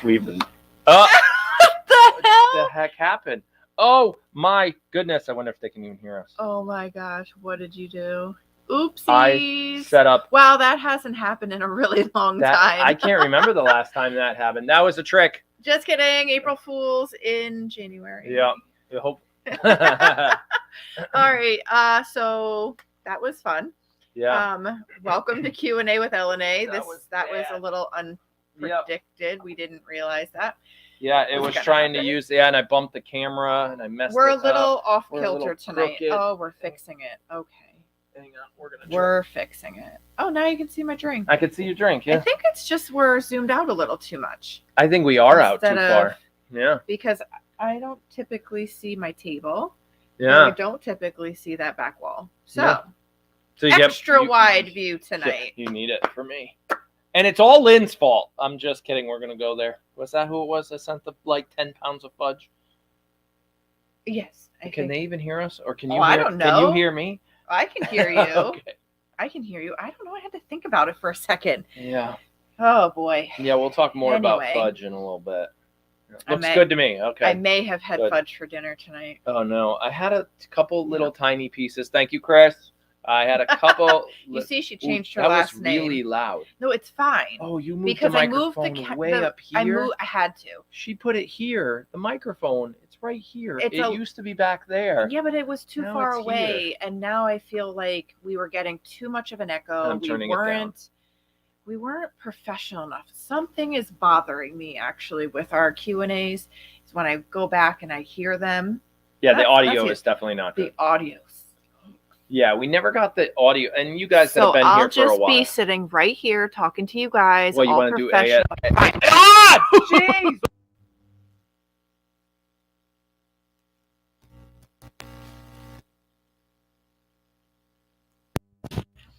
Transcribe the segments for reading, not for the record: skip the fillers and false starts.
We've been. What the hell? What the heck happened? Oh my goodness! I wonder if they can even hear us. Oh my gosh! What did you do? Oopsies! I set up. Wow, that hasn't happened in a really long time. I can't remember the last time that happened. That was a trick. Just kidding. April Fools in January. Yeah. I hope. All right. So that was fun. Yeah. Welcome to Q&A with LNA. That was a little unpredicted. Yep. We didn't realize that. Yeah, it was trying to use and I bumped the camera and I messed it up. We're a little off kilter tonight. Crooked. Oh, we're fixing it. Okay. Hang on, we're fixing it. Oh, now you can see my drink. I can see your drink, yeah. I think it's just we're zoomed out a little too much. I think we are out too far. Yeah. Because I don't typically see my table. Yeah. I don't typically see that back wall. So you extra wide view tonight. You need it for me. And it's all Lynn's fault. I'm just kidding. We're going to go there. Was that who it was that sent the 10 pounds of fudge? Yes. Can they even hear us? Or can you I don't know. Can you hear me? I can hear you. Okay. I can hear you. I don't know. I had to think about it for a second. Yeah. Oh, boy. Yeah, we'll talk more about fudge in a little bit. Looks good to me. Okay. I may have had fudge for dinner tonight. Oh, no. I had a couple little tiny pieces. Thank you, Chris. I had a couple. You see, she changed her last name. That was really loud. No, it's fine. Oh, you moved the microphone way up here? I had to. She put it here. The microphone, it's right here. It used to be back there. Yeah, but it was too far away. And now I feel like we were getting too much of an echo. I'm turning it down. We weren't professional enough. Something is bothering me, actually, with our Q&As. Is when I go back and I hear them. Yeah, the audio is definitely not good. The audio. Yeah, we never got the audio, and you guys that have been here for a while. So I'll just be sitting right here talking to you guys. Well, you want to do AS? God! Jeez!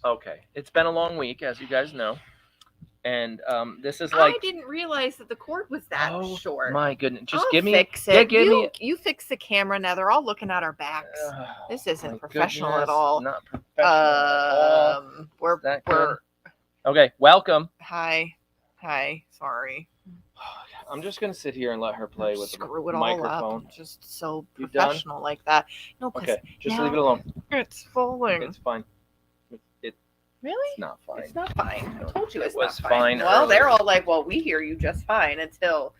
Okay, it's been a long week, as you guys know. And this is like... I didn't realize that the cord was that short. My goodness. Just I'll give me... fix it. Yeah, you fix the camera now. They're all looking at our backs. This isn't professional at all. Not professional at all. We're... Okay, welcome. Hi. Sorry. I'm just going to sit here and let her play with the microphone. All up. Just so professional like that. No, okay, just leave it alone. It's falling. It's fine. Really? It's not fine. It's not fine. I told you it was fine. Well, they're all like, well, we hear you just fine until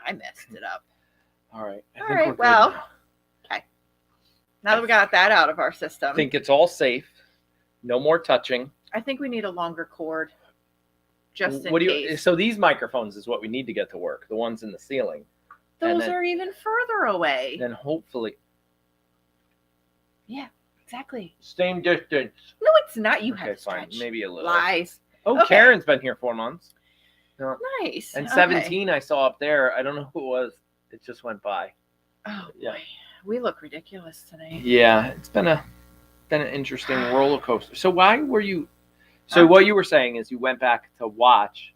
I messed it up. All right. All right. Well, okay. Now that we got that out of our system. I think it's all safe. No more touching. I think we need a longer cord. Just in case. So these microphones is what we need to get to work. The ones in the ceiling. Those are even further away. Then hopefully. Yeah. Exactly. Same distance. No, it's not. You have to stretch. Fine. Maybe a little. Lies. Oh, okay. Karen's been here 4 months. No. Nice. And 17 I saw up there. I don't know who it was. It just went by. Oh, yeah. Boy. We look ridiculous tonight. Yeah. It's been an interesting roller coaster. So why were you... So what you were saying is you went back to watch...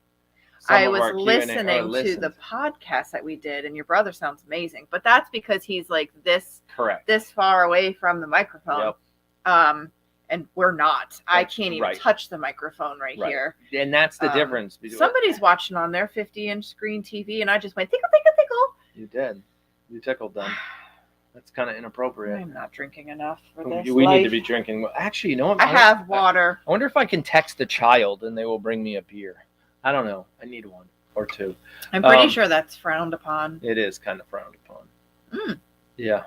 I was listening to the podcast that we did, and your brother sounds amazing. But that's because he's like this far away from the microphone. Yep. And we're not. I can't even touch the microphone right here. And that's the difference. Somebody's watching on their 50-inch screen TV, and I just went, tickle, tickle, tickle. You did. You tickled them. That's kind of inappropriate. I'm not drinking enough for this. We need to be drinking. Actually, you know what? I have water. I wonder if I can text a child, and they will bring me a beer. I don't know. I need one or two. I'm pretty sure that's frowned upon. It is kind of frowned upon. Yeah.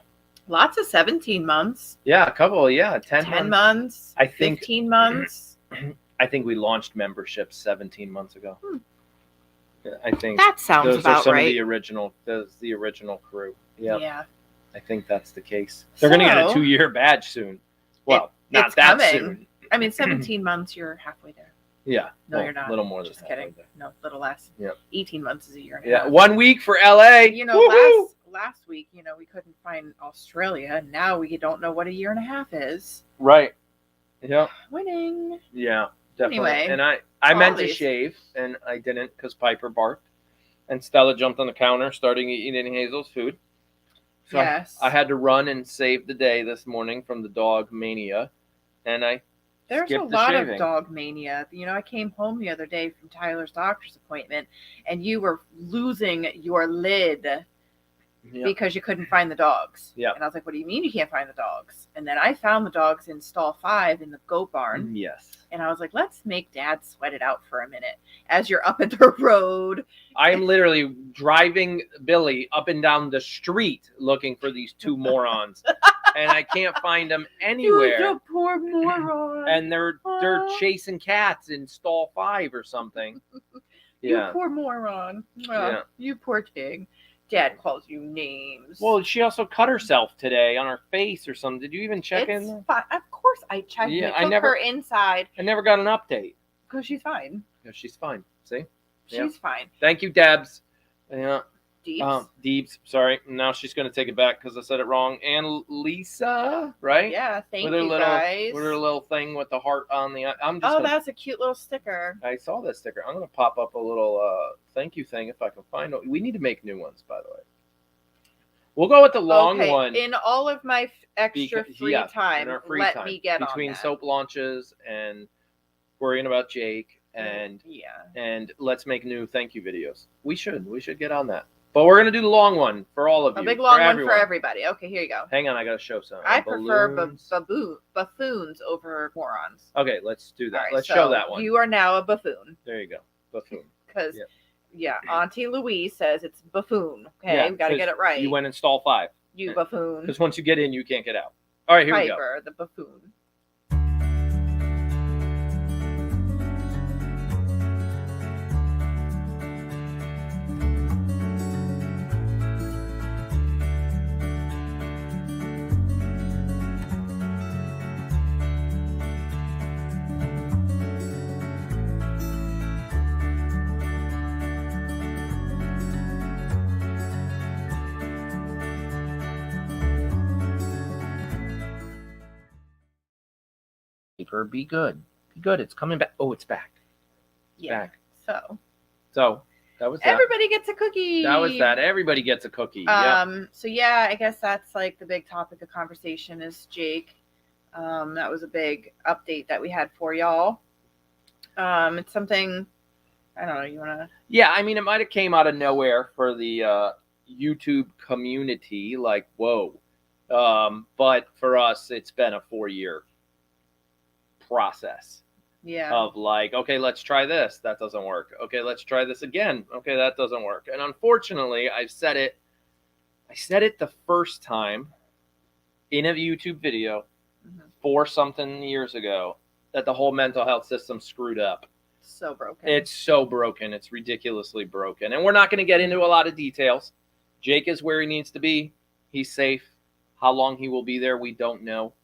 Lots of 17 months. Yeah, a couple. Yeah, 10 months. I think 15 months. I think we launched memberships 17 months ago. I think that sounds those about are some right. Of the original crew. Yep. Yeah. I think that's the case. They're going to get a 2-year badge soon. Well, not that soon. I mean, 17 months, you're halfway there. Yeah. No, you're not. A little more. Just kidding. No, a little less. Yep. 18 months is a year and a half. 1 week for LA. You know, last week, we couldn't find Australia. And now we don't know what a year and a half is. Right. Yeah. Winning. Yeah, definitely. Anyway. And I meant to shave, and I didn't because Piper barked. And Stella jumped on the counter, starting eating Hazel's food. So I had to run and save the day this morning from the dog mania. And I There's a lot of dog mania. You know, I came home the other day from Tyler's doctor's appointment, and you were losing your lid because you couldn't find the dogs. Yeah. And I was like, what do you mean you can't find the dogs? And then I found the dogs in stall 5 in the goat barn. Yes. And I was like, let's make Dad sweat it out for a minute as you're up at the road. I am literally driving Billy up and down the street looking for these 2 morons. And I can't find them anywhere. You're the poor moron. And they're chasing cats in stall 5 or something. You poor moron. You poor thing. Dad calls you names. Well, she also cut herself today on her face or something. Did you even check in? Of course I checked. Yeah, I took her inside. I never got an update. Because she's fine. Yeah, she's fine. See? She's fine. Thank you, Debs. Yeah. Deebs. Deebs. Sorry. Now she's going to take it back because I said it wrong. And Lisa, right? Yeah. Thank you, guys. With her little thing with the heart on the. That's a cute little sticker. I saw that sticker. I'm going to pop up a little thank you thing if I can find it. We need to make new ones, by the way. We'll go with the long one. In all of my extra free time, let me get on between soap launches and worrying about Jake and let's make new thank you videos. We should get on that. But we're going to do the long one for all of you. A big long one for everybody. Okay, here you go. Hang on, I got to show some. I prefer buffoons over morons. Okay, let's do that. Right, let's show that one. You are now a buffoon. There you go. Buffoon. Because, Auntie Louise says it's buffoon. Okay, we got to get it right. You went in stall 5. You buffoon. Because once you get in, you can't get out. All right, here we go. Piper, the buffoon. Be good. Be good. It's coming back. Oh, it's back. Back. So that was that. Everybody gets a cookie. That was that. Everybody gets a cookie. So yeah, I guess that's like the big topic of conversation is Jake. That was a big update that we had for y'all. It's something I don't know. You wanna? Yeah, I mean, it might have came out of nowhere for the YouTube community. Like, whoa. But for us, it's been a 4-year process of like, okay, let's try this, that doesn't work, okay, let's try this again, okay, that doesn't work. And unfortunately, I said it the first time in a YouTube video 4-something years ago that the whole mental health system screwed up. So broken. It's so broken. It's ridiculously broken. And we're not going to get into a lot of details. Jake is where he needs to be. He's safe. How long he will be there, we don't know.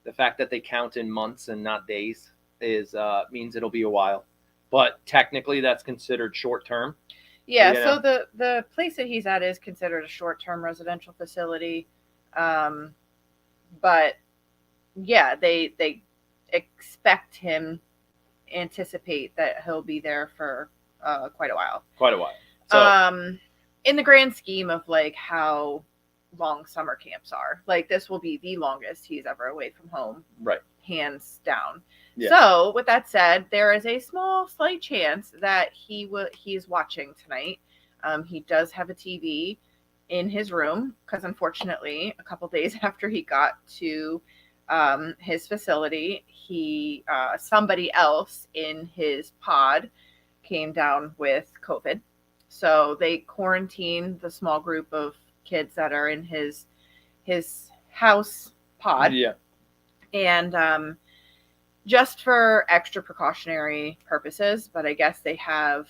The fact that they count in months and not days means it'll be a while. But technically, that's considered short term. Yeah, so the place that he's at is considered a short-term residential facility. But, yeah, they expect him, anticipate that he'll be there for quite a while. Quite a while. So, in the grand scheme of, like, how long summer camps are, like, this will be the longest he's ever away from home. Right. Hands down. Yeah. So, with that said, there is a slight chance that he is watching tonight. He does have a TV in his room because, unfortunately, a couple days after he got to his facility, somebody else in his pod came down with COVID. So they quarantined the small group of kids that are in his house pod. Yeah. And just for extra precautionary purposes, but I guess they have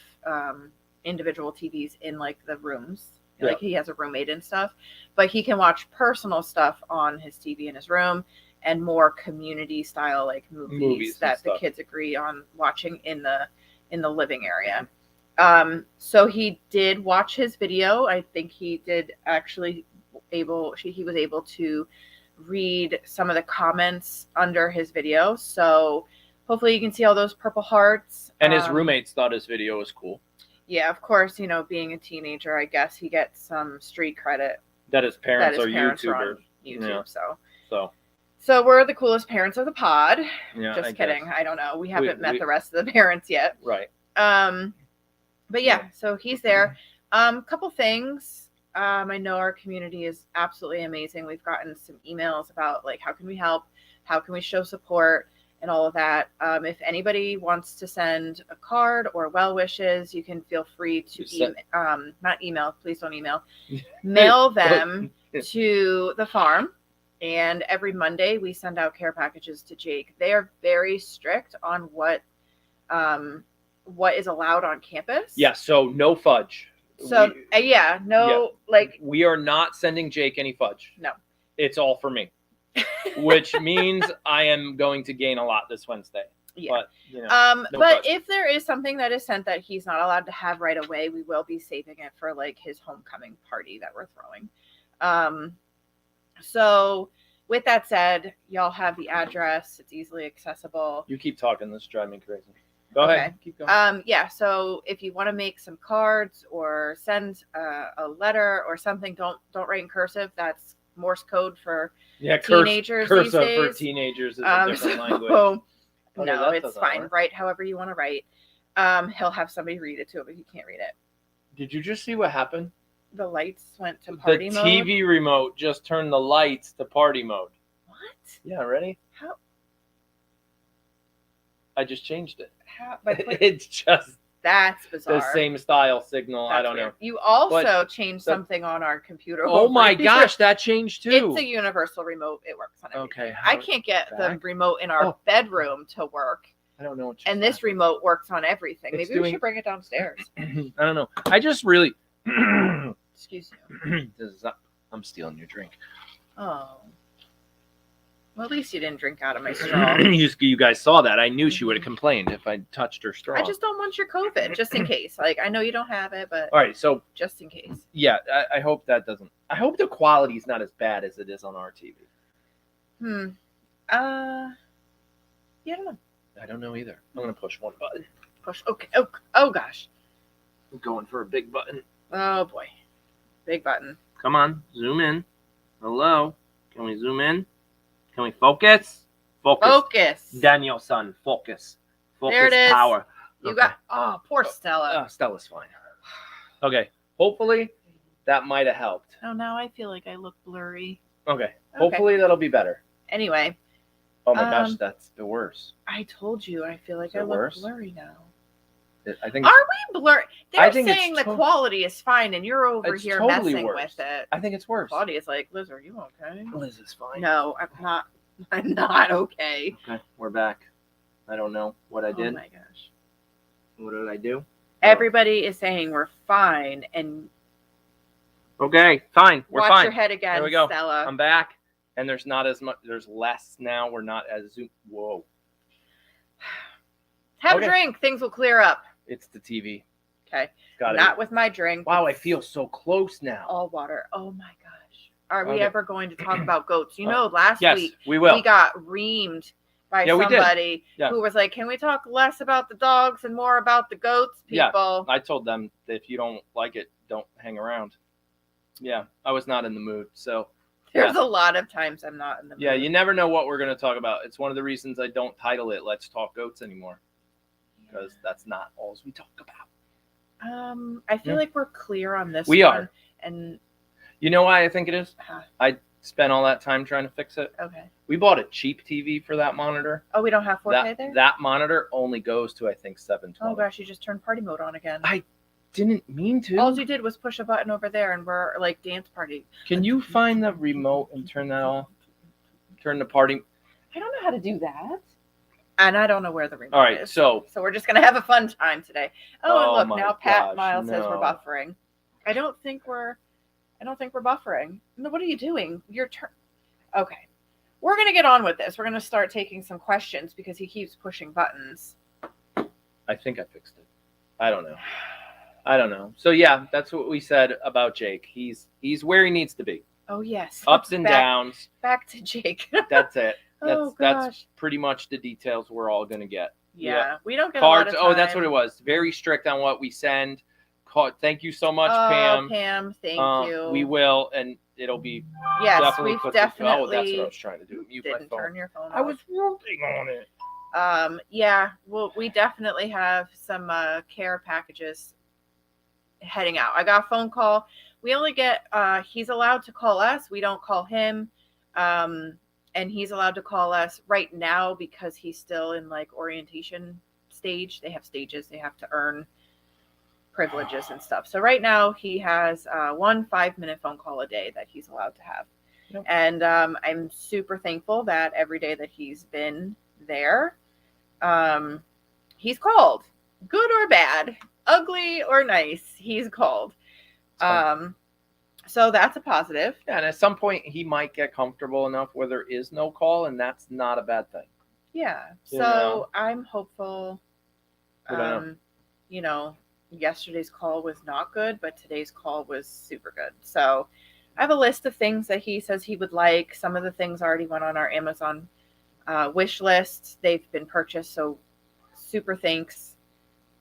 individual TVs in like the rooms. Yeah. Like he has a roommate and stuff, but he can watch personal stuff on his TV in his room and more community style like movies that the kids agree on watching in the living area. So he did watch his video. I think he did actually he was able to read some of the comments under his video. So hopefully you can see all those purple hearts. And his roommates thought his video was cool. Yeah, of course, being a teenager, I guess he gets some street credit. That his parents are YouTubers. YouTube, yeah. So So we're the coolest parents of the pod. Yeah, just kidding. I don't know. We haven't met the rest of the parents yet. Right. But yeah, so he's there. Couple things. I know our community is absolutely amazing. We've gotten some emails about like how can we help, how can we show support, and all of that. If anybody wants to send a card or well wishes, you can feel free to not email. Please don't email. Mail them to the farm. And every Monday we send out care packages to Jake. They are very strict on what is allowed on campus. Yeah, so no fudge. So like we are not sending Jake any fudge. No. It's all for me. Which means I am going to gain a lot this Wednesday. Yeah. But, no fudge. If there is something that is sent that he's not allowed to have right away, we will be saving it for like his homecoming party that we're throwing. So with that said, y'all have the address. It's easily accessible. You keep talking. This drives me crazy. Go ahead. Keep going. Yeah. So if you want to make some cards or send a letter or something, don't write in cursive. That's Morse code for teenagers cursive these days. For teenagers is a different language. No, it's fine. Write however you want to write. He'll have somebody read it to him, but he can't read it. Did you just see what happened? The lights went to party mode. The TV remote just turned the lights to party mode. What? Yeah, ready? How? I just changed it. How? It's just that's bizarre. The same style signal. I don't know. You also changed something on our computer. Oh my gosh, that changed too. It's a universal remote. It works on everything. Okay. I can't get the remote in our bedroom to work. I don't know. And this remote works on everything. Maybe we should bring it downstairs. I don't know. I just really. Excuse you. I'm stealing your drink. Oh. Well, at least you didn't drink out of my straw. You guys saw that. I knew she would have complained if I touched her straw. I just don't want your COVID, just in case. Like, I know you don't have it, but... All right, so... Just in case. Yeah, I hope that doesn't... I hope the quality is not as bad as it is on our TV. Yeah, I don't know. I don't know either. I'm going to push one button. Push. Okay. Oh, gosh. I'm going for a big button. Oh, boy. Big button. Come on. Zoom in. Hello. Can we zoom in? Can we focus? Focus. Daniel-san, focus. Focus. There it is. Power. You got... Oh, poor Stella. Stella's fine. Okay. Hopefully, that might have helped. Oh, now I feel like I look blurry. Okay. Hopefully, that'll be better. Anyway. Oh, my gosh. That's the worst. I told you. I feel like I look blurry now. I think. Are we blurry? They're saying the quality is fine, and you're over here totally messing worse. with it. I think it's worse. Claudia's like, Liz, are you okay? Liz is fine. No, I'm not. I'm not okay. Okay, we're back. I don't know what I did. Oh my gosh. What did I do? Everybody is saying we're fine, and okay, fine. We're watch fine. Your head again, there we go. Stella. I'm back, and there's not as much. There's less now. We're not as zoom. Whoa. Have a drink. Things will clear up. It's the TV. Okay. Not with my drink. Wow, I feel so close now. All water. Oh my gosh. Are we ever going to talk about goats? You know, last week we will. We got reamed by somebody who was like, "Can we talk less about the dogs and more about the goats?" People. Yeah, I told them that if you don't like it, don't hang around. Yeah, I was not in the mood. So there's a lot of times I'm not in the mood. Yeah, you never know what we're going to talk about. It's one of the reasons I don't title it "Let's Talk Goats" anymore, because that's not all we talk about. I feel like we're clear on this. We are, and you know why I think it is? I spent all that time trying to fix it. Okay. We bought a cheap TV for that monitor. Oh, we don't have 4K there? That monitor only goes to, I think, 720. Oh, gosh, you just turned party mode on again. I didn't mean to. All you did was push a button over there, and we're, like, dance party. Can you find the remote and turn that off? Turn the party... I don't know how to do that. And I don't know where the remote is. All right, so we're just going to have a fun time today. Oh, and look, now Pat Miles says we're buffering. I don't think we're buffering. No, what are you doing? Your turn. Okay. We're going to get on with this. We're going to start taking some questions because he keeps pushing buttons. I think I fixed it. I don't know. So yeah, that's what we said about Jake. He's where he needs to be. Oh yes. Ups and downs. Back to Jake. That's it. Gosh. That's pretty much the details we're all going to get. Yeah. We don't get cards. A lot of time. Oh, that's what it was. Very strict on what we send. Thank you so much, Pam. Pam. Pam, thank you. We will, and it'll be definitely oh, that's what I was trying to do. Mute my phone. Turn your phone off. I was working on it. Yeah, well, we definitely have some care packages heading out. I got a phone call. We only get he's allowed to call us. We don't call him. And he's allowed to call us right now because he's still in like orientation stage. They have stages. They have to earn privileges and stuff. So right now he has 1 5-minute phone call a day that he's allowed to have. Yep. And I'm super thankful that every day that he's been there, he's called, good or bad, ugly or nice, he's called. So that's a positive. Yeah, and at some point he might get comfortable enough where there is no call, and that's not a bad thing. Yeah. So I'm hopeful. You know, yesterday's call was not good, but today's call was super good. So I have a list of things that he says he would like. Some of the things already went on our Amazon wish list. They've been purchased, so super thanks.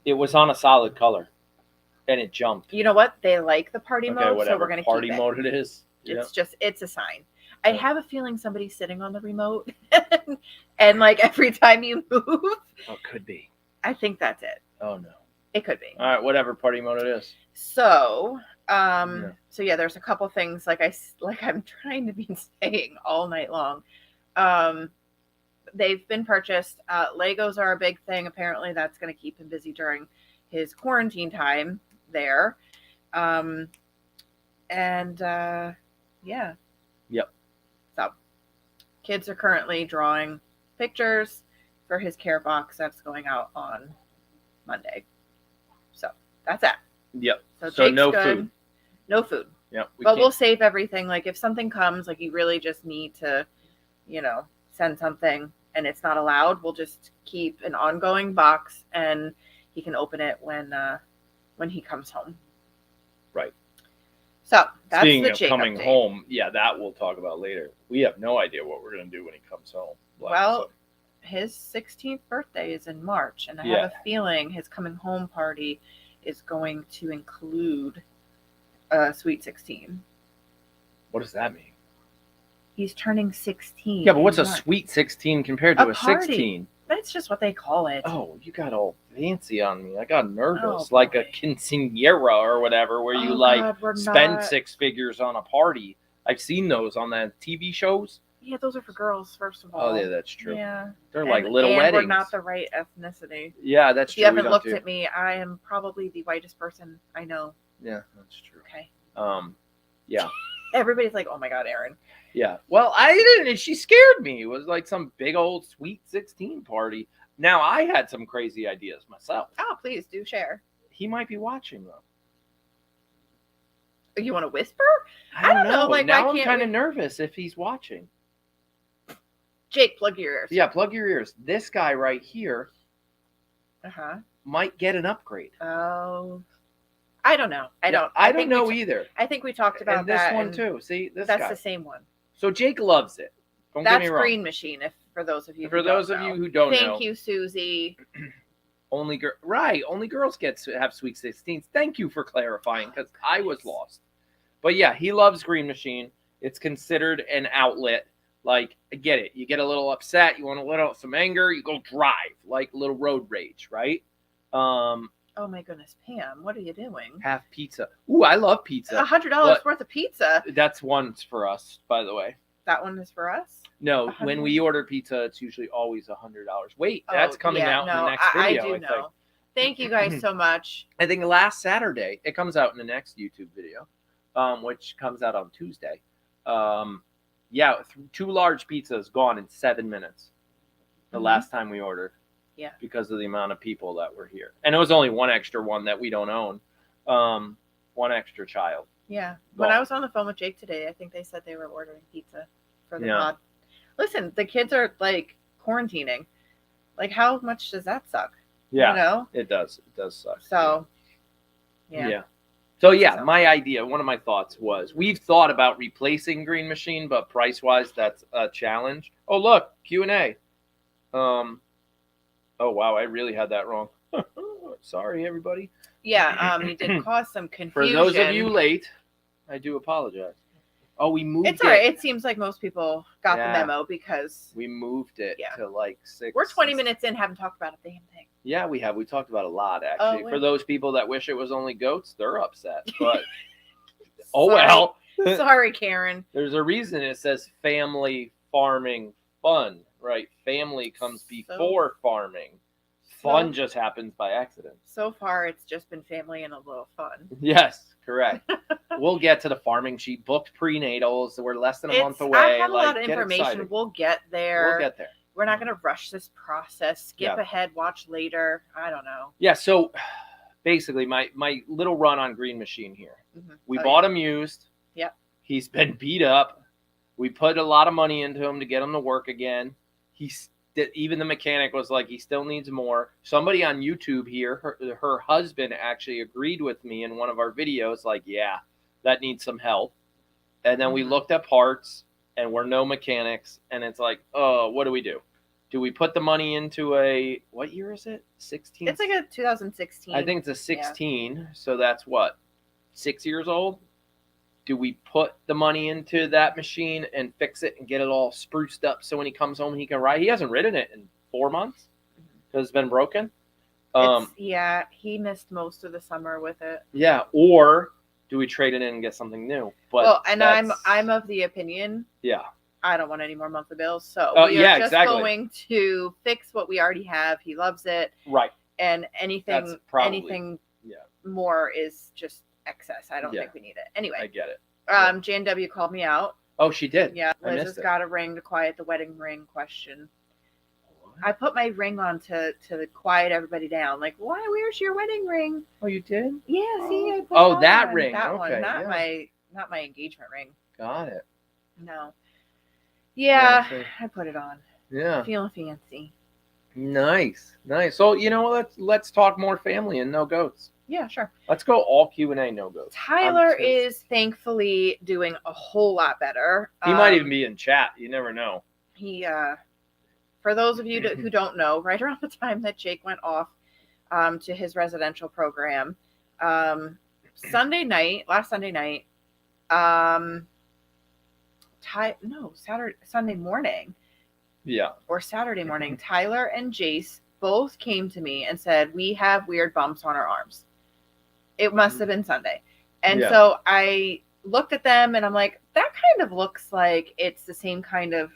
It was on a solid color, and it jumped. You know what? They like the party mode, whatever. so we're going to keep it. Party mode it is. It's a sign. I have a feeling somebody's sitting on the remote, and like every time you move. Oh, could be. I think that's it. Oh no. It could be. All right, whatever party mode it is. So, so yeah, there's a couple things I'm trying to be saying all night long. They've been purchased. Legos are a big thing. Apparently, that's going to keep him busy during his quarantine time there. Yeah. Yep. So, kids are currently drawing pictures for his care box that's going out on Monday. So that's that. Yep. So no good. food. No food. Yep. We'll save everything. Like if something comes, like you really just need to, send something and it's not allowed, we'll just keep an ongoing box and he can open it when he comes home. Right. So that's Speaking the of Jake coming update. home, that we'll talk about later. We have no idea what we're going to do when he comes home. His 16th birthday is in March, and I have a feeling his coming home party is going to include a Sweet 16. What does that mean? He's turning 16. Yeah, but what's a Sweet 16 compared to a 16? That's just what they call it. Oh, you got all fancy on me. I got nervous. Like a quinceañera or whatever, where you spend 6 figures on a party. I've seen those on the TV shows. Yeah, those are for girls, first of all. Oh, yeah, that's true. Yeah. They're like little weddings. We're not the right ethnicity. Yeah, that's true. If you haven't looked at me, I am probably the whitest person I know. Yeah, that's true. Okay. Yeah. Everybody's like, oh my God, Aaron. Yeah. Well, I didn't. She scared me. It was like some big old Sweet 16 party. Now, I had some crazy ideas myself. Oh, please do share. He might be watching, though. You want to whisper? I don't know. Like, now I'm kind of nervous if he's watching. Jake, plug your ears. Yeah, plug your ears. This guy right here might get an upgrade. Oh. I don't know. I don't know either. I think we talked about that. And this one, too. See, this That's the same one. So Jake loves it. Don't get me wrong. That's Green Machine, for those of you who don't know. Thank you, Susie. Only girls get to have Sweet 16s. Thank you for clarifying, because I was lost. But yeah, he loves Green Machine. It's considered an outlet. Like, I get it. You get a little upset. You want to let out some anger. You go drive, like a little road rage, right? Oh my goodness, Pam, what are you doing? Have pizza. Ooh, I love pizza. $100 worth of pizza. That's one for us, by the way. That one is for us? No, when we order pizza, it's usually always $100. Wait, that's coming out in the next video. I do know. Thank you guys so much. I think last Saturday, it comes out in the next YouTube video, which comes out on Tuesday. 2 large pizzas gone in 7 minutes. The last time we ordered. Yeah. Because of the amount of people that were here. And it was only one extra one that we don't own. One extra child. Yeah. When I was on the phone with Jake today, I think they said they were ordering pizza for the pod. Listen, the kids are like quarantining. Like, how much does that suck? Yeah. You know? It does. It does suck. So, yeah. So, my idea, one of my thoughts was, we've thought about replacing Green Machine, but price-wise, that's a challenge. Oh, look, Q&A. Oh, wow, I really had that wrong. Sorry, everybody. Yeah, it did cause some confusion. For those of you late, I do apologize. Oh, we moved it. It's all right. It seems like most people got the memo because we moved it to like 6. We're 20 minutes in, haven't talked about a damn thing. Yeah, we have. We talked about a lot, actually. For those people that wish it was only goats, they're upset. But well. Sorry, Karen. There's a reason it says family farming fun, right? Family comes before farming. Fun just happens by accident. So far, it's just been family and a little fun. Yes, correct. We'll get to the farming. She booked prenatals. We're less than a month away. I have a lot of information. Excited. We'll get there. We'll get there. We're not going to rush this process. Skip ahead, watch later. I don't know. Yeah, so basically, my little run on Green Machine here. Mm-hmm. We bought him used. Yep. He's been beat up. We put a lot of money into him to get him to work again. Even the mechanic was like, he still needs more. Somebody on YouTube here, her husband actually agreed with me in one of our videos, like, yeah, that needs some help. And then we looked at parts, and we're no mechanics, and it's like, oh, what do we do? Do we put the money into what year is it? 16? It's like a 2016. I think it's a 16, so that's what, 6 years old? Do we put the money into that machine and fix it and get it all spruced up so when he comes home he can ride? He hasn't ridden it in 4 months because it's been broken. He missed most of the summer with it. Yeah, or do we trade it in and get something new? But I'm of the opinion. Yeah. I don't want any more monthly bills, so we are just going to fix what we already have. He loves it, right? And anything more is just excess. I don't think we need it. Anyway, I get it. JNW called me out. Oh, she did? Yeah, Liz has got a ring to quiet the wedding ring question. What? I put my ring on to quiet everybody down. Like, why? Where's your wedding ring? Oh, you did? Yeah, see, I put that ring. That one, not my engagement ring. Got it. No. Yeah, I put it on. Yeah. Feeling fancy. Nice. So, let's talk more family and no goats. Yeah, sure. Let's go all Q&A, no goats. Tyler is thankfully doing a whole lot better. He might even be in chat. You never know. He, for those of you who don't know, right around the time that Jake went off to his residential program, Sunday morning, yeah, or Saturday morning, Tyler and Jace both came to me and said, we have weird bumps on our arms. It must have been Sunday. And so I looked at them and I'm like, that kind of looks like it's the same kind of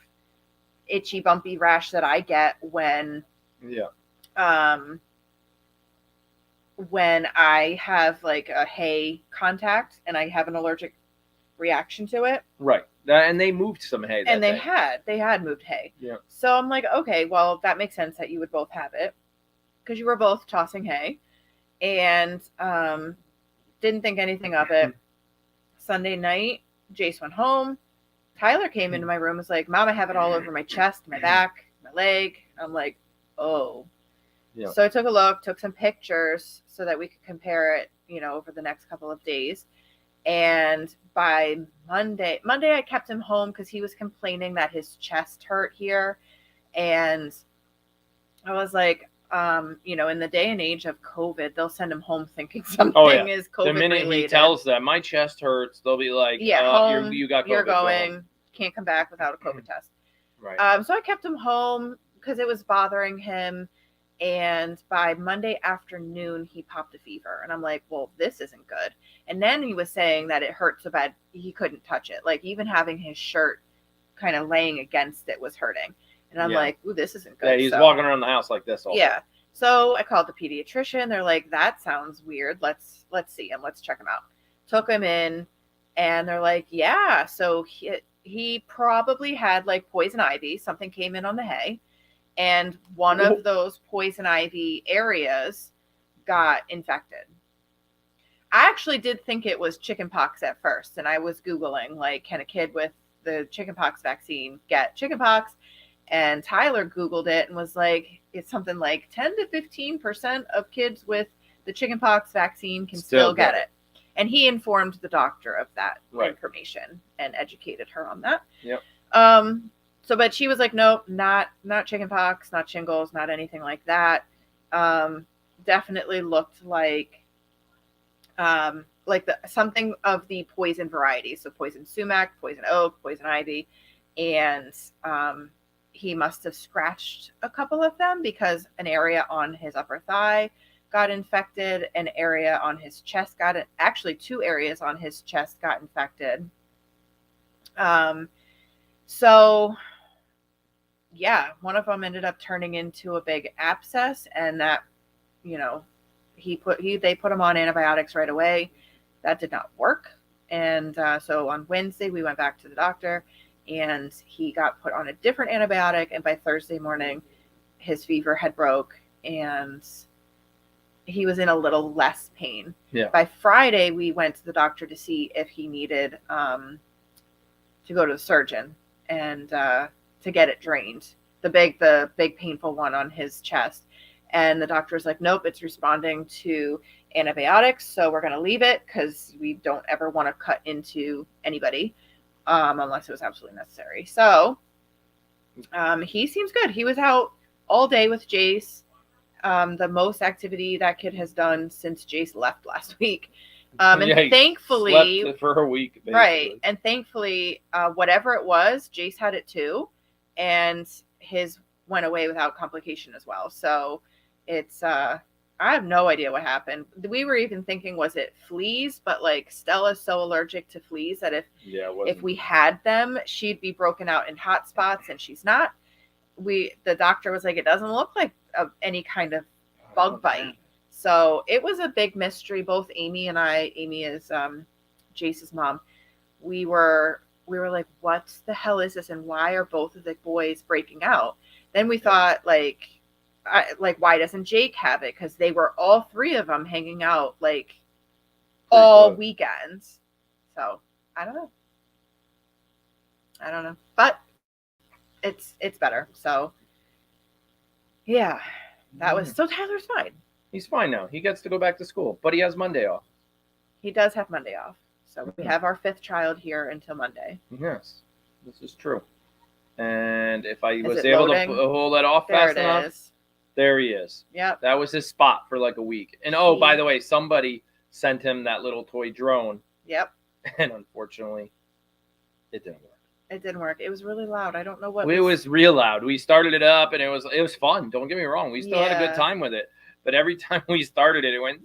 itchy, bumpy rash that I get when I have like a hay contact and I have an allergic reaction to it. Right. And they moved some hay that day. They had moved hay. Yeah. So I'm like, okay, well, that makes sense that you would both have it because you were both tossing hay. And didn't think anything of it. Sunday night, Jace went home. Tyler came into my room and was like, Mom, I have it all over my chest, my back, my leg. I'm like, oh. Yeah. So I took a look, took some pictures so that we could compare it, over the next couple of days. And by Monday I kept him home because he was complaining that his chest hurt here. And I was like, in the day and age of COVID, they'll send him home thinking something is COVID related. The minute he tells them, my chest hurts, they'll be like, home, you got COVID. You're going, can't come back without a COVID test. Right. So I kept him home because it was bothering him. And by Monday afternoon, he popped a fever. And I'm like, well, this isn't good. And then he was saying that it hurt so bad he couldn't touch it. Like even having his shirt kind of laying against it was hurting. And I'm like, ooh, this isn't good. Yeah, he's walking around the house like this all day. Yeah. So I called the pediatrician. They're like, that sounds weird. Let's see him. Let's check him out. Took him in. And they're like, yeah. So he probably had like poison ivy. Something came in on the hay. And one of those poison ivy areas got infected. I actually did think it was chickenpox at first. And I was Googling, like, can a kid with the chickenpox vaccine get chickenpox? And Tyler Googled it and was like, it's something like 10 to 15% of kids with the chickenpox vaccine can still get it. And he informed the doctor of that information and educated her on that. Yep. But she was like, nope, not chickenpox, not shingles, not anything like that. Definitely looked like something of the poison variety. So poison sumac, poison oak, poison ivy. And he must have scratched a couple of them because an area on his upper thigh got infected, an area on his chest actually 2 areas on his chest got infected. So yeah, one of them ended up turning into a big abscess, and that, they put him on antibiotics right away. That did not work. And so on Wednesday, we went back to the doctor, and he got put on a different antibiotic. And by Thursday morning, his fever had broke, and he was in a little less pain. Yeah. By Friday, we went to the doctor to see if he needed to go to the surgeon and to get it drained, the big painful one on his chest. And the doctor was like, nope, it's responding to antibiotics, so we're going to leave it because we don't ever want to cut into anybody unless it was absolutely necessary. So he seems good. He was out all day with Jace, the most activity that kid has done since Jace left last week. And thankfully, slept for a week, basically. Right. And thankfully, whatever it was, Jace had it too, and his went away without complication as well. So it's I have no idea what happened. We were even thinking, was it fleas? But like Stella's so allergic to fleas that if we had them, she'd be broken out in hot spots, and she's not. The doctor was like, it doesn't look like any kind of bug bite. So it was a big mystery. Both Amy and I, Amy is Jace's mom, we were like, what the hell is this? And why are both of the boys breaking out? Then we thought, why doesn't Jake have it? Because they were all 3 of them hanging out all weekends. So I don't know. But it's better. So yeah, that was so Tyler's fine. He's fine now. He gets to go back to school, but he has Monday off. He does have Monday off. So we have our 5th child here until Monday. Yes, this is true. And if I was able to hold that off fast enough, there he is. Yeah. That was his spot for like a week. And by the way, somebody sent him that little toy drone. Yep. And unfortunately, it didn't work. It didn't work. It was really loud. I don't know what. It was real loud. We started it up, and it was fun. Don't get me wrong. We still had a good time with it. But every time we started it, it went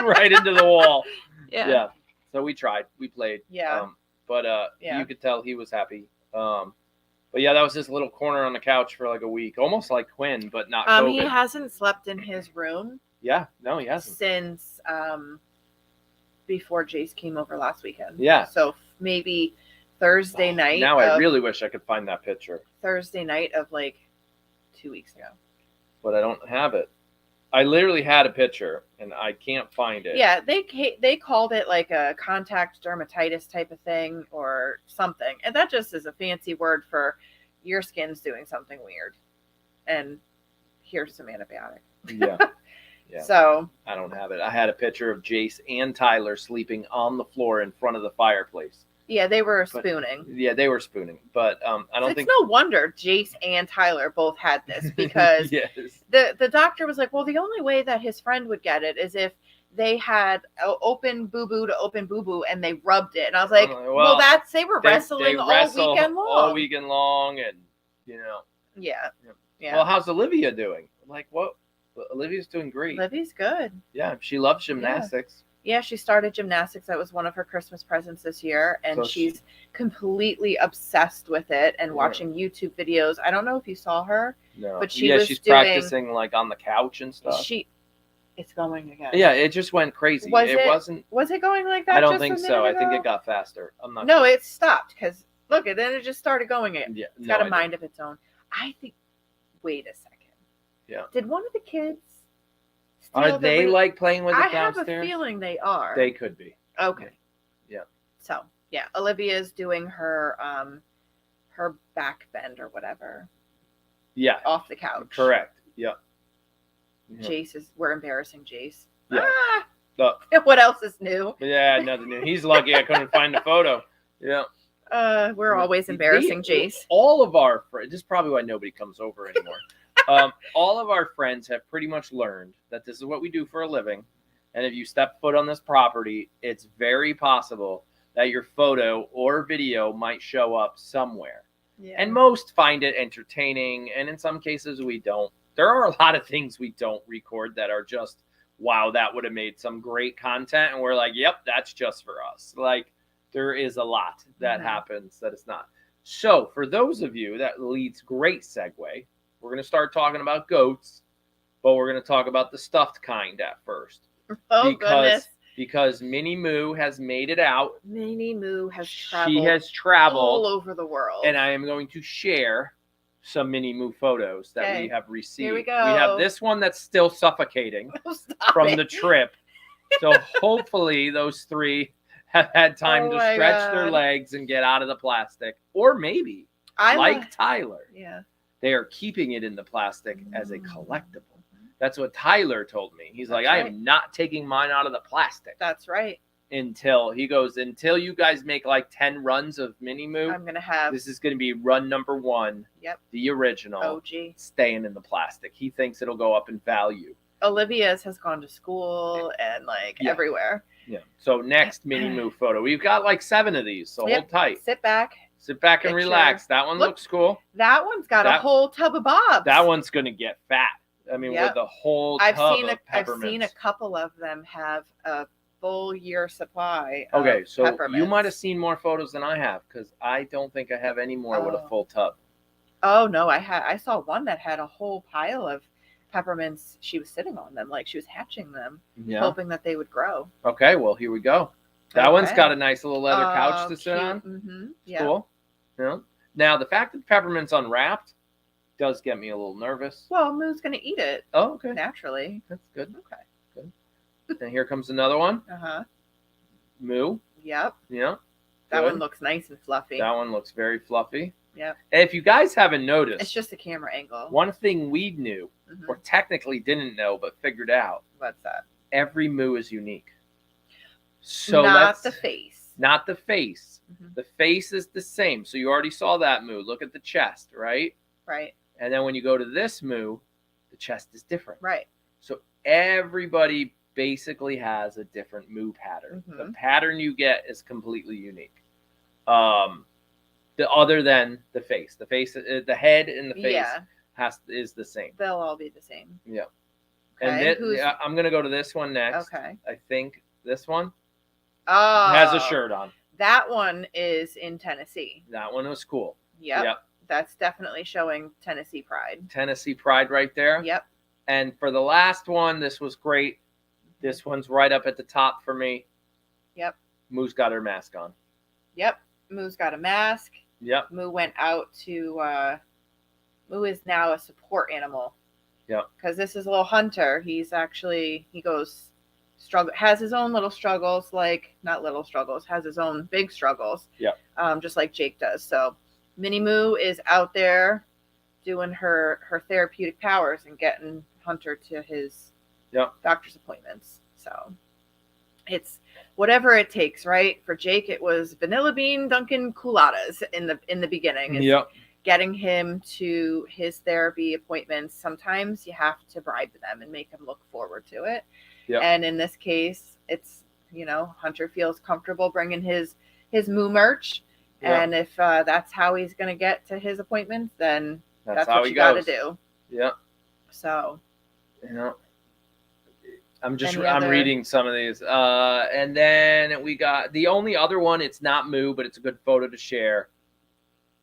right into the wall. Yeah. So we tried. We played. Yeah. But you could tell he was happy. But yeah, that was his little corner on the couch for like a week, almost like Quinn, but not COVID. He hasn't slept in his room. Yeah, no, he hasn't since before Jace came over last weekend. Yeah. So maybe Thursday night. Now I really wish I could find that picture. Thursday night of like 2 weeks ago. But I don't have it. I literally had a picture, and I can't find it. Yeah, they called it like a contact dermatitis type of thing or something. And that just is a fancy word for your skin's doing something weird. And here's some antibiotic. Yeah. So I don't have it. I had a picture of Jace and Tyler sleeping on the floor in front of the fireplace. Yeah, they were spooning. They were spooning. But I don't think... It's no wonder Jace and Tyler both had this because yes. the doctor was like, well, the only way that his friend would get it is if they had open boo-boo to open boo-boo and they rubbed it. And I was like, well they were wrestling all weekend long. And, Yeah. Well, how's Olivia doing? Like, what? Olivia's doing great. Olivia's good. Yeah, she loves gymnastics. Yeah, she started gymnastics. That was one of her Christmas presents this year. And so she's completely obsessed with it and watching YouTube videos. I don't know if you saw her. No. But she's practicing like on the couch and stuff. It's going again. Yeah, it just went crazy. Was it going like that? I don't think so. I think it got faster. I'm not sure. No, it stopped because look, and then it just started going again. Yeah, it's got a mind of its own. I think, wait a second. Yeah. Did one of the kids... Are they like playing with it downstairs? I have a feeling they are. They could be. Okay. Yeah. So, yeah, Olivia's doing her her back bend or whatever. Yeah. Off the couch. Correct. Yeah. We're embarrassing Jace. Yeah. What else is new? Yeah, nothing new. He's lucky I couldn't find the photo. Yeah. We're always embarrassing Jace. All of our friends, this is probably why nobody comes over anymore. All of our friends have pretty much learned that this is what we do for a living. And if you step foot on this property, it's very possible that your photo or video might show up somewhere. Yeah. And most find it entertaining, and in some cases we don't. There are a lot of things we don't record that are just, wow, that would have made some great content, and we're like, yep, that's just for us. Like, there is a lot that happens that is not. So for those of you, that leads great segue. We're going to start talking about goats, but we're going to talk about the stuffed kind at first. Oh, goodness. Because Minnie Moo has made it out. Minnie Moo has traveled. She has traveled all over the world. And I am going to share some Minnie Moo photos that we have received. Here we go. We have this one that's still suffocating from the trip. So hopefully those three have had time to stretch their legs and get out of the plastic. Or maybe, like Tyler, they are keeping it in the plastic as a collectible. That's what Tyler told me. He's like, I am not taking mine out of the plastic. That's right. Until you guys make like 10 runs of Minnie Moo, I'm going to have. This is going to be run number 1. Yep. The original. OG. Staying in the plastic. He thinks it'll go up in value. Olivia's has gone to school and everywhere. Yeah. So next Minnie Moo photo. We've got like 7 of these. So hold tight. Sit back and relax. That one looks cool. That one's got a whole tub of bobs. That one's going to get fat. I mean, with the whole tub of peppermints. I've seen a couple of them have a full year supply. Okay, so you might have seen more photos than I have, because I don't think I have any more with a full tub. Oh no, I saw one that had a whole pile of peppermints. She was sitting on them, like she was hatching them, hoping that they would grow. Okay, well here we go. That one's got a nice little leather couch to sit on. Mm-hmm. Yeah. Cool. Yeah. Now the fact that the peppermint's unwrapped does get me a little nervous. Well, Moo's gonna eat it. Oh, okay. Naturally. That's good. Okay. Good. And here comes another one. Moo. Yep. Yeah. That one looks nice and fluffy. That one looks very fluffy. Yep. And if you guys haven't noticed, it's just a camera angle. One thing we knew, or technically didn't know, but figured out. What's that? Every Moo is unique. So not the face. Not the face. The face is the same. So you already saw that Moo. Look at the chest, right? Right. And then when you go to this Moo, the chest is different. Right. So everybody basically has a different Moo pattern. The pattern you get is completely unique. Other than the face. The face, the head and the face is the same. They'll all be the same. Yeah. Okay. And I'm going to go to this one next. Okay. I think this one has a shirt on. That one is in Tennessee. That one was cool. Yep. That's definitely showing Tennessee pride. Tennessee pride right there. Yep. And for the last one, this was great. This one's right up at the top for me. Yep. Moo's got her mask on. Yep. Moo's got a mask. Yep. Moo went out to Moo is now a support animal. Yep. Because this is a little hunter. He goes has his own little struggles, has his own big struggles. Yep. Just like Jake does. So Minnie Moo is out there doing her therapeutic powers and getting Hunter to his doctor's appointments. So it's whatever it takes, right? For Jake, it was vanilla bean Dunkin' Cooladas in the beginning. It's getting him to his therapy appointments. Sometimes you have to bribe them and make him look forward to it. Yep. And in this case, it's Hunter feels comfortable bringing his Moo merch. Yep. And if that's how he's going to get to his appointments, then that's what you got to do. Yeah. So, I'm reading some of these. And then we got the only other one. It's not Moo, but it's a good photo to share.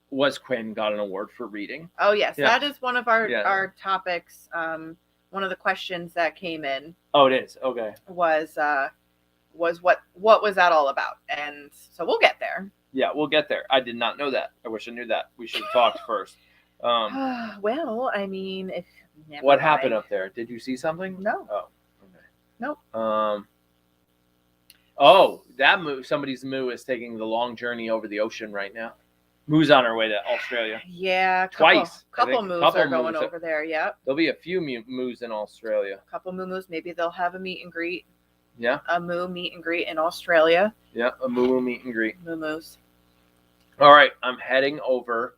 Was Quinn got an award for reading. Oh, yes. Yeah. That is one of our topics. One of the questions that came in. Oh, it is. Okay. Was what was that all about? And so we'll get there. Yeah, we'll get there. I did not know that. I wish I knew that. We should have talked first. Well, I mean, what happened up there? Did you see something? No. Oh, okay. Nope. Oh, that Moo. Somebody's Moo is taking the long journey over the ocean right now. Moo's on her way to Australia. Yeah, twice. Couple Moos are going over there. Yep. There'll be a few Moos in Australia. Couple Moos. Maybe they'll have a meet and greet. Yeah. A Moo meet and greet in Australia. Yeah, a Moo meet and greet. Moos. All right, I'm heading over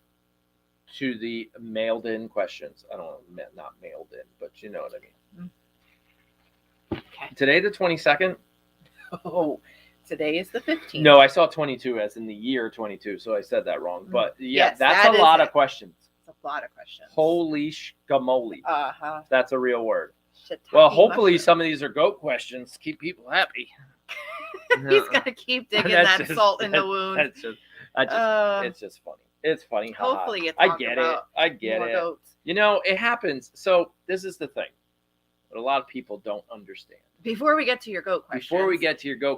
to the mailed in questions. I don't know, not mailed in, but you know what I mean. Okay. Today the 22nd? Oh, today is the 15th. No, I saw 22 as in the year 22, so I said that wrong. But yeah, yes, that's a lot of questions. It's a lot of questions. Holy schmoly. Uh-huh. That's a real word. Shiitake Well, hopefully mushroom. some of these are goat questions. Keep people happy. He's gonna keep digging that salt in the wound. It's just funny. It's funny. Hopefully it's I get it. I get it. Goats. You know, it happens. So this is the thing. What a lot of people don't understand. Before we get to your goat questions.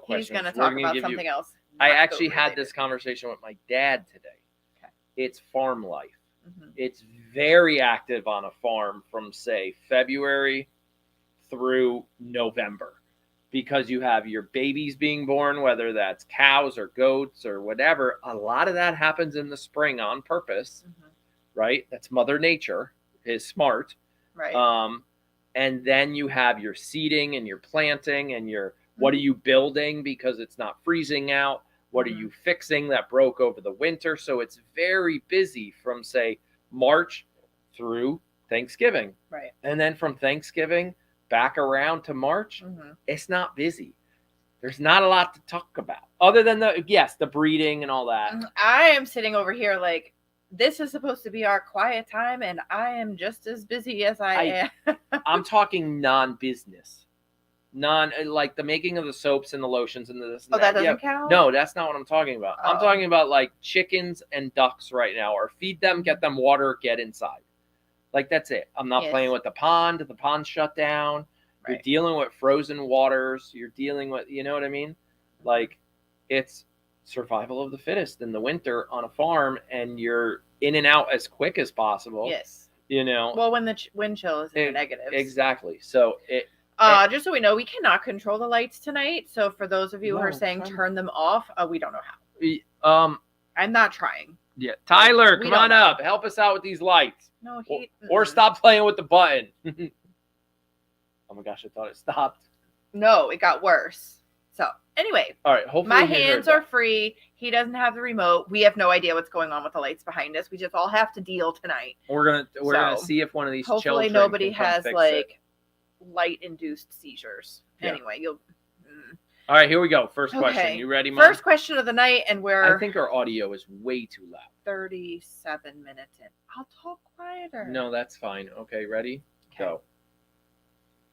He's going to talk about something else. I actually had this conversation with my dad today. Okay. It's farm life. Mm-hmm. It's very active on a farm from, say, February through November. Because you have your babies being born, whether that's cows or goats or whatever. A lot of that happens in the spring on purpose, right? That's Mother Nature is smart. Right. And then you have your seeding and your planting and your what are you building because it's not freezing out? What are you fixing that broke over the winter? So it's very busy from, say, March through Thanksgiving. Right. And then from Thanksgiving back around to March, it's not busy. There's not a lot to talk about other than the breeding and all that. I am sitting over here like, this is supposed to be our quiet time, and I am just as busy as I am. I'm talking non-business. Like the making of the soaps and the lotions and this and that. That doesn't count? No, that's not what I'm talking about. I'm talking about like chickens and ducks right now, or feed them, get them water, get inside. Like that's it. I'm not playing with the pond. The pond's shut down. Right. You're dealing with frozen waters. You're dealing with, you know what I mean? Like it's survival of the fittest in the winter on a farm, and you're in and out as quick as possible. Yes. You know. Well, when the wind chill is in the negatives. Exactly. So just so we know, we cannot control the lights tonight. So for those of you who are saying turn them off, we don't know how. I'm not trying. Yeah, Tyler, come on up. Help us out with these lights. No, or stop playing with the button. Oh my gosh, I thought it stopped. No, it got worse. So anyway, all right. Hopefully, my hands are free. He doesn't have the remote. We have no idea what's going on with the lights behind us. We just all have to deal tonight. We're gonna see if one of these hopefully nobody has like light-induced seizures. Yeah. Anyway, you'll. All right, here we go. First question. You ready, Mom? First question of the night, and I think our audio is way too loud. 37 minutes in. I'll talk quieter. No, that's fine. Okay, ready? Okay. Go.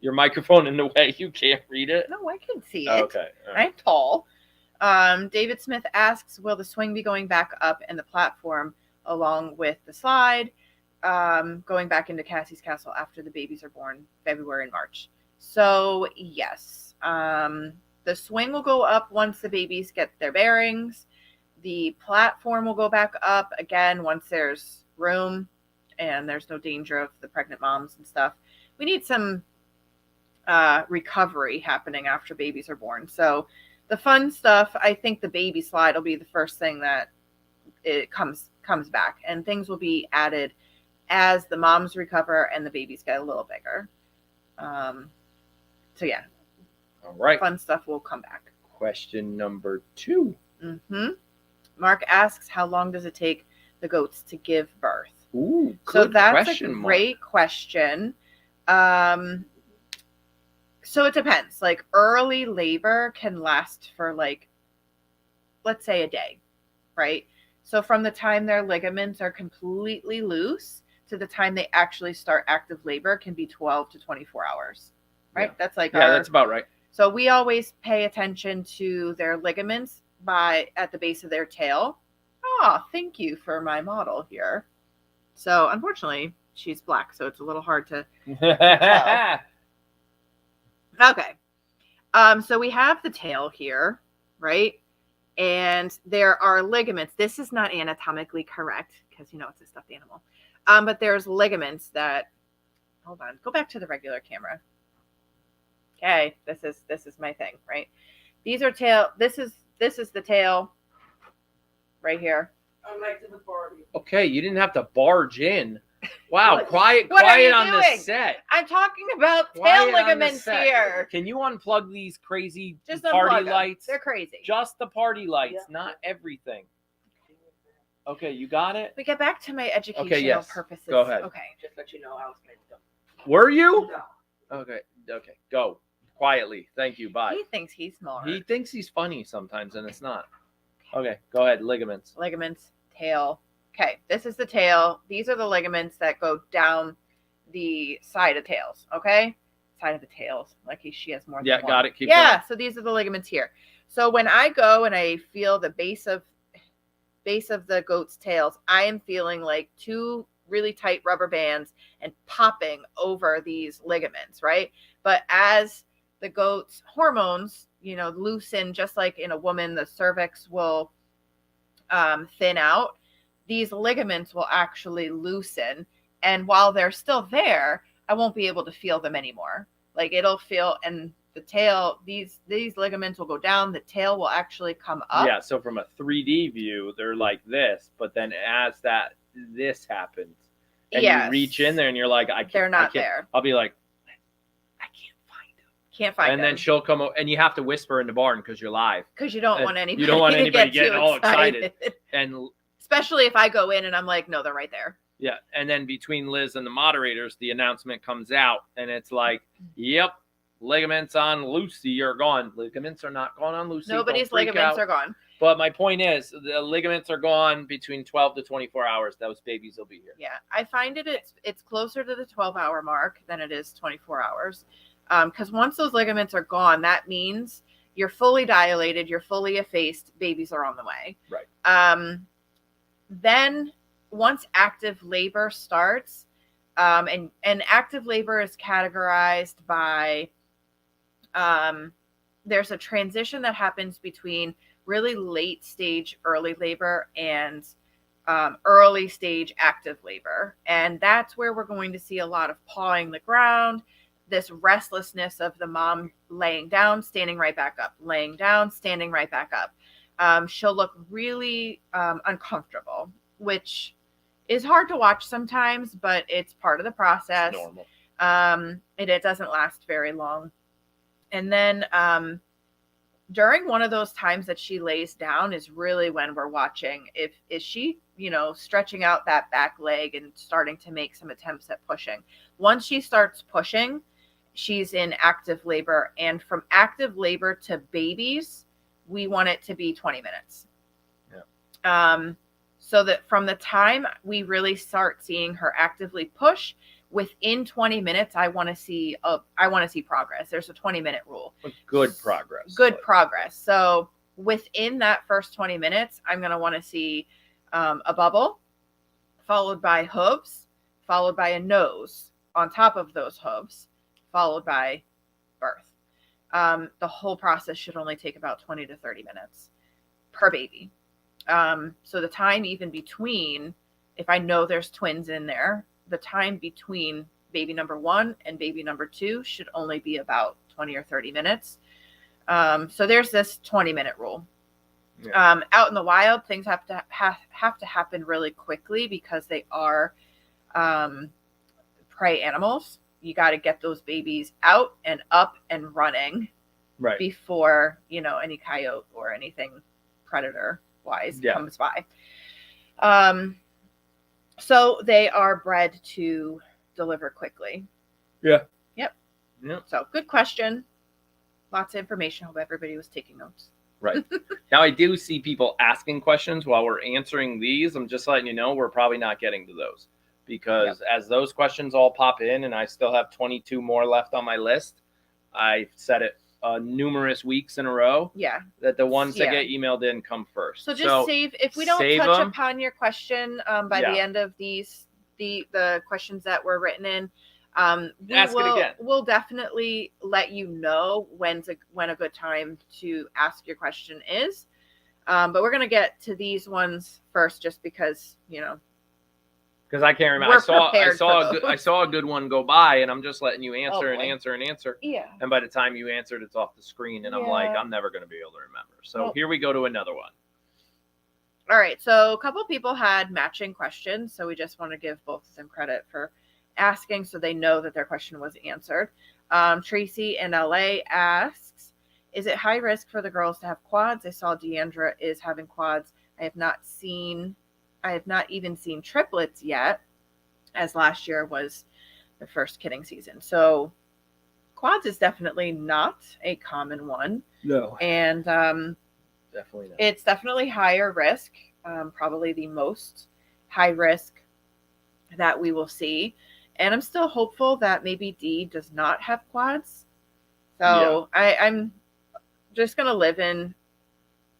Your microphone in the way. You can't read it. No, I can see it. Okay. Right. I'm tall. David Smith asks, will the swing be going back up in the platform along with the slide, going back into Cassie's castle after the babies are born, February and March? So, yes. The swing will go up once the babies get their bearings. The platform will go back up again once there's room and there's no danger of the pregnant moms and stuff. We need some recovery happening after babies are born. So the fun stuff, I think the baby slide will be the first thing that it comes back, and things will be added as the moms recover and the babies get a little bigger. So yeah. All right. Fun stuff will come back. Question number 2. Mark asks, how long does it take the goats to give birth? Ooh, good so that's question, a great question. So it depends. Like early labor can last for like, let's say a day, right? So from the time their ligaments are completely loose to the time they actually start active labor can be 12 to 24 hours, right? Yeah. That's like that's about right. So we always pay attention to their ligaments at the base of their tail. Oh, thank you for my model here. So unfortunately, she's black, so it's a little hard to tell. Okay. So we have the tail here, right? And there are ligaments. This is not anatomically correct because, it's a stuffed animal. But there's ligaments that, hold on, go back to the regular camera. Okay, this is my thing, right? These are tail. This is the tail right here. I'm late to the party. Okay, you didn't have to barge in. Wow, quiet on the set. I'm talking about tail ligaments here. Can you unplug these crazy Just party lights? They're crazy. Just the party lights, not everything. Okay, you got it? We get back to my educational purposes. Go ahead. Okay. Just let you know I was made up. Were you? No. Okay, go. quietly. Thank you. Bye. He thinks he's smart. He thinks he's funny sometimes, and it's not. Okay, go ahead. Ligaments. Tail. Okay, this is the tail. These are the ligaments that go down the side of tails. Okay, side of the tails. Like she has more than one. Yeah, got it. Keep going. So these are the ligaments here. So when I go and I feel the base of the goat's tails, I am feeling like 2 really tight rubber bands and popping over these ligaments, right? But as the goat's hormones, loosen, just like in a woman, the cervix will thin out. These ligaments will actually loosen. And while they're still there, I won't be able to feel them anymore. Like it'll feel, and the tail, these ligaments will go down. The tail will actually come up. Yeah. So from a 3D view, they're like this, but then as this happens, and you reach in there and you're like, they're not there. I'll be like, I can't find them. And then she'll come and you have to whisper in the barn because you're live. Because you don't want anybody. You don't want anybody getting all excited. And especially if I go in and I'm like, no, they're right there. Yeah. And then between Liz and the moderators, the announcement comes out and it's like, yep, ligaments on Lucy are gone. Ligaments are not gone on Lucy. Nobody's ligaments are gone. But my point is, the ligaments are gone between 12 to 24 hours. Those babies will be here. Yeah, I find it's closer to the 12-hour mark than it is 24 hours. Because once those ligaments are gone, that means you're fully dilated, you're fully effaced, babies are on the way. Right. Then once active labor starts, and active labor is categorized by, there's a transition that happens between really late stage early labor and early stage active labor. And that's where we're going to see a lot of pawing the ground, this restlessness of the mom laying down, standing right back up, laying down, standing right back up. She'll look really uncomfortable, which is hard to watch sometimes, but it's part of the process. It's normal. It doesn't last very long. And then during one of those times that she lays down is really when we're watching is she, stretching out that back leg and starting to make some attempts at pushing. Once she starts pushing, she's in active labor. And from active labor to babies, we want it to be 20 minutes. Yeah. So that from the time we really start seeing her actively push, within 20 minutes, I want to see progress. There's a 20-minute rule. Good progress. Progress. So within that first 20 minutes, I'm going to want to see a bubble, followed by hooves, followed by a nose on top of those hooves, followed by birth. The whole process should only take about 20 to 30 minutes per baby. So the time even between, if I know there's twins in there, the time between baby number 1 and baby number 2 should only be about 20 or 30 minutes. So there's this 20-minute rule. Yeah. Out in the wild, things have to happen really quickly because they are prey animals. You got to get those babies out and up and running before, any coyote or anything predator-wise comes by. So they are bred to deliver quickly. Yeah. Yep. So good question. Lots of information. Hope everybody was taking notes. Right. Now I do see people asking questions while we're answering these. I'm just letting you know we're probably not getting to those because as those questions all pop in and I still have 22 more left on my list, I've said it numerous weeks in a row. Yeah. That the ones that get emailed in come first. So just save, if we don't touch upon your question by the end of these, the questions that were written in, ask it again. We'll definitely let you know when a good time to ask your question is. But we're going to get to these ones first just because, because I can't remember. I saw a good one go by, and I'm just letting you answer and answer. Yeah. And by the time you answered, it's off the screen, and I'm like, I'm never going to be able to remember. So here we go to another one. All right. So a couple people had matching questions, so we just want to give both of them credit for asking, so they know that their question was answered. Tracy in LA asks, "Is it high risk for the girls to have quads? I saw Deandra is having quads. I have not even seen triplets yet, as last year was the first kidding season." So quads is definitely not a common one. No. And definitely not. It's definitely higher risk, probably the most high risk that we will see. And I'm still hopeful that maybe D does not have quads. So I'm just going to live in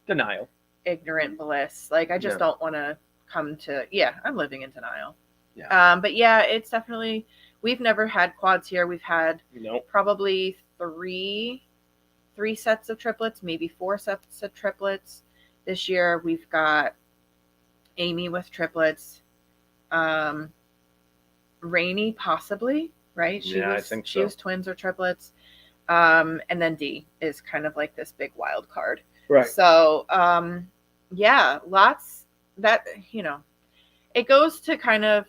denial, ignorant bliss. Like, I just don't want to come to, I'm living in denial. Yeah. But yeah, it's definitely, we've never had quads here. We've had probably three sets of triplets, maybe 4 sets of triplets. This year we've got Amy with triplets. Rainy possibly, right? I think so. She was twins or triplets. And then D is kind of like this big wild card. Right. So, lots that, it goes to kind of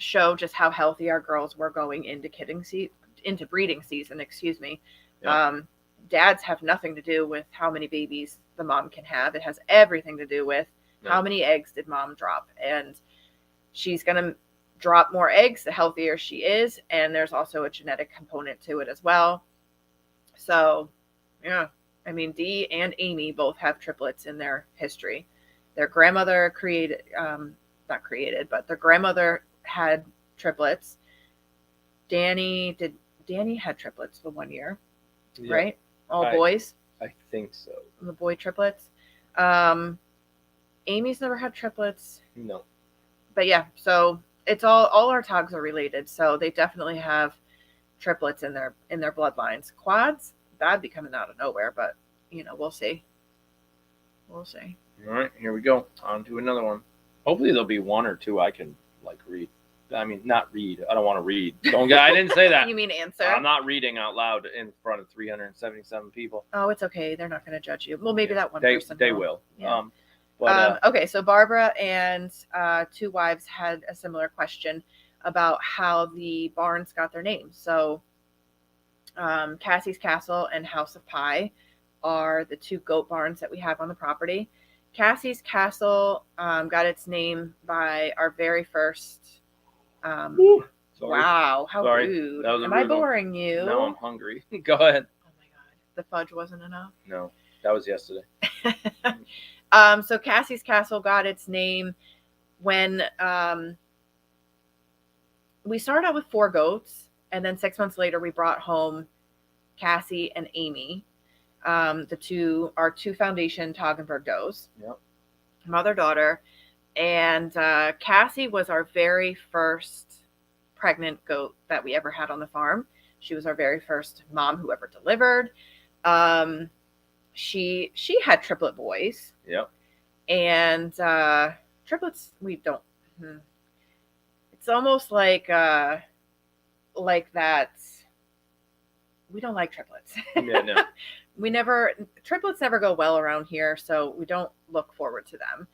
show just how healthy our girls were going into breeding season, excuse me. Yep. Dads have nothing to do with how many babies the mom can have. It has everything to do with how many eggs did mom drop. And she's going to drop more eggs the healthier she is. And there's also a genetic component to it as well. So, I mean, Dee and Amy both have triplets in their history. Their grandmother their grandmother had triplets. Danny had triplets for 1 year, right? All boys? I think so. The boy triplets. Amy's never had triplets. No. But yeah, so it's all our togs are related. So they definitely have triplets in their bloodlines. Quads, that'd be coming out of nowhere, but we'll see. We'll see. All right, here we go. On to another one. Hopefully there'll be 1 or 2 I can read. I mean, not read. I don't want to read. I didn't say that. You mean answer? I'm not reading out loud in front of 377 people. Oh, it's okay. They're not going to judge you. Well, maybe that one person. They will. Yeah. Okay, so Barbara and 2 wives had a similar question about how the barns got their names. So Cassie's Castle and House of Pie are the 2 goat barns that we have on the property. Cassie's Castle got its name by our very first. Wow, how rude! Am I boring you? No, I'm hungry. Go ahead. Oh my god, the fudge wasn't enough. No, that was yesterday. So Cassie's Castle got its name when we started out with 4 goats, and then 6 months later we brought home Cassie and Amy. Our 2 foundation Toggenburg does. Yep. Mother-daughter. And Cassie was our very first pregnant goat that we ever had on the farm. She was our very first mom who ever delivered. She had triplet boys. Yep. And triplets, we don't. It's almost like that. We don't like triplets. Yeah, no. Triplets never go well around here, so we don't look forward to them.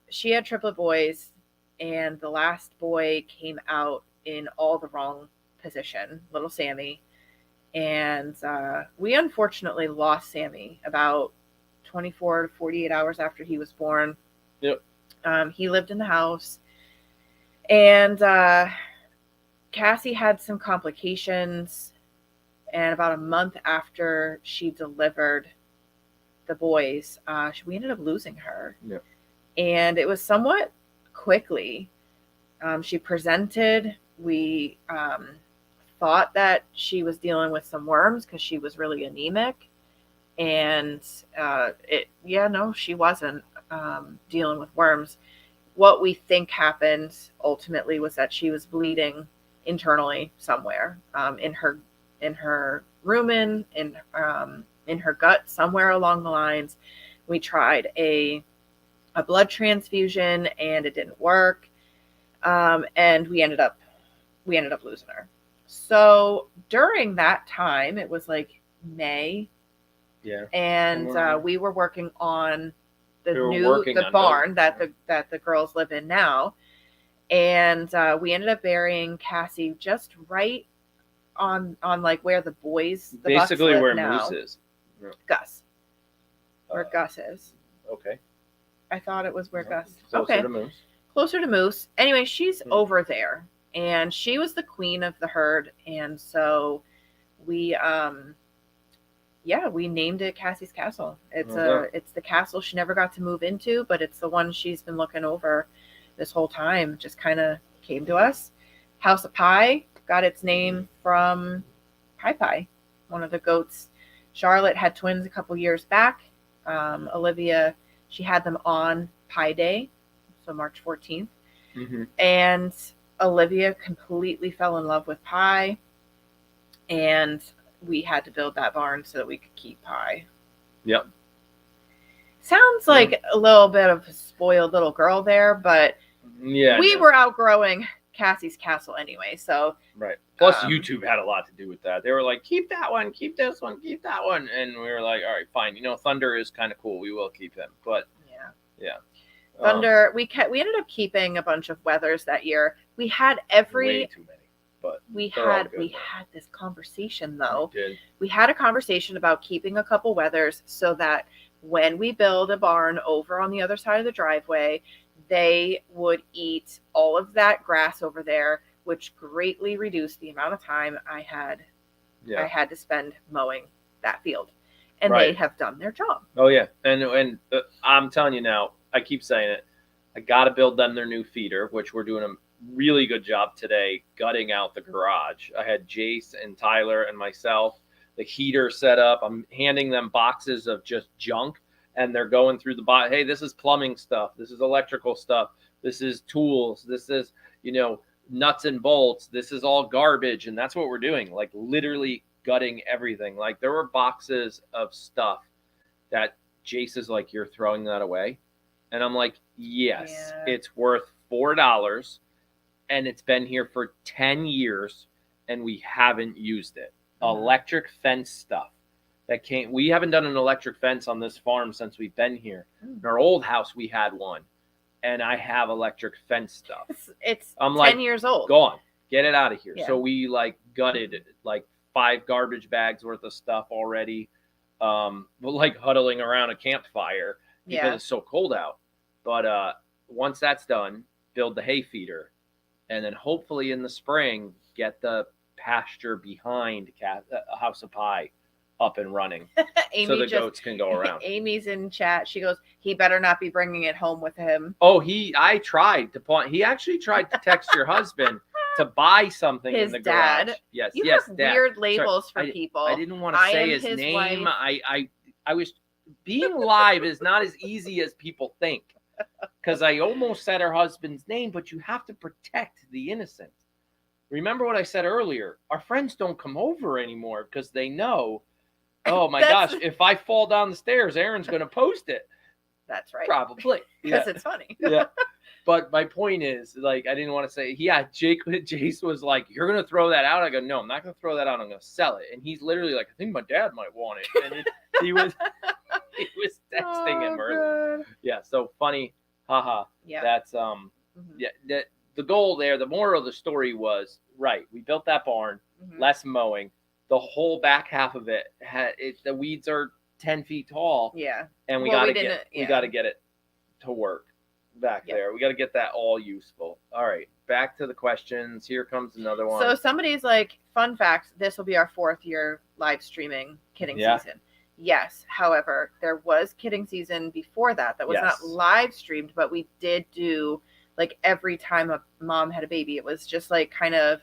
She had triplet boys, and the last boy came out in all the wrong position, little Sammy. And we unfortunately lost Sammy about 24 to 48 hours after he was born. Yep. He lived in the house, and Cassie had some complications. And about a month after she delivered the boys, we ended up losing her. Yeah. And it was somewhat quickly. She presented. We thought that she was dealing with some worms because she was really anemic. And she wasn't dealing with worms. What we think happened ultimately was that she was bleeding internally somewhere, in her rumen, in her gut, somewhere along the lines. We tried a blood transfusion and it didn't work, and we ended up losing her. So during that time, it was like May, and we were working on the barn that the girls live in now, and we ended up burying Cassie just right on like where the boys, the basically where now. Moose is. Yeah. Gus. Where Gus is. Okay. I thought it was where Gus. Closer to Moose. Closer to Moose. Anyway, she's over there, and she was the queen of the herd, and so we we named it Cassie's Castle. It's the castle she never got to move into, but it's the one she's been looking over this whole time. Just kind of came to us. House of Pie got its name from Pie, one of the goats. Charlotte had twins a couple years back. Olivia, she had them on Pie Day, so March 14th. Mm-hmm. And Olivia completely fell in love with Pie, and we had to build that barn so that we could keep Pie. Yep. Sounds like a little bit of a spoiled little girl there, but we were outgrowing Cassie's Castle anyway, so. Right. Plus, YouTube had a lot to do with that. They were like, keep that one, keep this one, keep that one. And we were like, all right, fine. Thunder is kind of cool. We will keep him. But, yeah. Thunder, we ended up keeping a bunch of weathers that year. We had way too many. But we had this conversation though. We had a conversation about keeping a couple weathers so that when we build a barn over on the other side of the driveway, they would eat all of that grass over there, which greatly reduced the amount of time I had to spend mowing that field. And they have done their job. Oh yeah, and I'm telling you now, I keep saying it. I got to build them their new feeder, which we're doing a really good job today, gutting out the garage. I had Jace and Tyler and myself, the heater set up. I'm handing them boxes of just junk, and they're going through the box. Hey, this is plumbing stuff. This is electrical stuff. This is tools. This is, nuts and bolts. This is all garbage. And that's what we're doing. Like literally gutting everything. Like there were boxes of stuff that Jace is like, you're throwing that away. And I'm like, yes, it's worth $4. And it's been here for 10 years and we haven't used it. Electric fence stuff that we haven't done an electric fence on this farm since we've been here. In our old house, we had one, and I have electric fence stuff. I'm 10 years old. Gone. Get it out of here. Yeah. So we gutted 5 garbage bags worth of stuff already. We're huddling around a campfire because it's so cold out. But once that's done, build the hay feeder. And then hopefully in the spring, get the pasture behind House of Pie up and running so the goats can go around. Amy's in chat. She goes, he better not be bringing it home with him. Oh, he actually tried to text your husband to buy something in the garage. Yes, you have Dad. Weird labels for people. I didn't want to say his name. I was being live is not as easy as people think. Because I almost said her husband's name, but you have to protect the innocent. Remember what I said earlier? Our friends don't come over anymore because they know, oh my gosh, if I fall down the stairs, Aaron's going to post it. That's right. Probably. Because it's funny. Yeah. But my point is, I didn't want to say, Jace was like, you're going to throw that out? I go, no, I'm not going to throw that out. I'm going to sell it. And he's literally like, I think my dad might want it. And he was texting him earlier. God. Yeah, so funny. Haha. Yeah. That's the goal there, the moral of the story was, we built that barn, less mowing. The whole back half of it the weeds are 10 feet tall. Yeah. And we got to get it to work back there. We got to get that all useful. All right. Back to the questions. Here comes another one. So somebody's like, fun fact, this will be our 4th year live streaming kidding season. Yes. However, there was kidding season before that was not live streamed, but we did do every time a mom had a baby. It was just kind of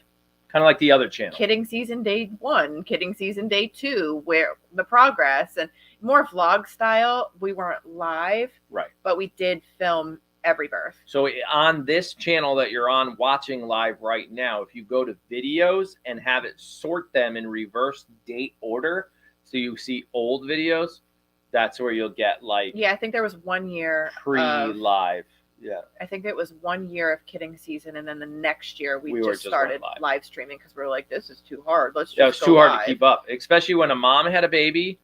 like the other channel. Kidding season day 1, kidding season day 2, where the progress and more vlog style. We weren't live. Right. But we did film every birth. So on this channel that you're on watching live right now, if you go to videos and have it sort them in reverse date order, so you see old videos, that's where you'll get I think there was 1 year pre-live. Yeah. I think it was 1 year of kidding season, and then the next year we just started live streaming because we were like, this is too hard. Let's just go live. It was too hard to keep up, especially when a mom had a baby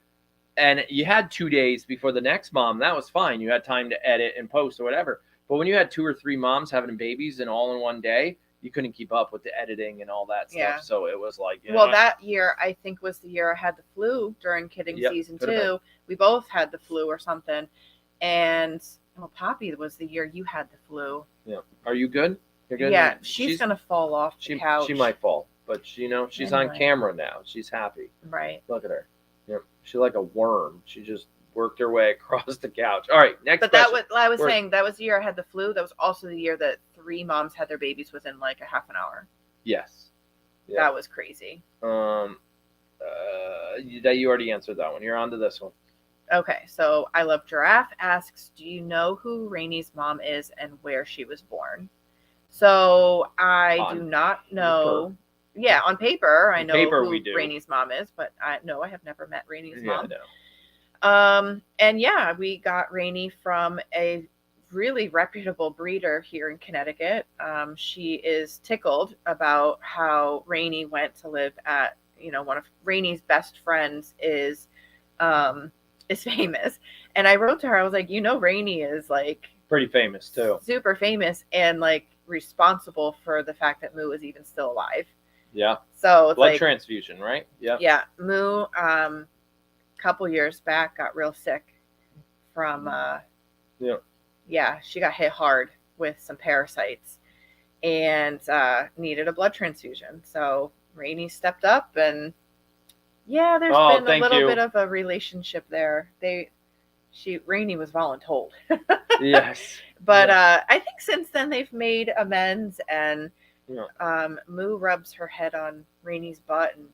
and you had 2 days before the next mom. That was fine. You had time to edit and post or whatever. But when you had 2 or 3 moms having babies and all in one day, you couldn't keep up with the editing and all that stuff. Yeah. So it was that year I think was the year I had the flu during kidding season 2. We both had the flu or something. And Poppy was the year you had the flu. Yeah. Are you good? You're good? Yeah. She's going to fall off the couch. She might fall. but she's on camera now. She's happy. Right. Look at her. Yep. She's like a worm. She just worked her way across the couch. All right, next question. But I was saying that was the year I had the flu. That was also the year that 3 moms had their babies within like a half an hour. Yes. Yeah. That was crazy. You already answered that one. You're on to this one. Okay, so I Love Giraffe asks, do you know who Rainy's mom is and where she was born? So I do not know. Paper. Yeah, on paper, I know who Rainy's mom is, but I have never met Rainy's mom. No. And yeah, we got Rainy from a really reputable breeder here in Connecticut. She is tickled about how Rainy went to live at, one of Rainy's best friends is famous. And I wrote to her, I was like, Rainy is like pretty famous too. Super famous and like responsible for the fact that Moo is even still alive. Yeah. So it's blood transfusion, right? Yeah. Yeah. Moo, couple years back got real sick from she got hit hard with some parasites and needed a blood transfusion. So Rainy stepped up and there's been a little bit of a relationship there. Rainy was voluntold. Yes. But I think since then they've made amends and Moo rubs her head on Rainy's butt and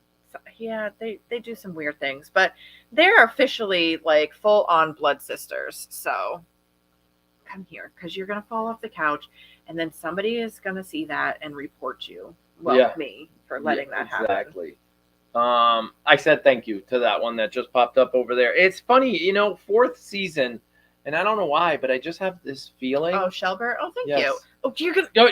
they do some weird things, but they're officially like full on blood sisters. So come here because you're going to fall off the couch and then somebody is going to see that and report you. Me for letting that happen. Exactly. I said thank you to that one that just popped up over there. It's funny, 4th season, and I don't know why, but I just have this feeling. Oh, Shelbert. Oh, thank you. Oh,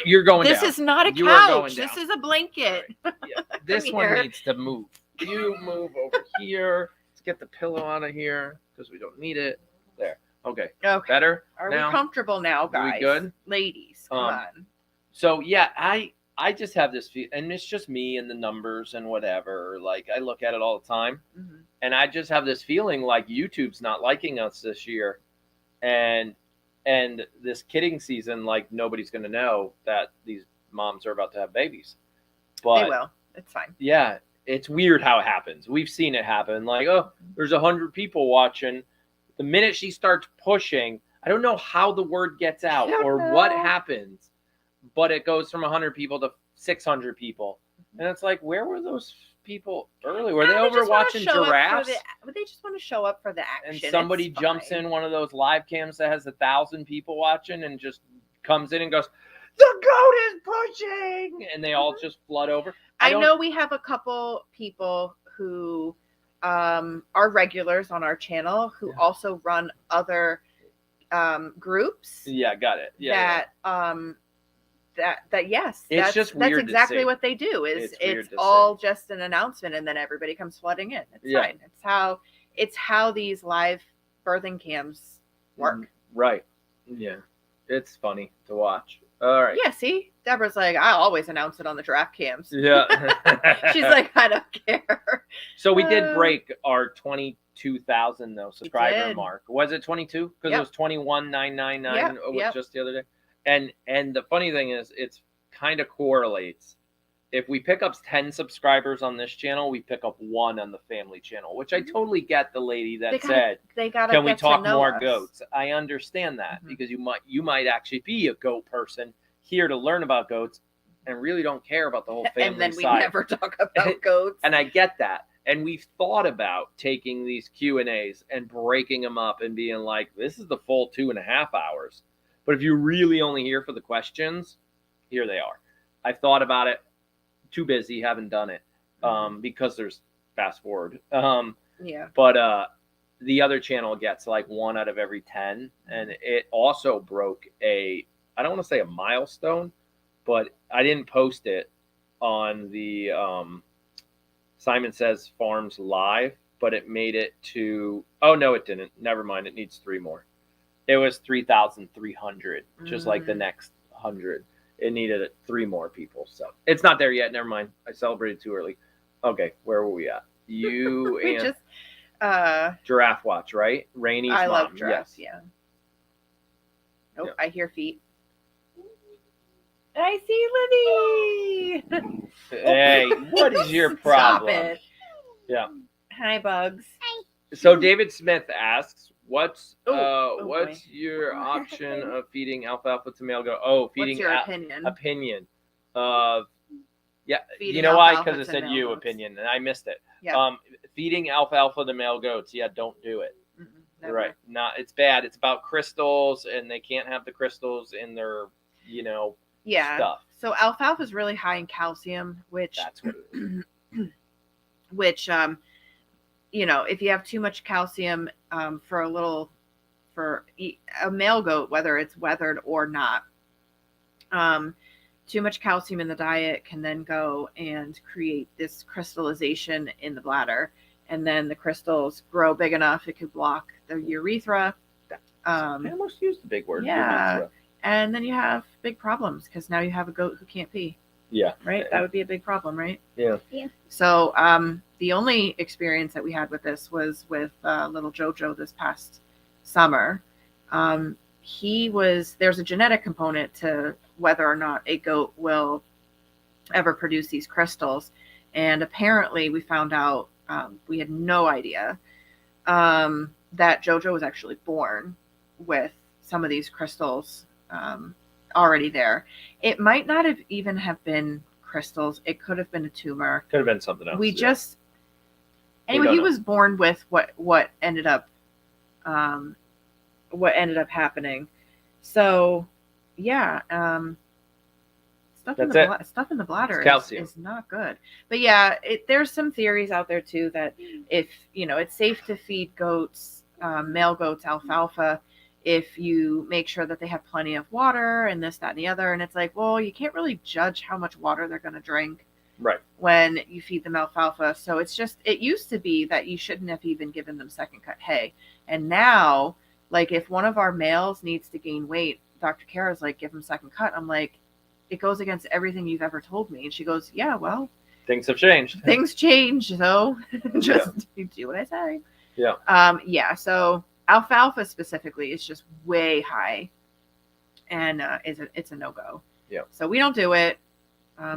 you're going this down. Is not a couch. This is a blanket. Right. Yeah. This one needs to move. You move over here. Let's get the pillow out of here because we don't need it. There. Okay. Better? Are we comfortable now, guys? Are we good? Ladies, come on. So, yeah, I just have this feel, and it's just me and the numbers and whatever. Like, I look at it all the time, and I just have this feeling like YouTube's not liking us this year. And this kidding season, like, nobody's going to know that these moms are about to have babies. But they will. It's fine. Yeah. It's weird how it happens. We've seen it happen. Like, there's 100 people watching. The minute she starts pushing, I don't know how the word gets out or what happens, but it goes from 100 people to 600 people. And it's like, where were those people early? Were they over watching giraffes? They just want to show up for the action. And somebody jumps in one of those live cams that has 1,000 people watching and just comes in and goes, the goat is pushing, and they all just flood over. I know we have a couple people who are regulars on our channel who also run other groups. Yeah, got it. Yeah. That yes, it's just weird. That's exactly what they do. It's all just an announcement, and then everybody comes flooding in. It's fine. It's how these live birthing cams work. Right. Yeah. It's funny to watch. All right. Yeah, see? Deborah's like, I always announce it on the giraffe cams. Yeah. She's like, I don't care. So we did break our 22,000 subscriber mark. Was it 22? Because it was 21,999 just the other day. And the funny thing is, it's kind of correlates. If we pick up 10 subscribers on this channel, we pick up 1 on the family channel, which I totally get the lady that said, can we talk more goats? I understand that because you might actually be a goat person here to learn about goats and really don't care about the whole family and then side. We never talk about goats. And I get that. And we've thought about taking these Q&As and breaking them up and being like, this is the full 2.5 hours. But if you're really only here for the questions, here they are. I've thought about it. Too busy, haven't done it because there's fast forward. But the other channel gets like 1 out of every 10. And it also broke I don't want to say a milestone, but I didn't post it on the Simon Says Farms Live, but it made it to, oh no, it didn't. Never mind. It needs 3 more. It was 3,300, just like the next 100. It needed 3 more people. So it's not there yet. Never mind. I celebrated too early. Okay. Where were we at? You we and just, Giraffe Watch, right? Rainy's I mom. love giraffes. Yes. Yeah. Nope. Yeah. I hear feet. I see Livy. Hey, what is your problem? Stop it. Yeah. Hi, Bugs. So David Smith asks, what's boy. your option of feeding alfalfa to male goat? Oh, feeding. What's your opinion? Opinion of feeding you know why? Because it said you goats. Opinion, and I missed it. Yeah. Feeding alfalfa to male goats. Yeah, don't do it. Never. Right. Not. It's bad. It's about crystals, and they can't have the crystals in their stuff. So alfalfa is really high in calcium, which that's what it is. Which if you have too much calcium for a male goat, whether it's weathered or not, too much calcium in the diet can then go and create this crystallization in the bladder, and then the crystals grow big enough it could block the urethra. I almost used the big word. Yeah, urethra. And then you have big problems because now you have a goat who can't pee. Yeah. Right? That would be a big problem, right? Yeah. So the only experience that we had with this was with little Jojo this past summer. There's a genetic component to whether or not a goat will ever produce these crystals. And apparently we found out, we had no idea, that Jojo was actually born with some of these crystals already there. It might not have even have been crystals. It could have been a tumor. Could have been something else. He was born with what ended up happening. So yeah, stuff in the bladder is not good. But yeah, there's some theories out there too that if it's safe to feed goats, male goats, alfalfa, if you make sure that they have plenty of water and this, that, and the other. And it's like, well, you can't really judge how much water they're going to drink when you feed them alfalfa. So it used to be that you shouldn't have even given them second cut hay. And now, like, if one of our males needs to gain weight, Dr. Kara's like, give him second cut. I'm like, it goes against everything you've ever told me. And she goes, yeah, well, things have changed. Things change. So just do what I say. Yeah. So alfalfa specifically is just way high, and it's a no-go. Yeah. So we don't do it.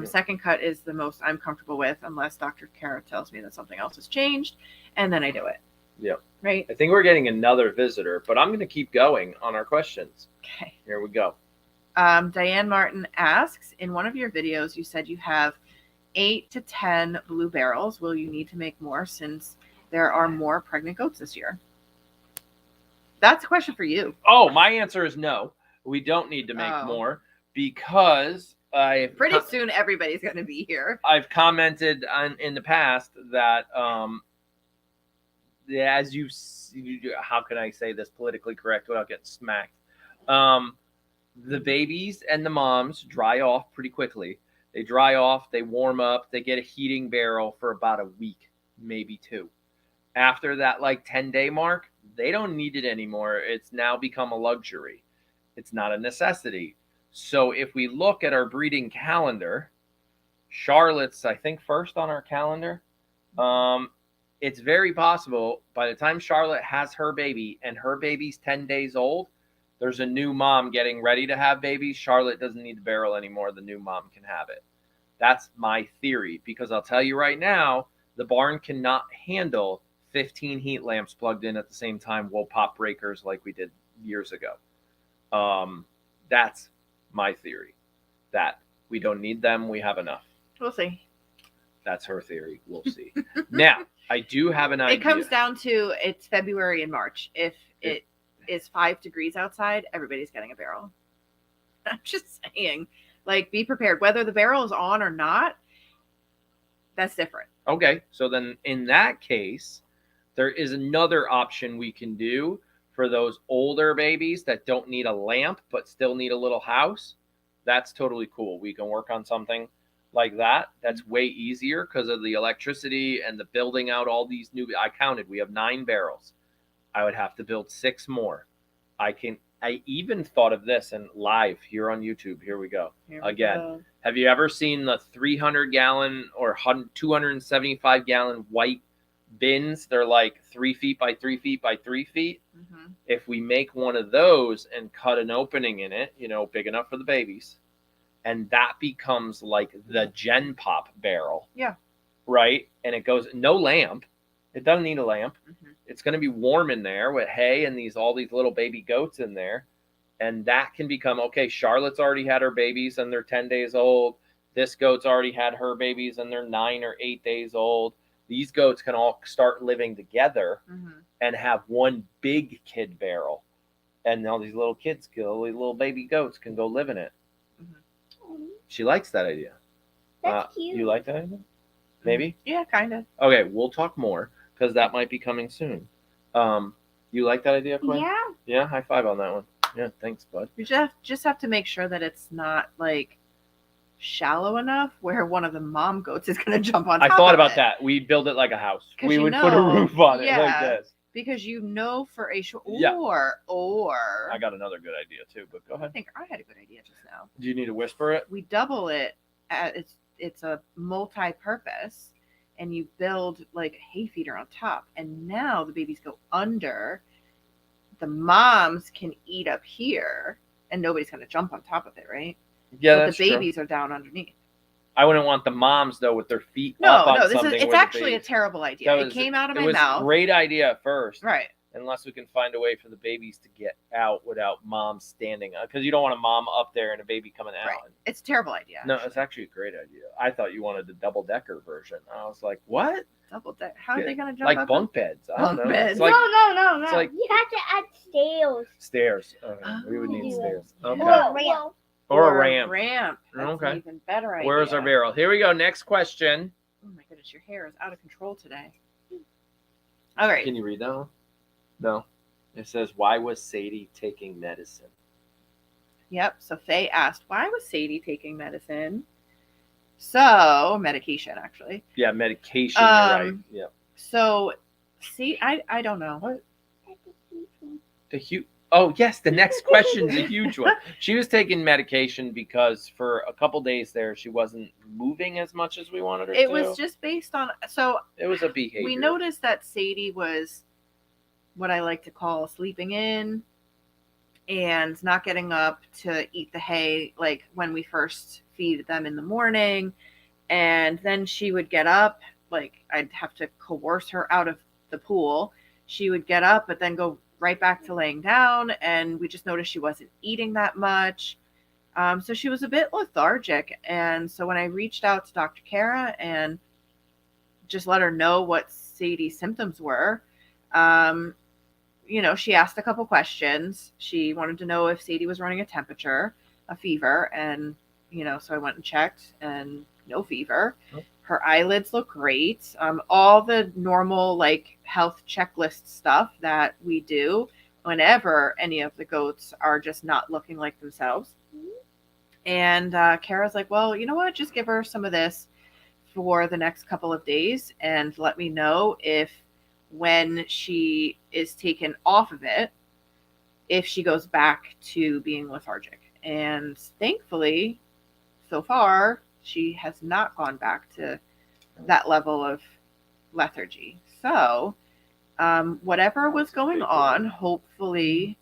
Second cut is the most I'm comfortable with, unless Dr. Kara tells me that something else has changed, and then I do it. Yeah. Right. I think we're getting another visitor, but I'm going to keep going on our questions. Okay. Here we go. Diane Martin asks, in one of your videos, you said you have 8 to 10 blue barrels. Will you need to make more since there are more pregnant goats this year? That's a question for you. Oh, my answer is no. We don't need to make more because pretty soon everybody's going to be here. I've commented in the past that as you how can I say this politically correct without getting smacked? The babies and the moms dry off pretty quickly. They dry off, they warm up, they get a heating barrel for about a week, maybe 2. After that, 10-day mark, they don't need it anymore. It's now become a luxury. It's not a necessity. So if we look at our breeding calendar, Charlotte's, I think, first on our calendar. It's very possible by the time Charlotte has her baby and her baby's 10 days old, there's a new mom getting ready to have babies. Charlotte doesn't need the barrel anymore. The new mom can have it. That's my theory, because I'll tell you right now, the barn cannot handle 15 heat lamps plugged in at the same time. We'll pop breakers like we did years ago. That's my theory, that we don't need them. We have enough. We'll see. That's her theory. We'll see. Now, I do have an idea. It comes down to it's February and March. If it is 5 degrees outside, everybody's getting a barrel. I'm just saying, be prepared. Whether the barrel is on or not, that's different. Okay. So then in that case, there is another option we can do for those older babies that don't need a lamp but still need a little house. That's totally cool. We can work on something like that. That's way easier because of the electricity and the building out all these new. I counted. We have 9 barrels. I would have to build 6 more. I even thought of this and live here on YouTube. Here we go. Again. Have you ever seen the 300-gallon or 275-gallon white bins? They're 3 feet by 3 feet by 3 feet. Mm-hmm. If we make one of those and cut an opening in it, big enough for the babies, and that becomes like the Gen Pop barrel. Yeah. Right? And it goes, no lamp. It doesn't need a lamp. Mm-hmm. It's going to be warm in there with hay and all these little baby goats in there. And that can become, okay, Charlotte's already had her babies and they're 10 days old. This goat's already had her babies and they're 9 or 8 days old. These goats can all start living together and have one big kid barrel. And all these little kids, these little baby goats can go live in it. Mm-hmm. She likes that idea. That's cute. You like that idea? Maybe? Yeah, kind of. Okay, we'll talk more because that might be coming soon. You like that idea, Quinn? Yeah. Yeah, high five on that one. Yeah, thanks, bud. You just have to make sure that it's not like shallow enough where one of the mom goats is going to jump on top I thought of about it. that. We'd build it like a house. We would put a roof on it like this. Because for a short, or I got another good idea too, but go ahead. I think I had a good idea just now. Do you need to whisper it? We double it. It's a multi-purpose, and you build like a hay feeder on top, and now the babies go under. The moms can eat up here, and nobody's going to jump on top of it, right? Yeah, but that's the babies are down underneath. I wouldn't want the moms though with their feet up on something. It's actually a terrible idea. It came out of my mouth. A great idea at first, right? Unless we can find a way for the babies to get out without mom standing up, because you don't want a mom up there and a baby coming out. Right. It's a terrible idea. No, it's actually a great idea. I thought you wanted the double-decker version. I was like, what? Double-decker? How are they going to jump like up? Like bunk beds. I don't know. Beds. Like, no. It's like, you have to add stairs. Stairs. We would need stairs. Okay. Or a ramp. That's okay. an even better idea. Where's our barrel? Here we go. Next question. Oh my goodness, your hair is out of control today. All right. Can you read that one? No. It says, why was Sadie taking medicine? Yep. So Faye asked, why was Sadie taking medicine? So, medication, actually. Yeah, medication. You're right. Yep. So, see, I don't know. What? Oh, yes, the next question is a huge one. She was taking medication because for a couple days there, she wasn't moving as much as we wanted her to. It was just based on, it was a behavior. We noticed that Sadie was what I like to call sleeping in and not getting up to eat the hay, like when we first feed them in the morning. And then she would get up, like I'd have to coerce her out of the pool. She would get up, but then go right back to laying down, and we just noticed she wasn't eating that much. So she was a bit lethargic. And so when I reached out to Dr. Kara and just let her know what Sadie's symptoms were, she asked a couple questions. She wanted to know if Sadie was running a temperature, a fever, and so I went and checked, and no fever. Oh. Her eyelids look great. All the normal health checklist stuff that we do whenever any of the goats are just not looking like themselves. And Kara's like, well, you know what? Just give her some of this for the next couple of days and let me know if when she is taken off of it, if she goes back to being lethargic. And thankfully, so far, she has not gone back to that level of lethargy. So, whatever was going on, hopefully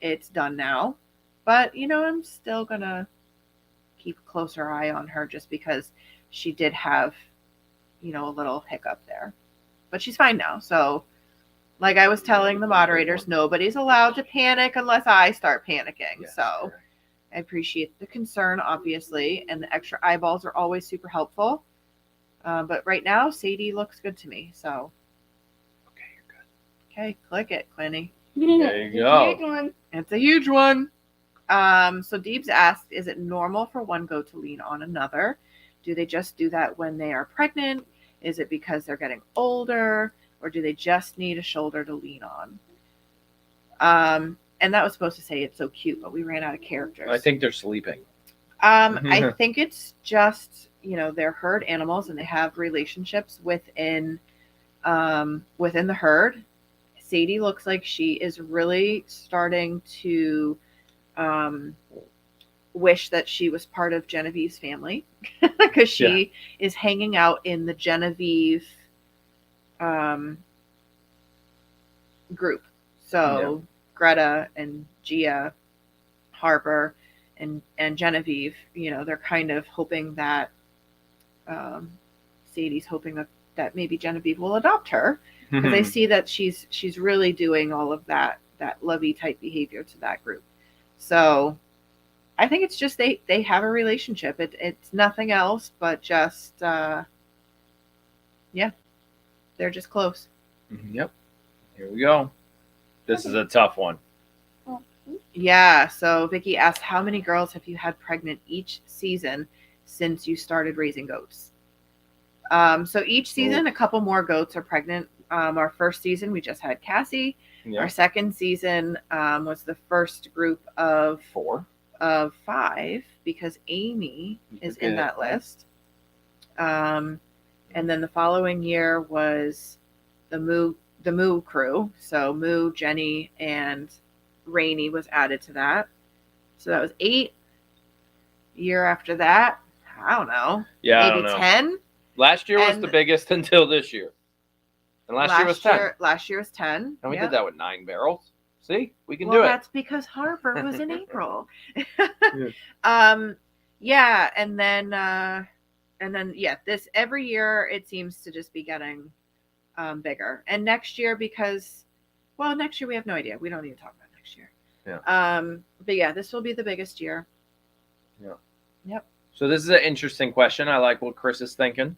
it's done now. But, I'm still going to keep a closer eye on her just because she did have, a little hiccup there. But she's fine now. So, like I was telling the moderators, nobody's allowed to panic unless I start panicking. Yes, so, I appreciate the concern, obviously, and the extra eyeballs are always super helpful. But right now, Sadie looks good to me. So, okay, you're good. Okay, click it, Quinny. There you go. It's a huge one. So Deebs asked, is it normal for one goat to lean on another? Do they just do that when they are pregnant? Is it because they're getting older? Or do they just need a shoulder to lean on? And that was supposed to say it's so cute, but we ran out of characters. I think they're sleeping. I think it's just, they're herd animals and they have relationships within the herd. Sadie looks like she is really starting to wish that she was part of Genevieve's family because she is hanging out in the Genevieve group. So Greta and Gia, Harper, and Genevieve, they're kind of hoping that Sadie's hoping that maybe Genevieve will adopt her, because they see that she's really doing all of that lovey type behavior to that group. So I think it's just they have a relationship. It's nothing else but just they're just close. Yep. Here we go. This is a tough one. Yeah. So Vicky asked, how many girls have you had pregnant each season since you started raising goats? So each season, a couple more goats are pregnant. Our first season, we just had Cassie. Yeah. Our second season was the first group of 5, because Amy is in that list. And then the following year was the Moo crew. So Moo, Jenny, and Rainey was added to that. So that was 8. Year after that, I don't know. Yeah, maybe 10. Last year was the biggest until this year. And last year was 10. Last year was 10. And we did that with 9 barrels. See? We can do it. That's because Harper was in April. Yeah. And then this every year it seems to just be getting bigger. And next year, next year we have no idea. We don't need to talk about next year. Yeah. But yeah, this will be the biggest year. Yeah. Yep. So this is an interesting question. I like what Chris is thinking.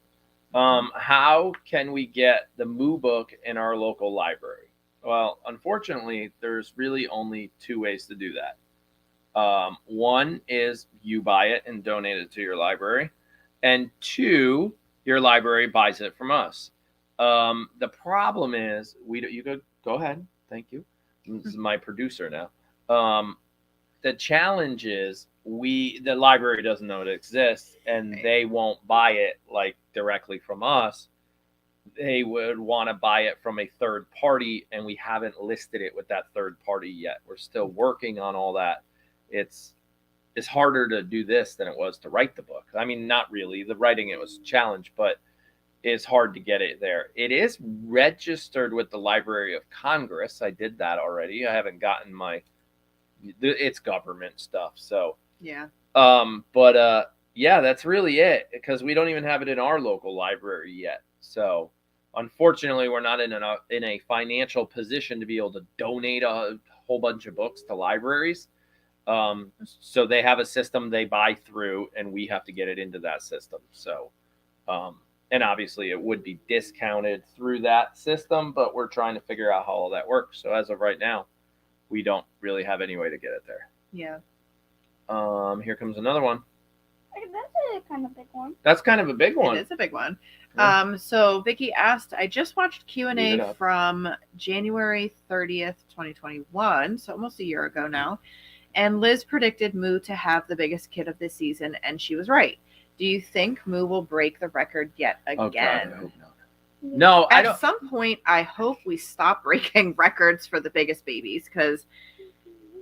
How can we get the Moo book in our local library? Well, unfortunately, there's really only 2 ways to do that. One is you buy it and donate it to your library. And 2, your library buys it from us. The problem is, you could go ahead. Thank you. This is my producer now. The challenge is the library doesn't know it exists, and they won't buy it directly from us. They would want to buy it from a third party, and we haven't listed it with that third party yet. We're still working on all that. It's harder to do this than it was to write the book. I mean, not really. The writing it was a challenge, but it's hard to get it there. It is registered with the Library of Congress. I did that already. I haven't gotten it's government stuff. So yeah. Yeah, that's really it, because we don't even have it in our local library yet. So unfortunately, we're not in a financial position to be able to donate a whole bunch of books to libraries. So they have a system they buy through, and we have to get it into that system. So, and obviously it would be discounted through that system, but we're trying to figure out how all that works. So as of right now, we don't really have any way to get it there. Yeah. Here comes another one. That's a kind of big one. That's kind of a big one. It is a big one. Yeah. So Vicky asked, I just watched Q&A from January 30th, 2021, so almost a year ago now, and Liz predicted Moo to have the biggest kid of this season, and she was right. Do you think Moo will break the record yet again? Oh, God, I hope not. No, At some point, I hope we stop breaking records for the biggest babies, because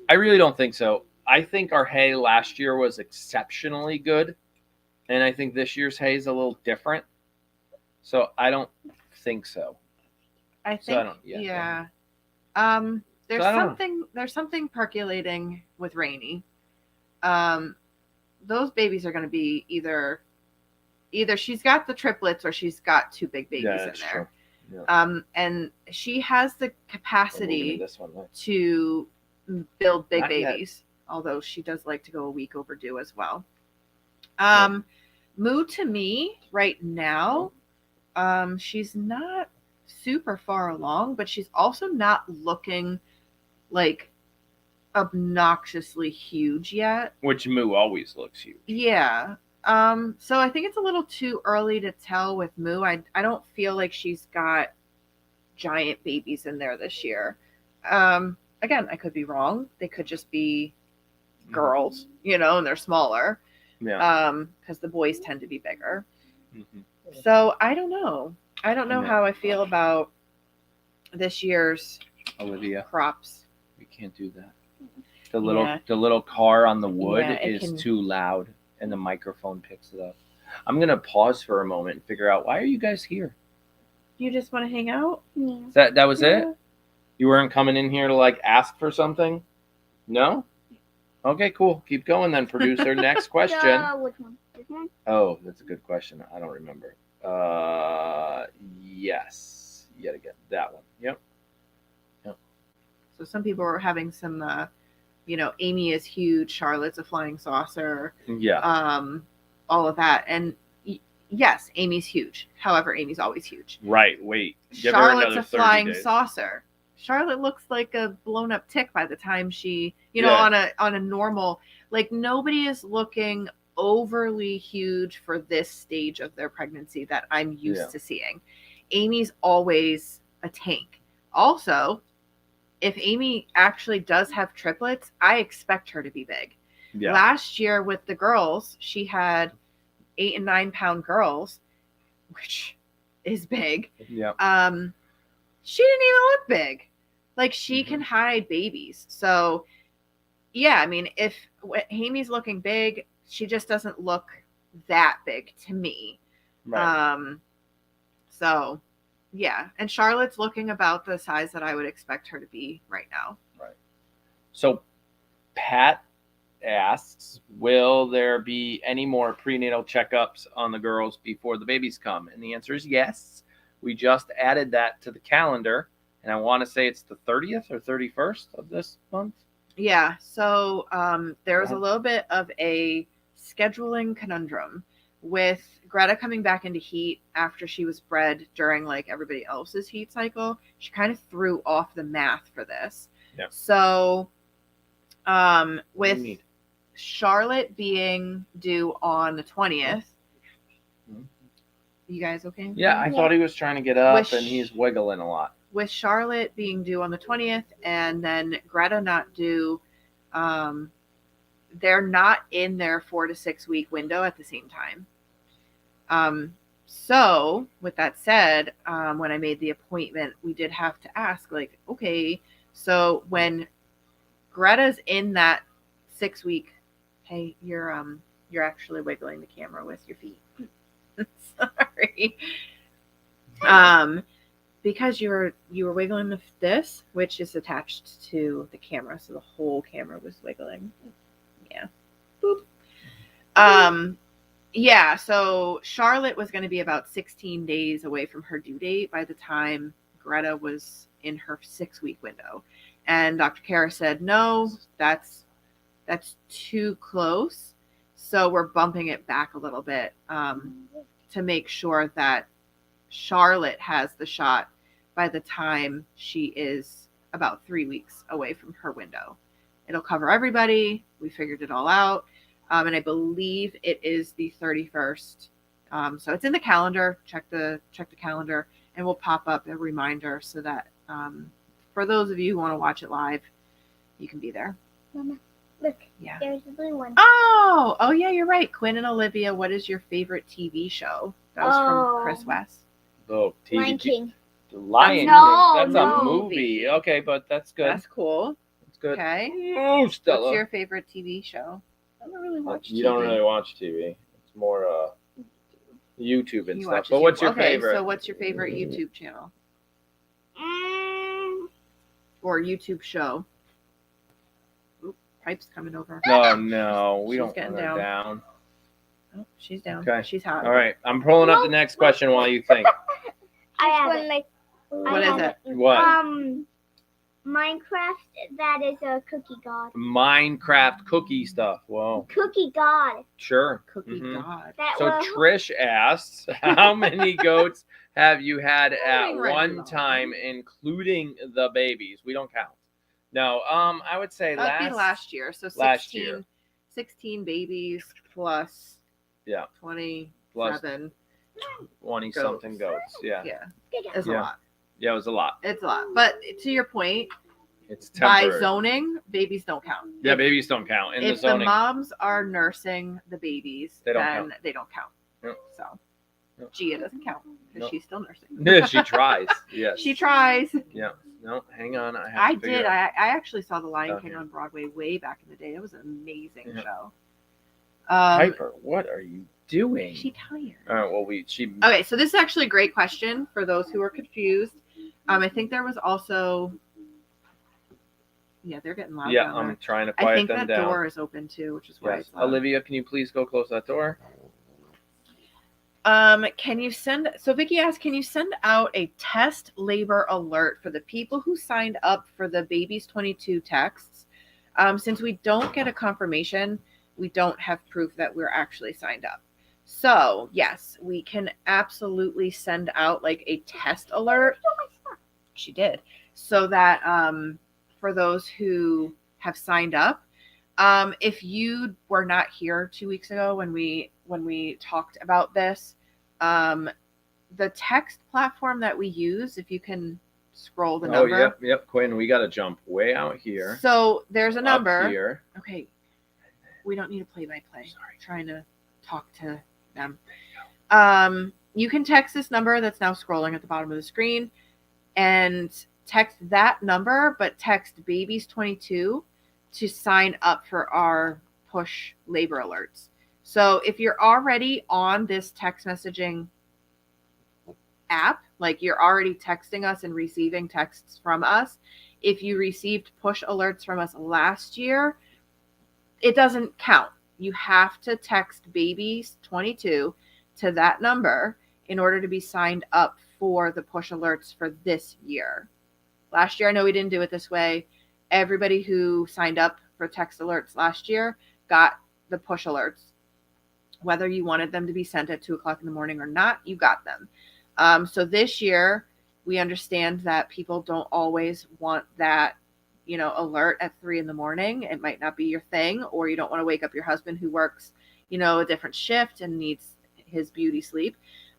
I really don't think so. I think our hay last year was exceptionally good, and I think this year's hay is a little different. So I don't think so. I think, yeah. There's something percolating with Rainey. Those babies are going to be either she's got the triplets or she's got 2 big babies in there. Yeah. And she has the capacity to build big babies. Although she does like to go a week overdue as well. Moo, to me, right now, she's not super far along, but she's also not looking like obnoxiously huge yet. Which Moo always looks huge. Yeah. So I think it's a little too early to tell with Moo. I don't feel like she's got giant babies in there this year. Again, I could be wrong. They could just be girls, and they're smaller. Yeah. Because the boys tend to be bigger. Mm-hmm. So I don't know. I don't know how I feel about this year's crops. We can't do that. The little car on the wood is too loud, and the microphone picks it up. I'm gonna pause for a moment and figure out, why are you guys here? You just want to hang out? Yeah. That was it? You weren't coming in here to ask for something? No? Okay, cool. Keep going then, producer. Next question. Which one? This one? Oh, that's a good question. I don't remember. Yes. Yet again, that one. Yep. So some people are having some, Amy is huge, Charlotte's a flying saucer. Yeah. All of that. And yes, Amy's huge. However, Amy's always huge. Right. Wait. Give Charlotte's her another a flying 30 days. saucer. Charlotte looks like a blown up tick by the time she, Yeah. on a normal, like nobody is looking overly huge for this stage of their pregnancy that I'm used to seeing. Amy's always a tank. Also, if Amy actually does have triplets, I expect her to be big. Yeah. Last year with the girls, she had 8 and 9 pound girls, which is big. Yeah. She didn't even look big. Like she can hide babies. So yeah, I mean, if Amy's looking big, she just doesn't look that big to me. Right. So yeah, and Charlotte's looking about the size that I would expect her to be right now. Right. So Pat asks, will there be any more prenatal checkups on the girls before the babies come? And the answer is yes. We just added that to the calendar, and I want to say it's the 30th or 31st of this month. Yeah, so there was a little bit of a scheduling conundrum with Greta coming back into heat after she was bred during like everybody else's heat cycle. She kind of threw off the math for this. Yeah. So with Charlotte being due on the 20th, you guys okay? Yeah, I thought he was trying to get up and he's wiggling a lot. With Charlotte being due on the 20th and then Greta not due, they're not in their 4 to 6 week window at the same time. So with that said, when I made the appointment, we did have to ask like, okay, so when Greta's in that 6 week, hey, you're actually wiggling the camera with your feet. Sorry. Because you were wiggling this, which is attached to the camera, so the whole camera was wiggling. Yeah. Boop. Yeah, so Charlotte was going to be about 16 days away from her due date by the time Greta was in her 6 week window. And Dr. Kara said, no, that's too close. So we're bumping it back a little bit to make sure that Charlotte has the shot by the time she is about 3 weeks away from her window. It'll cover everybody. We figured it all out. And I believe it is the 31st. So it's in the calendar. Check the calendar and we'll pop up a reminder so that for those of you who want to watch it live, you can be there. Mama, look. Yeah. There's the blue one. Oh yeah, you're right. Quinn and Olivia, what is your favorite TV show? That was from Chris West. Oh, TV. Lion King. The Lion King. That's a movie. Okay, but that's good. That's cool. That's good. Okay. Oh, Stella. What's your favorite TV show? I don't really watch TV. You don't really watch TV. It's more YouTube and stuff. But what's your favorite? So what's your favorite YouTube channel? Or YouTube show? Oop, Pipe's coming over. No. We don't want her down. Oh, she's down. Okay. She's hot. All right. I'm pulling up the next question while you think. I have it. What is it? What? Minecraft, that is a cookie god. Minecraft cookie stuff. Whoa. Cookie god. Sure. Cookie god. So Trish asks, how many goats have you had at one time, including the babies? We don't count. No, I would say that'd be last year. So 16 babies plus 27 plus 20 something goats. Yeah. It's a lot. Yeah, it was a lot. It's a lot. But to your point, it's temporary. By zoning, babies don't count. Yeah, babies don't count. If the moms are nursing the babies, they don't count. Nope. So Gia doesn't count because she's still nursing. Yeah, she tries. Yes. She tries. Yeah. No, hang on. I did. I actually saw The Lion King on Broadway way back in the day. It was an amazing show. Piper, what are you doing? She's tired. All right. Well, Okay, so this is actually a great question for those who are confused. I think there was also Yeah, they're getting loud. Yeah, I'm trying to quiet them down. I think that door is open too, which is why it's loud. Olivia, can you please go close that door? Can you send, so Vicky asked, can you send out a test labor alert for the people who signed up for the Babies 22 texts? Since we don't get a confirmation, we don't have proof that we're actually signed up. So yes, we can absolutely send out like a test alert. She did. So that, for those who have signed up, if you were not here 2 weeks ago when we talked about this, the text platform that we use, if you can scroll the number. Oh, yep, Quinn, we got to jump way out here. So there's a number. Up here. Okay. We don't need to play-by-play. Sorry. Trying to talk to them. You can text this number that's now scrolling at the bottom of the screen and text that number, but text babies 22 to sign up for our push labor alerts. So if you're already on this text messaging app, like you're already texting us and receiving texts from us, if you received push alerts from us last year, it doesn't count. You have to text babies 22 to that number in order to be signed up for the push alerts for this year. Last year, I know we didn't do it this way. Everybody who signed up for text alerts last year got the push alerts. Whether you wanted them to be sent at 2 o'clock in the morning or not, you got them. So this year, we understand that people don't always want that, alert at 3 in the morning. It might not be your thing, or you don't want to wake up your husband who works, a different shift and needs his beauty sleep.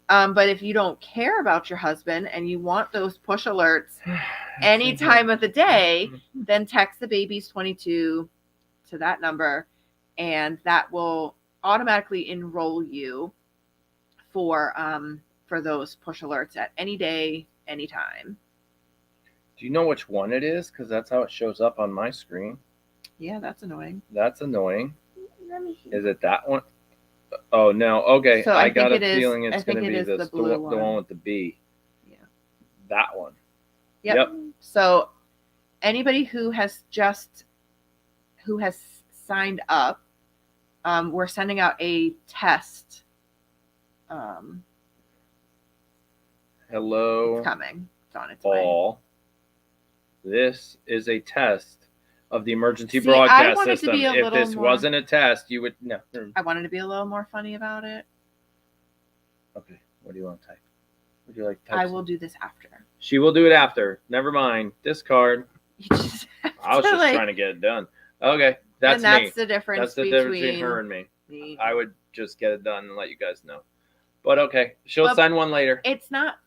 But if you don't care about your husband and you want those push alerts any time of the day, then text the babies 22 to that number, and that will automatically enroll you for those push alerts at any day, anytime. Do you know which one it is? Because that's how it shows up on my screen. Yeah, that's annoying. That's annoying. Let me see. Is it that one? Oh, no. Okay. So I got a feeling it's going to be this, the one with the B. Yeah. That one. Yep. So anybody who has signed up, we're sending out a test. Hello. It's coming. It's on its all. Way. This is a test of the emergency See, broadcast system. If this wasn't a test, you would no. I wanted to be a little more funny about it. Okay. What do you want to type? Would you like to type? I will do this after. She will do it after. Never mind. Discard. You just I was just trying to get it done. Okay. That's me. That's the difference. That's the difference between her and me. I would just get it done and let you guys know. But okay. She'll send one later. It's not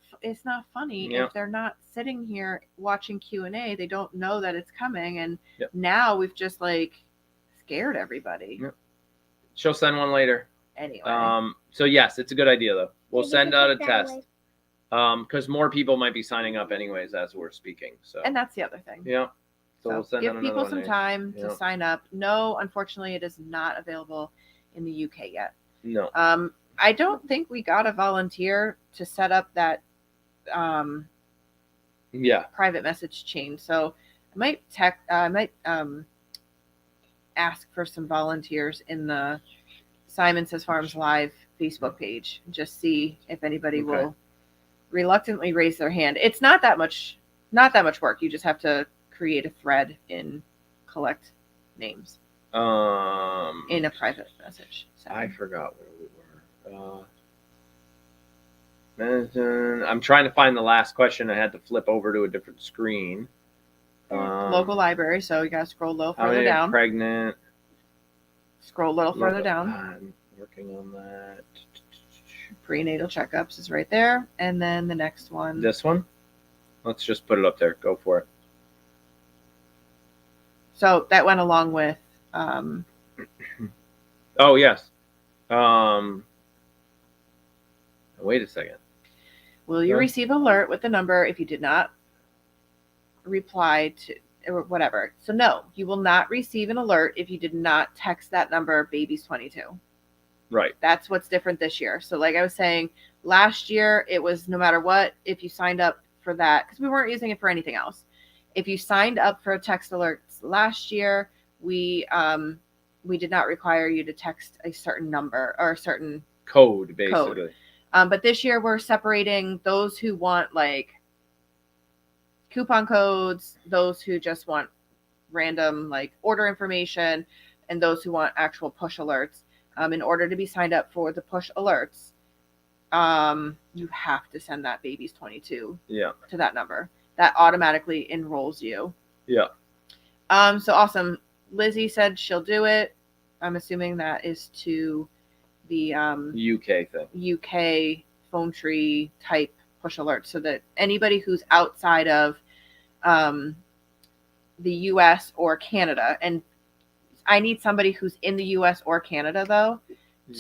funny if they're not sitting here watching Q&A. They don't know that it's coming, and now we've just scared everybody. Yep. She'll send one later. Anyway. So yes, it's a good idea though. We'll send out a test. Because more people might be signing up anyways as we're speaking. So. And that's the other thing. Yeah. So we'll send give out people some time to sign up. No, unfortunately, it is not available in the UK yet. No. I don't think we got a volunteer to set up that private message chain. So I might ask for some volunteers in the Simon Says Farms Live Facebook page. Just see if anybody will reluctantly raise their hand. It's not that much work. You just have to create a thread in collect names in a private message. I forgot where we were. I'm trying to find the last question. I had to flip over to a different screen. Local library, so you gotta scroll a little further down. Pregnant. Scroll a little further down. I'm working on that. Prenatal checkups is right there, and then the next one. This one? Let's just put it up there. Go for it. So that went along with. Oh yes. Wait a second. Will you receive alert with the number if you did not reply to or whatever? So no, you will not receive an alert if you did not text that number, babies 22. Right. That's what's different this year. So like I was saying, last year it was no matter what, if you signed up for that, because we weren't using it for anything else. If you signed up for text alerts last year, we did not require you to text a certain number or a certain code, basically. But this year we're separating those who want like coupon codes, those who just want random like order information, and those who want actual push alerts. In order to be signed up for the push alerts, you have to send that baby's 22 to that number. That automatically enrolls you. Yeah. So awesome. Lizzie said she'll do it. I'm assuming that is to the UK thing. UK phone tree type push alert, so that anybody who's outside of the US or Canada, and I need somebody who's in the US or Canada though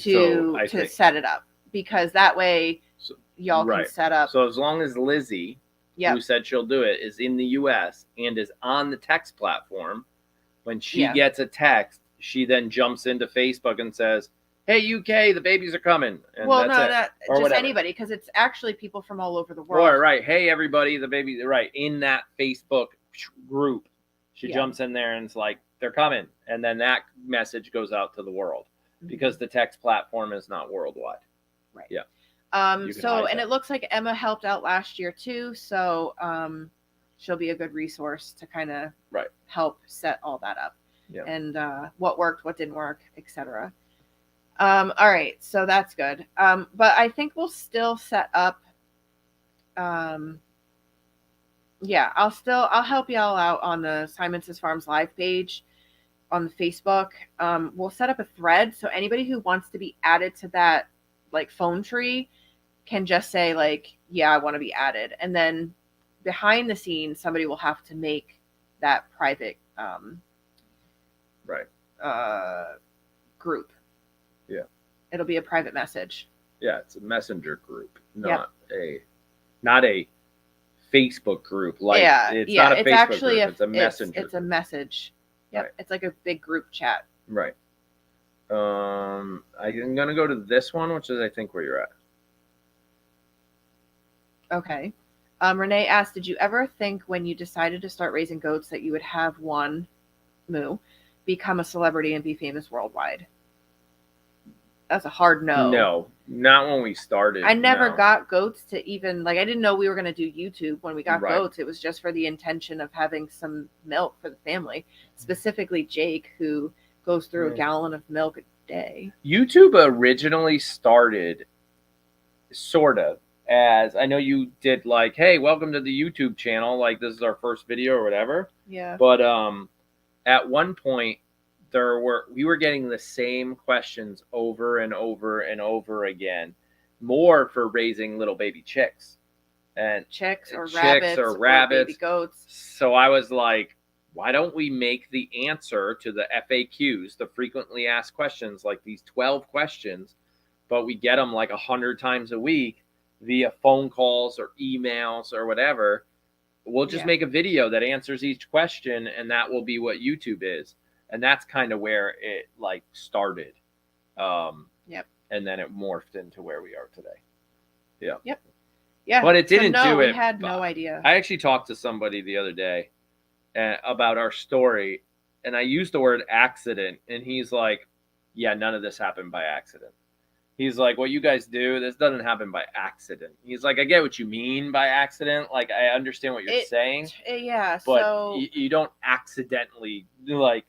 to set it up, because that way y'all can set up. So as long as Lizzie, who said she'll do it, is in the US and is on the text platform, when she gets a text, she then jumps into Facebook and says, "Hey UK, the babies are coming." And well, just whatever. Anybody, because it's actually people from all over the world. Right. Hey everybody, the babies, right, in that Facebook group. She jumps in there and it's like, they're coming. And then that message goes out to the world, because the text platform is not worldwide. Right. Yeah. And it looks like Emma helped out last year too. So she'll be a good resource to kind of help set all that up. Yeah. And what worked, what didn't work, etc. All right. So that's good. But I think we'll still set up. I'll help y'all out on the Simon Says Farms live page on the Facebook. We'll set up a thread, so anybody who wants to be added to that like phone tree can just say like, yeah, I want to be added. And then behind the scenes, somebody will have to make that private group. Yeah. It'll be a private message. Yeah, it's a messenger group, not a Facebook group. Like it's not a Facebook actually group, it's a messenger. It's a message. Yep. Right. It's like a big group chat. Right. I'm gonna go to this one, which is I think where you're at. Okay. Renee asked, did you ever think when you decided to start raising goats that you would have one moo become a celebrity and be famous worldwide? That's a hard no. No, not when we started. I never got goats to even, like, I didn't know we were going to do YouTube when we got goats. It was just for the intention of having some milk for the family, specifically Jake, who goes through a gallon of milk a day. YouTube originally started sort of as, I know you did like, hey, welcome to the YouTube channel. Like, this is our first video or whatever. Yeah. But at one point, we were getting the same questions over and over and over again, more for raising little baby chicks and chicks or rabbits or baby goats. So I was like, why don't we make the answer to the FAQs, the frequently asked questions, like these 12 questions, but we get them like 100 times a week via phone calls or emails or whatever. We'll just make a video that answers each question, and that will be what YouTube is. And that's kind of where it like started. And then it morphed into where we are today. Yeah. Yep. Yeah. But it didn't do it. We had no idea. I actually talked to somebody the other day about our story, and I used the word accident, and he's like, yeah, none of this happened by accident. He's like, what you guys do, this doesn't happen by accident. He's like, I get what you mean by accident. Like, I understand what you're saying. Yeah. But so you don't accidentally like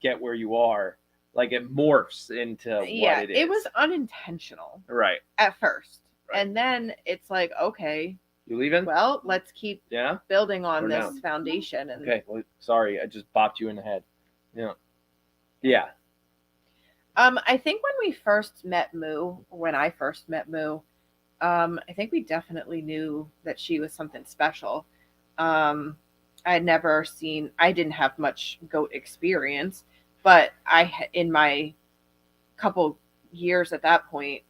get where you are. Like, it morphs into what it is. It was unintentional. Right. At first. Right. And then it's like, okay. You leaving? Well, let's keep building on this foundation. And okay. Well, sorry, I just bopped you in the head. Yeah. Yeah. I think when I first met Moo, I think we definitely knew that she was something special. I didn't have much goat experience, but in my couple years at that point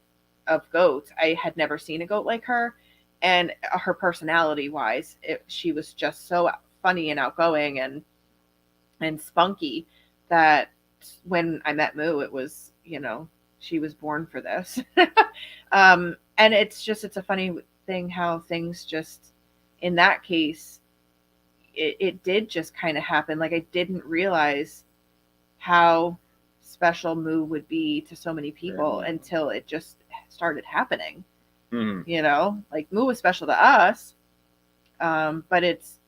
of goats, I had never seen a goat like her. And her personality wise, she was just so funny and outgoing and spunky that when I met Moo, it was, she was born for this. And it's a funny thing how things just, in that case, it did just kind of happen. Like, I didn't realize how special Moo would be to so many people until it just started happening. You know, like Moo was special to us, but it's,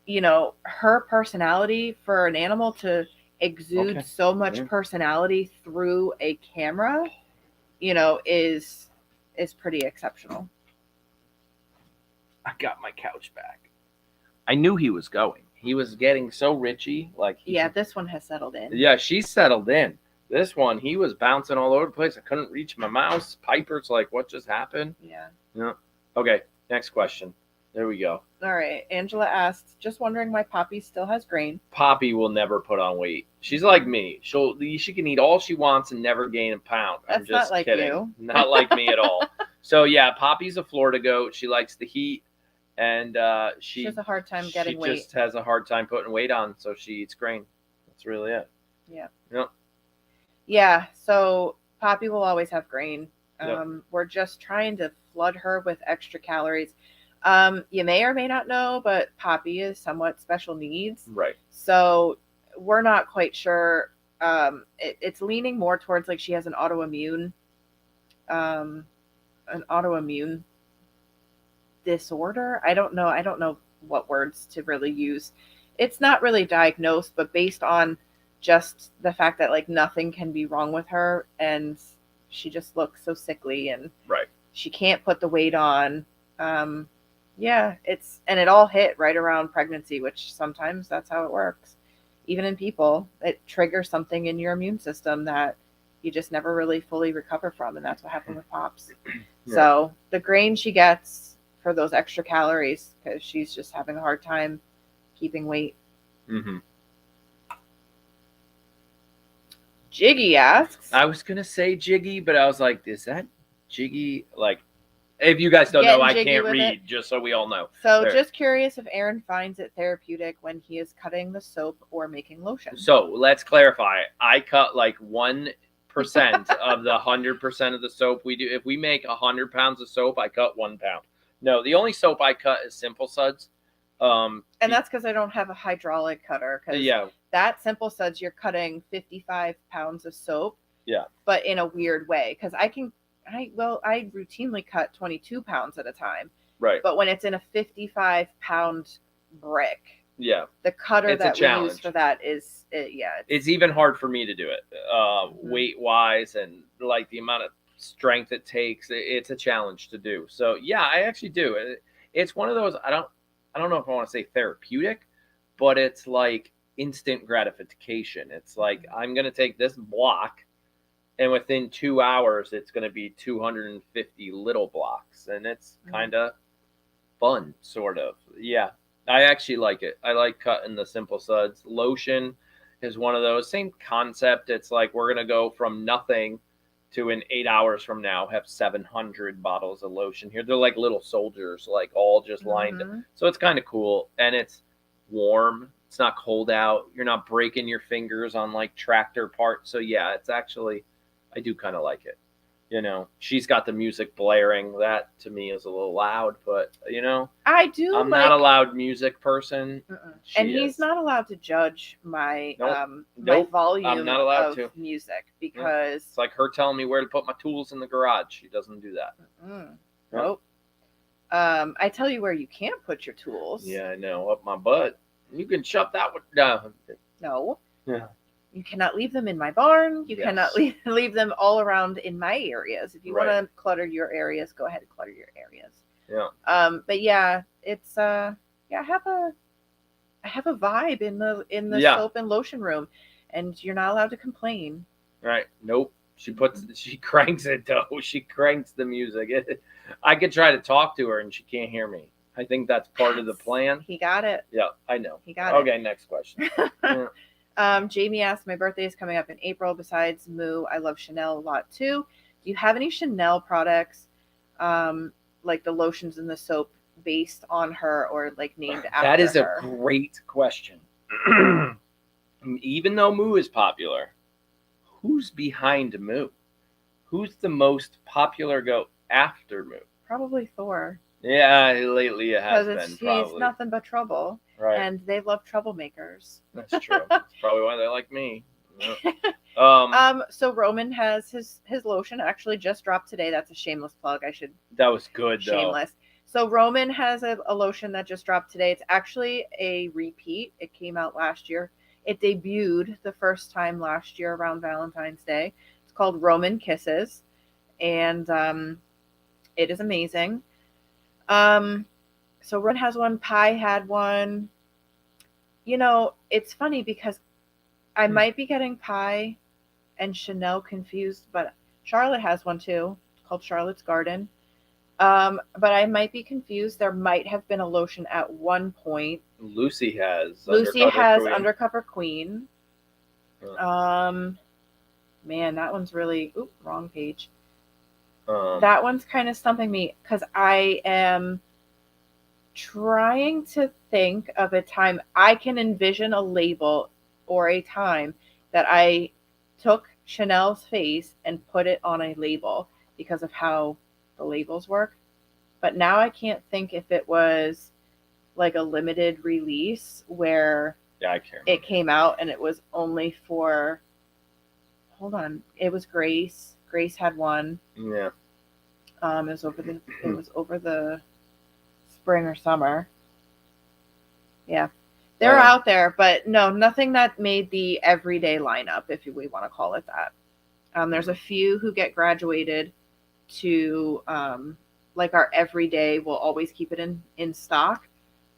you know, her personality for an animal to exude so much personality through a camera, you know, is pretty exceptional. I got my couch back. I knew he was going. He was getting so Richie. Like, this one has settled in. Yeah, she's settled in. This one, he was bouncing all over the place. I couldn't reach my mouse. Piper's like, what just happened? Yeah. Okay, next question. There we go. All right. Angela asked, just wondering why Poppy still has grain. Poppy will never put on weight. She's like me. She can eat all she wants and never gain a pound. That's I'm just not like kidding. you. Not like me at all. So yeah, Poppy's a Florida goat. She likes the heat, and she has a hard time getting weight. She just has a hard time putting weight on, so she eats grain. That's really it. Yeah. Yep. Yeah. So Poppy will always have grain. Yep. We're just trying to flood her with extra calories. You may or may not know, but Poppy is somewhat special needs. Right. So we're not quite sure. It's leaning more towards like she has an autoimmune disorder. I don't know what words to really use. It's not really diagnosed, but based on just the fact that like nothing can be wrong with her, and she just looks so sickly, and she can't put the weight on. It all hit right around pregnancy, which sometimes that's how it works. Even in people, it triggers something in your immune system that you just never really fully recover from. And that's what happened with Pops. Yeah. So the grain she gets for those extra calories, because she's just having a hard time keeping weight. Jiggy asks. I was going to say Jiggy, but I was like, is that Jiggy? Like, if you guys don't know, I can't read, just so we all know. So just curious if Aaron finds it therapeutic when he is cutting the soap or making lotion. So let's clarify. I cut like 1% of the 100% of the soap we do. If we make 100 pounds of soap, I cut 1 pound. No, the only soap I cut is Simple Suds. And that's because I don't have a hydraulic cutter. Yeah. That Simple Suds, you're cutting 55 pounds of soap. Yeah. But in a weird way, because I routinely cut 22 pounds at a time. Right. But when it's in a 55-pound brick, the cutter that we use for that it's even hard for me to do it, weight wise, and like the amount of strength it takes. It's a challenge to do. So yeah, I actually do. It's one of those. I don't know if I want to say therapeutic, but it's like instant gratification. It's like I'm gonna take this block, and within 2 hours, it's going to be 250 little blocks. And it's kind of fun, sort of. Yeah, I actually like it. I like cutting the Simple Suds. Lotion is one of those. Same concept. It's like we're going to go from nothing to in 8 hours from now have 700 bottles of lotion here. They're like little soldiers, like all just lined up. So it's kind of cool. And it's warm. It's not cold out. You're not breaking your fingers on like tractor parts. So yeah, it's actually... I do kind of like it. You know, she's got the music blaring. That to me is a little loud, but you know, I do. I'm not a loud music person. And he's not allowed to judge my my volume I'm not allowed of music because it's like her telling me where to put my tools in the garage. She doesn't do that. Nope. I tell you where you can't put your tools. Yeah, I know. Up my butt. You can shut that one down. No. Yeah. You cannot leave them in my barn. You cannot leave them all around in my areas. If you want to clutter your areas, go ahead and clutter your areas. Yeah. But yeah, it's I have a vibe in the soap and lotion room, and you're not allowed to complain. Right. Nope. She cranks it though. She cranks the music. I could try to talk to her and she can't hear me. I think that's part of the plan. He got it. Yeah, I know. He got it. Okay, next question. Jamie asked, my birthday is coming up in April. Besides Moo, I love Chanel a lot too. Do you have any Chanel products, like the lotions and the soap, based on her or like named after her? That is a great question. Even though Moo is popular, who's behind Moo? Who's the most popular goat after Moo? Probably Thor. Yeah, lately it has been. He's nothing but trouble. Right. And they love troublemakers. That's true. That's probably why they like me. So Roman has his lotion actually just dropped today. That's a shameless plug. That was good though. Shameless. So Roman has a lotion that just dropped today. It's actually a repeat. It came out last year. It debuted the first time last year around Valentine's Day. It's called Roman Kisses, and it is amazing. So Roman has one. Pi had one. You know, it's funny because I might be getting Pi and Chanel confused, but Charlotte has one too, called Charlotte's Garden. But I might be confused. There might have been a lotion at one point. Lucy has Undercover Queen. Man, that one's really wrong page. That one's kind of stumping me because I am trying to think of a time I can envision a label or a time that I took Chanel's face and put it on a label because of how the labels work. But now I can't think if it was like a limited release where it came out and it was only for, hold on, it was Grace. Grace had one. Yeah. It was over the spring or summer. Yeah. They're out there, but no, nothing that made the everyday lineup, if we want to call it that. There's a few who get graduated to like our everyday, we'll always keep it in stock.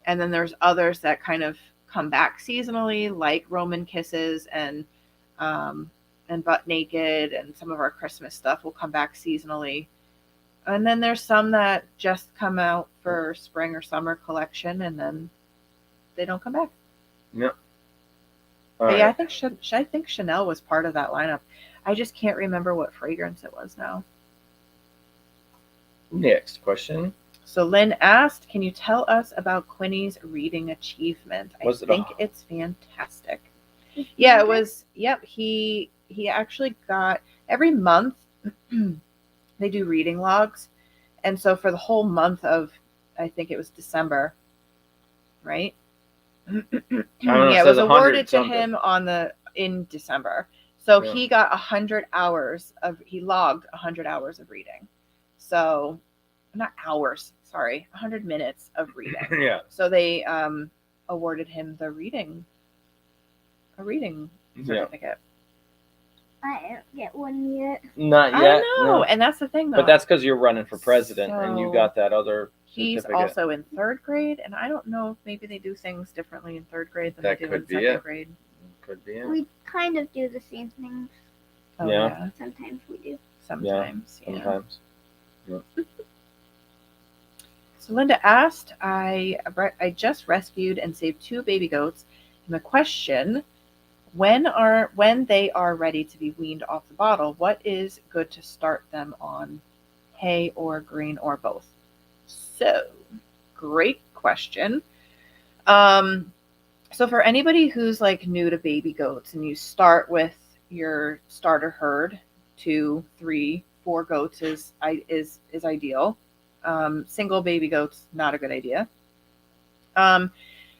And then there's others that kind of come back seasonally, like Roman Kisses and Butt Naked, and some of our Christmas stuff will come back seasonally. And then there's some that just come out for spring or summer collection, and then they don't come back. Yep. But yeah, I think Chanel was part of that lineup. I just can't remember what fragrance it was now. Next question. So Lynn asked, can you tell us about Quinny's reading achievement? I think it's fantastic. Yeah, it was. Yep. He actually got, every month they do reading logs. And so for the whole month of, I think it was December, right? Yeah, it was awarded to him in December. So he got 100 hours he logged 100 hours of reading. So not hours, sorry, 100 minutes of reading. Yeah. So they awarded him a reading certificate. I don't get one yet. Not yet. I know, no. And that's the thing, though. But that's because you're running for president, and you got that other He's certificate. also in third grade, and I don't know if maybe they do things differently in third grade than they do in second grade. Could be it. We kind of do the same things. Oh, yeah. Sometimes we do. Sometimes. Yeah. Sometimes. Yeah. So Linda asked, I just rescued and saved 2 baby goats, and the question, when they are ready to be weaned off the bottle, what is good to start them on? Hay or green or both? So, great question. So for anybody who's like new to baby goats, and you start with your starter herd, 2, 3, 4 goats is ideal. Single baby goats, not a good idea.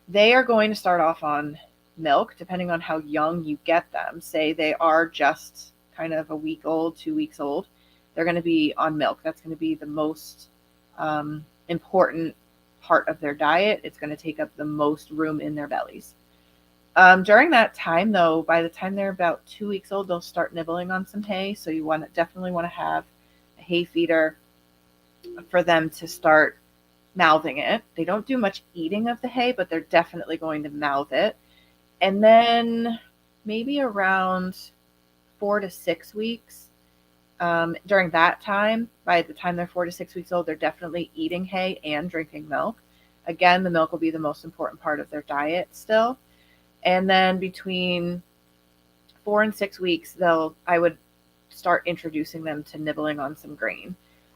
They are going to start off on milk, depending on how young you get them. Say they are just kind of a week old, 2 weeks old, they're going to be on milk. That's going to be the most important part of their diet. It's going to take up the most room in their bellies. During that time, though, by the time they're about 2 weeks old, they'll start nibbling on some hay. So you definitely want to have a hay feeder for them to start mouthing it. They don't do much eating of the hay, but they're definitely going to mouth it. And then maybe around 4 to 6 weeks, during that time, by the time they're 4 to 6 weeks old, they're definitely eating hay and drinking milk. Again, the milk will be the most important part of their diet still. And then between 4 and 6 weeks, I would start introducing them to nibbling on some grain.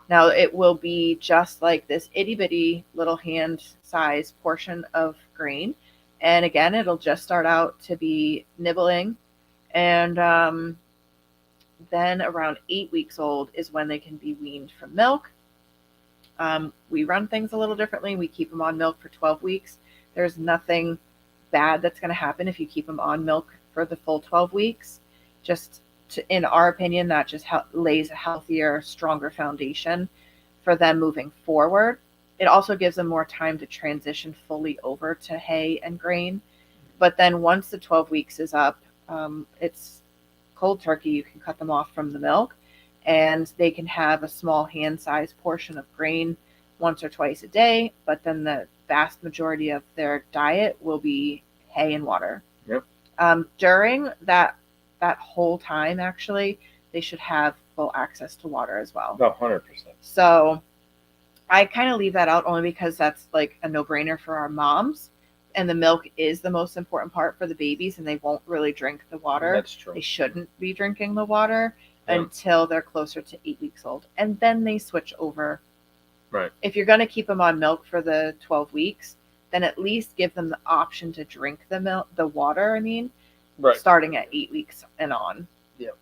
Now, it will be just like this itty bitty little hand size portion of grain. And again, it'll just start out to be nibbling. And then around 8 weeks old is when they can be weaned from milk. We run things a little differently. We keep them on milk for 12 weeks. There's nothing bad that's going to happen if you keep them on milk for the full 12 weeks. In our opinion, that just lays a healthier, stronger foundation for them moving forward. It also gives them more time to transition fully over to hay and grain. But then once the 12 weeks is up, it's cold turkey. You can cut them off from the milk, and they can have a small hand-sized portion of grain once or twice a day. But then the vast majority of their diet will be hay and water. Yep. During that whole time, actually, they should have full access to water as well. 100%. So I kind of leave that out only because that's like a no-brainer for our moms. And the milk is the most important part for the babies, and they won't really drink the water. That's true. They shouldn't be drinking the water until they're closer to 8 weeks old. And then they switch over. Right. If you're going to keep them on milk for the 12 weeks, then at least give them the option to drink the water, right, starting at 8 weeks and on. Yep.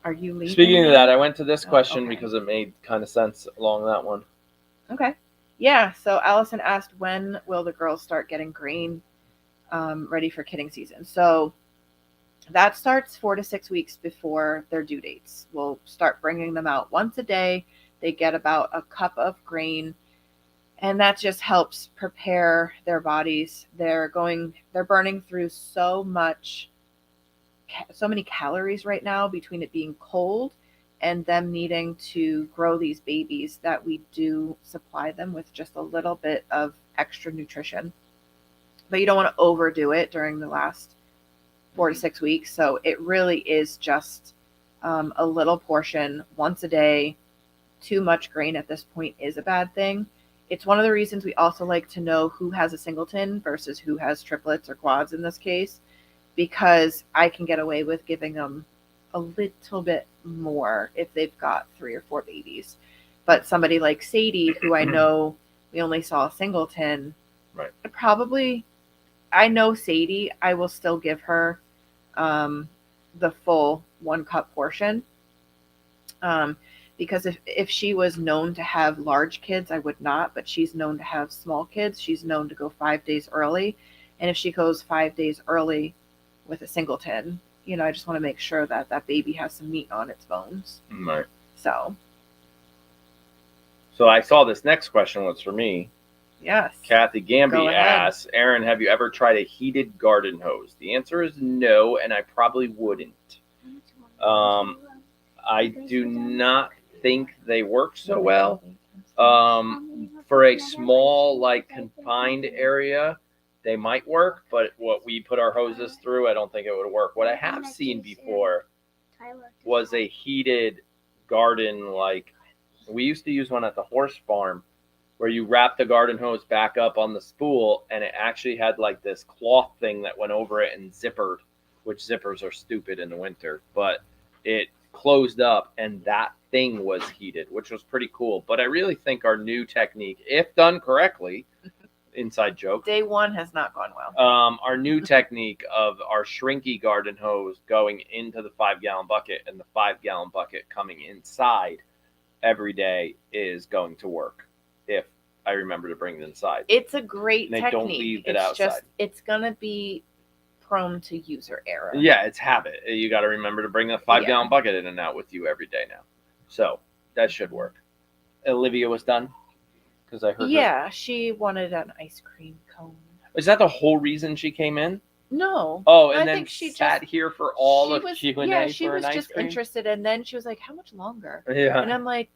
Are you leaving? Speaking of that, I went to this question because it made kind of sense along that one. Okay. Yeah, so Allison asked, when will the girls start getting grain ready for kidding season? So that starts 4 to 6 weeks before their due dates. We'll start bringing them out once a day. They get about a cup of grain, and that just helps prepare their bodies. They're burning through so many calories right now between it being cold and them needing to grow these babies that we do supply them with just a little bit of extra nutrition. But you don't want to overdo it during the last 4 to 6 weeks. So it really is just a little portion once a day. Too much grain at this point is a bad thing. It's one of the reasons we also like to know who has a singleton versus who has triplets or quads in this case, because I can get away with giving them a little bit more if they've got 3 or 4 babies. But somebody like Sadie, who I know we only saw a singleton, right? I know Sadie, I will still give her the full 1 cup portion. Because if she was known to have large kids, I would not, but she's known to have small kids. She's known to go 5 days early. And if she goes 5 days early with a singleton, I just want to make sure that that baby has some meat on its bones. Right. So I saw this next question was for me. Yes. Kathy Gamby asks, Aaron, have you ever tried a heated garden hose? The answer is no, and I probably wouldn't. I do not think they work so well. For a small, confined area, they might work, but what we put our hoses through, I don't think it would work. What I have seen before was a heated garden, we used to use one at the horse farm, where you wrap the garden hose back up on the spool, and it actually had this cloth thing that went over it and zippered, which zippers are stupid in the winter, but it closed up and that thing was heated, which was pretty cool. But I really think our new technique, if done correctly, inside joke, day 1 has not gone well. Our new technique of our shrinky garden hose going into the 5-gallon bucket and the 5-gallon bucket coming inside every day is going to work if I remember to bring it inside. It's a great technique. Don't leave it outside. It's gonna be prone to user error. Yeah, it's habit. You got to remember to bring the 5-gallon bucket in and out with you every day now. So that should work. Olivia was done because I heard. Yeah, she wanted an ice cream cone. Is that the whole reason she came in? No. Oh, and then she sat here for all of Q&A. Yeah, she for was an ice just cream? Interested, and then she was like, "How much longer?" Yeah. And I'm like,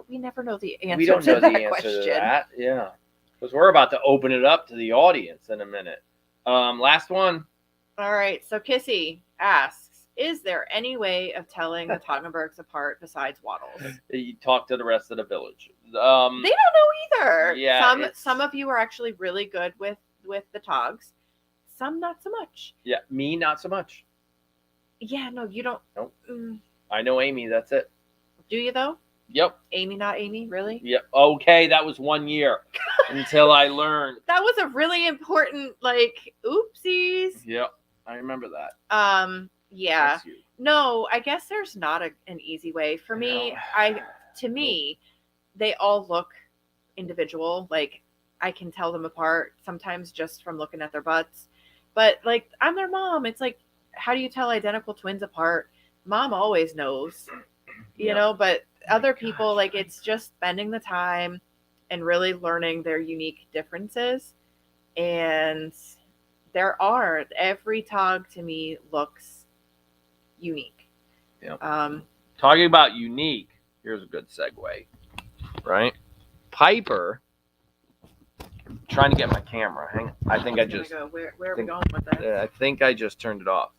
we never know the answer. We don't know to the that answer question. to that. Yeah, because we're about to open it up to the audience in a minute. Last one. All right. So Kissy asks, is there any way of telling the Toggenburgs apart besides waddles? You talk to the rest of the village. They don't know either. Yeah. Some of you are actually really good with the Togs. Some not so much. Yeah, me not so much. Yeah, no, you don't. Nope. I know Amy. That's it. Do you though? Yep. Amy, not Amy, really? Yep. Okay, that was 1 year until I learned. That was a really important, oopsies. Yep, I remember that. Yeah. No, I guess there's not an easy way. For me, to me, they all look individual. Like, I can tell them apart sometimes just from looking at their butts. But, like, I'm their mom. It's like, how do you tell identical twins apart? Mom always knows, you know, but other people, like, it's just spending the time and really learning their unique differences. And every Tog to me looks unique. Yeah. Talking about unique, here's a good segue, right? Piper, trying to get my camera. Hang on. I think I just. Where are we going with that? I think I just turned it off.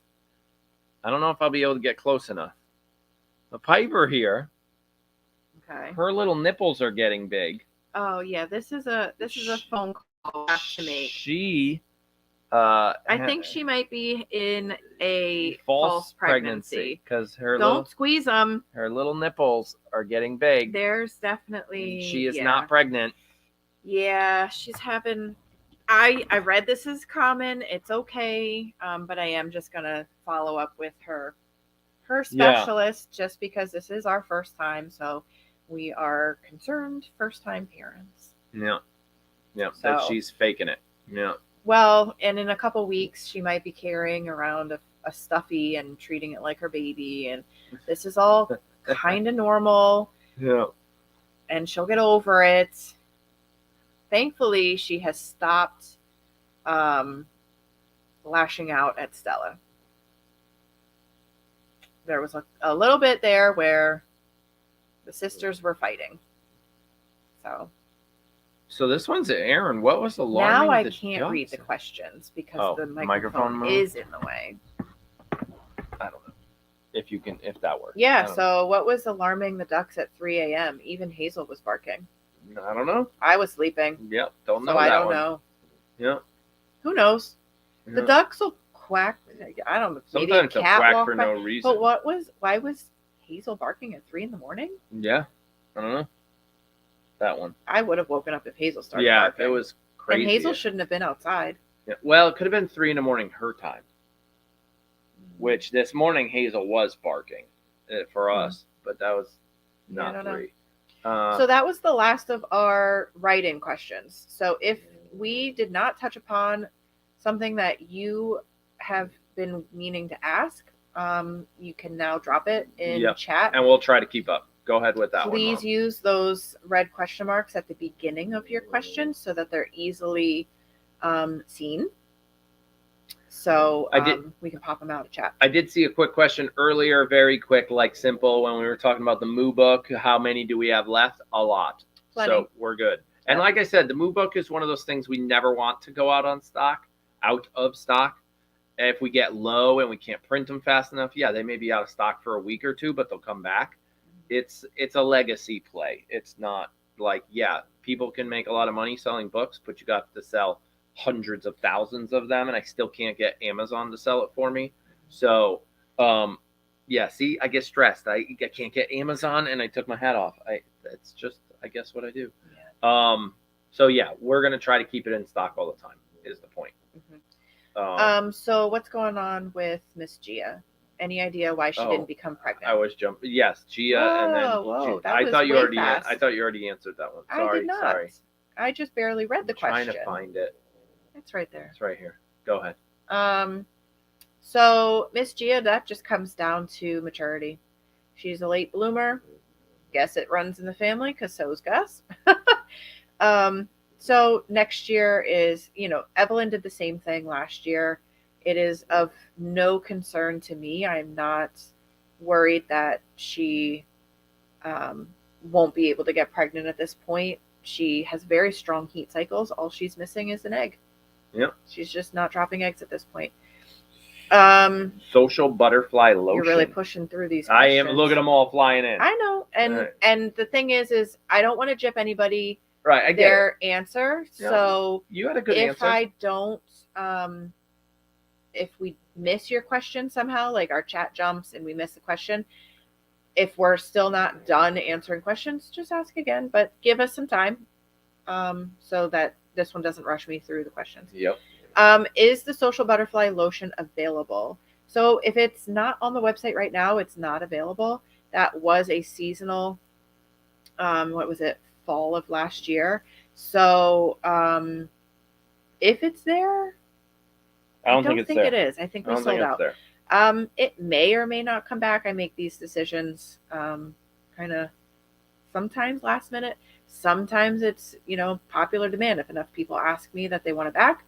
I don't know if I'll be able to get close enough. The Piper here. Okay. Her little nipples are getting big. Oh yeah, this is a phone call to make. She. I think she might be in a false pregnancy because don't squeeze them. Her little nipples are getting big. There's definitely she is not pregnant. Yeah, she's having. I read this is common. It's okay, but I am just gonna follow up with her specialist just because this is our first time, so we are concerned first time parents. Yeah, that she's faking it. Yeah. Well, and in a couple weeks, she might be carrying around a stuffy and treating it like her baby. And this is all kind of normal. Yeah. And she'll get over it. Thankfully, she has stopped lashing out at Stella. There was a little bit there where the sisters were fighting. So this one's Aaron. What was alarming? Now I can't read the questions because the microphone is in the way. I don't know if that works. Yeah. So what was alarming the ducks at 3 a.m.? Even Hazel was barking. I don't know. I was sleeping. Yep. Don't know. So I don't know. Yeah. Who knows? Yeah. The ducks will quack. I don't know. Maybe sometimes a cat they'll quack for no reason. But why was Hazel barking at 3 a.m? Yeah. I don't know. That one. I would have woken up if Hazel started barking. It was crazy. And Hazel shouldn't have been outside. Yeah. Well, it could have been 3 a.m. her time. Which this morning Hazel was barking for us, but that was not 3. So that was the last of our write-in questions. So if we did not touch upon something that you have been meaning to ask, you can now drop it in chat. And we'll try to keep up. Go ahead with that one. Please use those red question marks at the beginning of your question so that they're easily seen. So we can pop them out of chat. I did see a quick question earlier, very quick, like simple, when we were talking about the Moo book. How many do we have left? A lot. Plenty. So we're good. And like I said, the Moo book is one of those things we never want to go out of stock. If we get low and we can't print them fast enough, they may be out of stock for a week or two, but they'll come back. It's a legacy play. It's not like, people can make a lot of money selling books, but you got to sell hundreds of thousands of them, and I still can't get Amazon to sell it for me. So, see, I get stressed. I can't get Amazon, and I took my hat off. It's just, I guess, what I do. Yeah. We're going to try to keep it in stock all the time, is the point. Mm-hmm. So what's going on with Miss Gia? Any idea why she didn't become pregnant? I was jumping. Yes, Gia, and then I thought you already answered that one. Sorry, I did not. Sorry. I just barely read the question. Trying to find it. It's right there. It's right here. Go ahead. So Miss Gia, that just comes down to maturity. She's a late bloomer. Guess it runs in the family because so is Gus. So next year is, Evelyn did the same thing last year. It is of no concern to me. I'm not worried that she won't be able to get pregnant at this point. She has very strong heat cycles. All she's missing is an egg. Yep. She's just not dropping eggs at this point. Social butterfly lotion. You're really pushing through these questions. I am. Look at them all flying in. I know. And the thing is I don't want to jip anybody I get their answer. Yeah. So you had a good answer. If I don't if we miss your question somehow, like our chat jumps and we miss the question, if we're still not done answering questions, just ask again, but give us some time so that this one doesn't rush me through the questions. Yep. Is the Social Butterfly Lotion available? So if it's not on the website right now, it's not available. That was a seasonal, fall of last year. So if it's there, I don't think it is. I think we sold out. There. It may or may not come back. I make these decisions kind of sometimes last minute. Sometimes it's, popular demand. If enough people ask me that they want it back,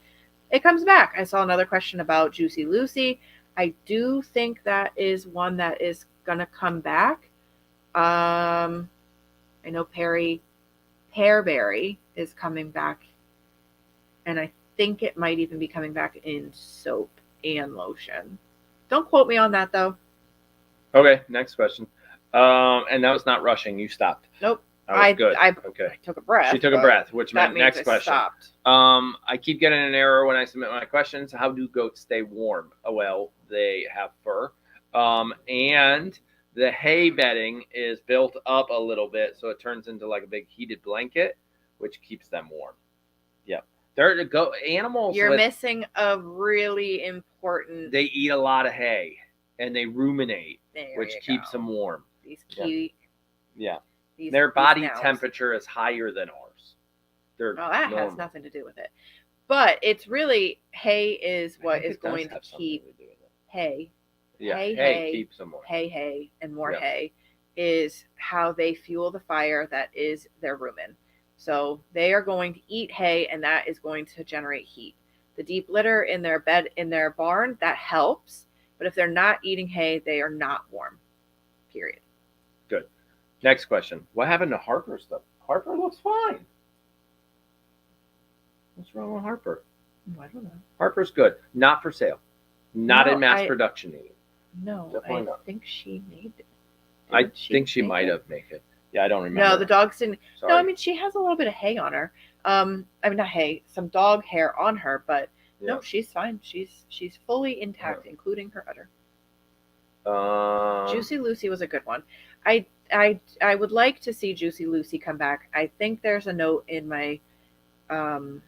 it comes back. I saw another question about Juicy Lucy. I do think that is one that is going to come back. I know Pearberry is coming back, and I think it might even be coming back in soap and lotion. Don't quote me on that, though. Okay, next question. And that was not rushing. You stopped. Nope. I good. I took a breath. She took a breath, which meant next question. Stopped. I keep getting an error when I submit my questions. How do goats stay warm? Well, they have fur. And the hay bedding is built up a little bit, so it turns into like a big heated blanket, which keeps them warm. Yep. Animals. You're missing a really important. They eat a lot of hay and they ruminate, which keeps them warm. These cute. Yeah. Their body temperature is higher than ours. That has nothing to do with it. But it's really hay is what is going to keep hay. Yeah, hay keeps them warm. Hay, and more hay is how they fuel the fire that is their rumen. So they are going to eat hay, and that is going to generate heat. The deep litter in their bed, in their barn, that helps. But if they're not eating hay, they are not warm. Period. Good. Next question. What happened to Harper's stuff? Harper looks fine. What's wrong with Harper? I don't know. Harper's good. Not for sale. Not in mass production either. No, I think she made it. I think she might have made it. Yeah, I don't remember. No, the dogs didn't. Sorry. No, I mean, she has a little bit of hay on her. I mean, not hay, some dog hair on her, but no, she's fine. She's fully intact, including her udder. Juicy Lucy was a good one. I would like to see Juicy Lucy come back. I think there's a note in my on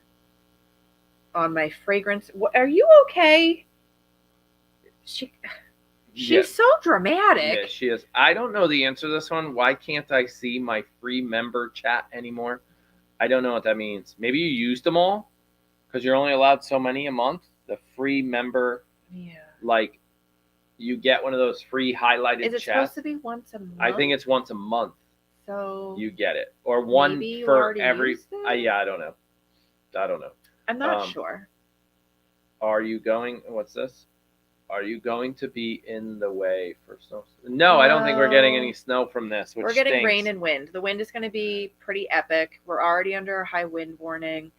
my fragrance. Are you okay? She's so dramatic. Yeah, she is. I don't know the answer to this one. Why can't I see my free member chat anymore? I don't know what that means. Maybe you used them all because you're only allowed so many a month. The free member, like you get one of those free highlighted chats. Is it supposed to be once a month? I think it's once a month. So you get it, or one for every. Yeah, I don't know. I'm not sure. Are you going? What's this? Are you going to be in the way for snow? No, I don't think we're getting any snow from this. We're getting rain and wind. The wind is going to be pretty epic. We're already under a high wind warning.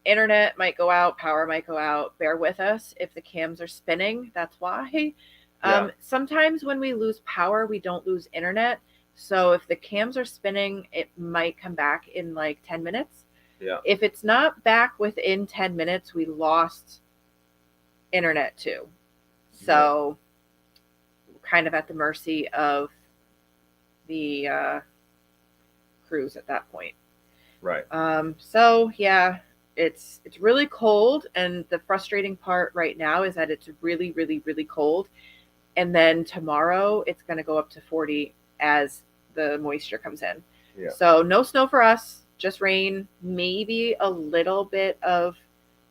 Internet might go out. Power might go out. Bear with us if the cams are spinning. That's why. Sometimes when we lose power, we don't lose internet. So if the cams are spinning, it might come back in like 10 minutes. Yeah. If it's not back within 10 minutes, we lost internet too. So kind of at the mercy of the crews at that point. Right. So yeah, it's really cold, and the frustrating part right now is that it's really, really, really cold. And then tomorrow it's going to go up to 40 as the moisture comes in. Yeah. So no snow for us, just rain, maybe a little bit of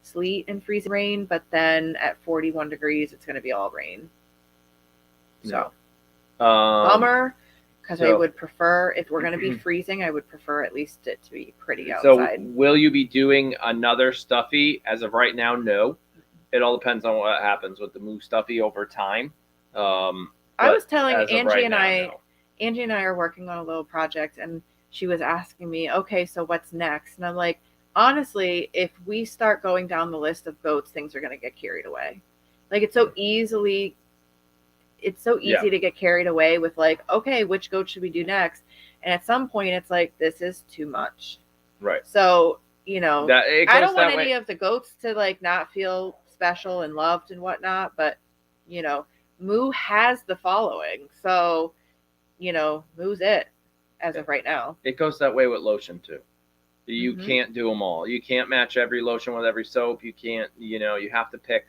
sleet and freezing rain, but then at 41 degrees, it's going to be all rain. So, bummer, because I would prefer, if we're going to be freezing, I would prefer at least it to be pretty outside. So, will you be doing another stuffy? As of right now, no. It all depends on what happens with the Moo stuffy over time. I was telling Angie and Angie and I are working on a little project, and she was asking me, okay, so what's next? And I'm like, honestly, if we start going down the list of goats, things are going to get carried away. Like, it's so easy to get carried away with like, okay, which goat should we do next? And at some point it's like, this is too much. Right. So, I don't want any of the goats to like not feel special and loved and whatnot, but Moo has the following. So, Moo's it as of right now. It goes that way with Lotion too. You can't do them all. You can't match every lotion with every soap. You can't, you have to pick,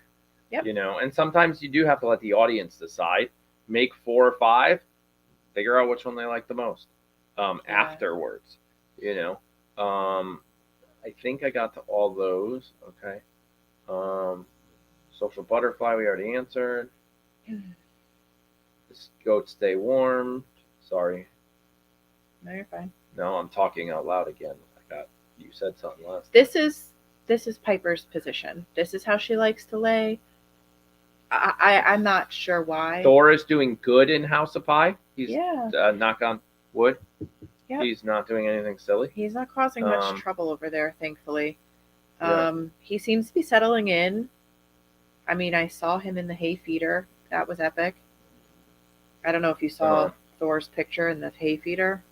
and sometimes you do have to let the audience decide. Make 4 or 5, figure out which one they like the most afterwards. You know, I think I got to all those. Okay. Social butterfly we already answered. This goat stay warm. Sorry. No, you're fine. No, I'm talking out loud again. You said something last. This is Piper's position. This is how she likes to lay. I'm not sure why. Thor is doing good in House of Pie. He's knock on wood. Yep. He's not doing anything silly. He's not causing much trouble over there, thankfully. He seems to be settling in. I mean, I saw him in the hay feeder. That was epic. I don't know if you saw Thor's picture in the hay feeder.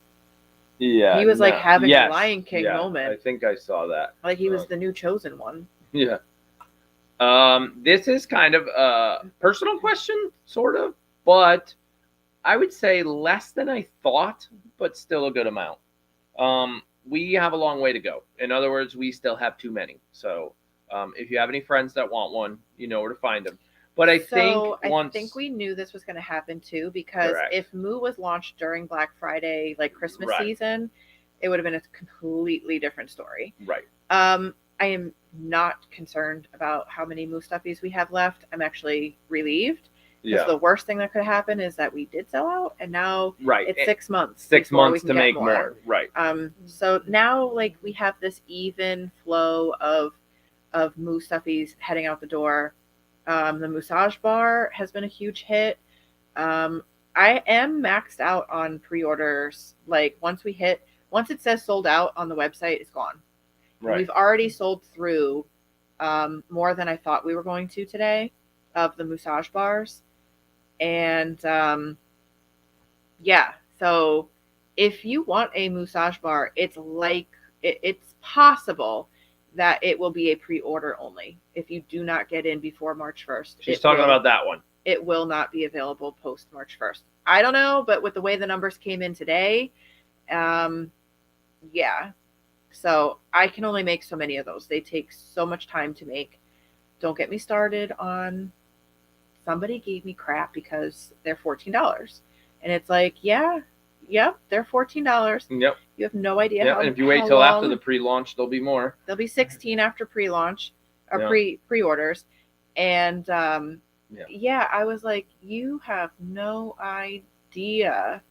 Yeah. He was like having a Lion King moment. I think I saw that. Like he was the new chosen one. Yeah. This is kind of a personal question, sort of, but I would say less than I thought, but still a good amount. We have a long way to go. In other words, we still have too many. So if you have any friends that want one, you know where to find them. But I think we knew this was going to happen too, because if Moo was launched during Black Friday, like Christmas season, it would have been a completely different story. Right. I am not concerned about how many Moo stuffies we have left. I'm actually relieved. Because the worst thing that could happen is that we did sell out, and now it's 6 months. 6 months to make more. Right. So now, like, we have this even flow of Moo stuffies heading out the door. The massage bar has been a huge hit. I am maxed out on pre-orders. Like, once it says sold out on the website, it's gone. Right. We've already sold through more than I thought we were going to today of the massage bars. And so if you want a massage bar, it's possible that it will be a pre-order only. If you do not get in before March 1st. She's talking about that one. It will not be available post March 1st. I don't know, but with the way the numbers came in today, so I can only make so many of those. They take so much time to make. Don't get me started on somebody gave me crap because they're $14. And it's like, they're $14. Yep. You have no idea how. And if you wait till after the pre-launch, there'll be more. There'll be 16 after pre-launch or pre-orders. And I was like, you have no idea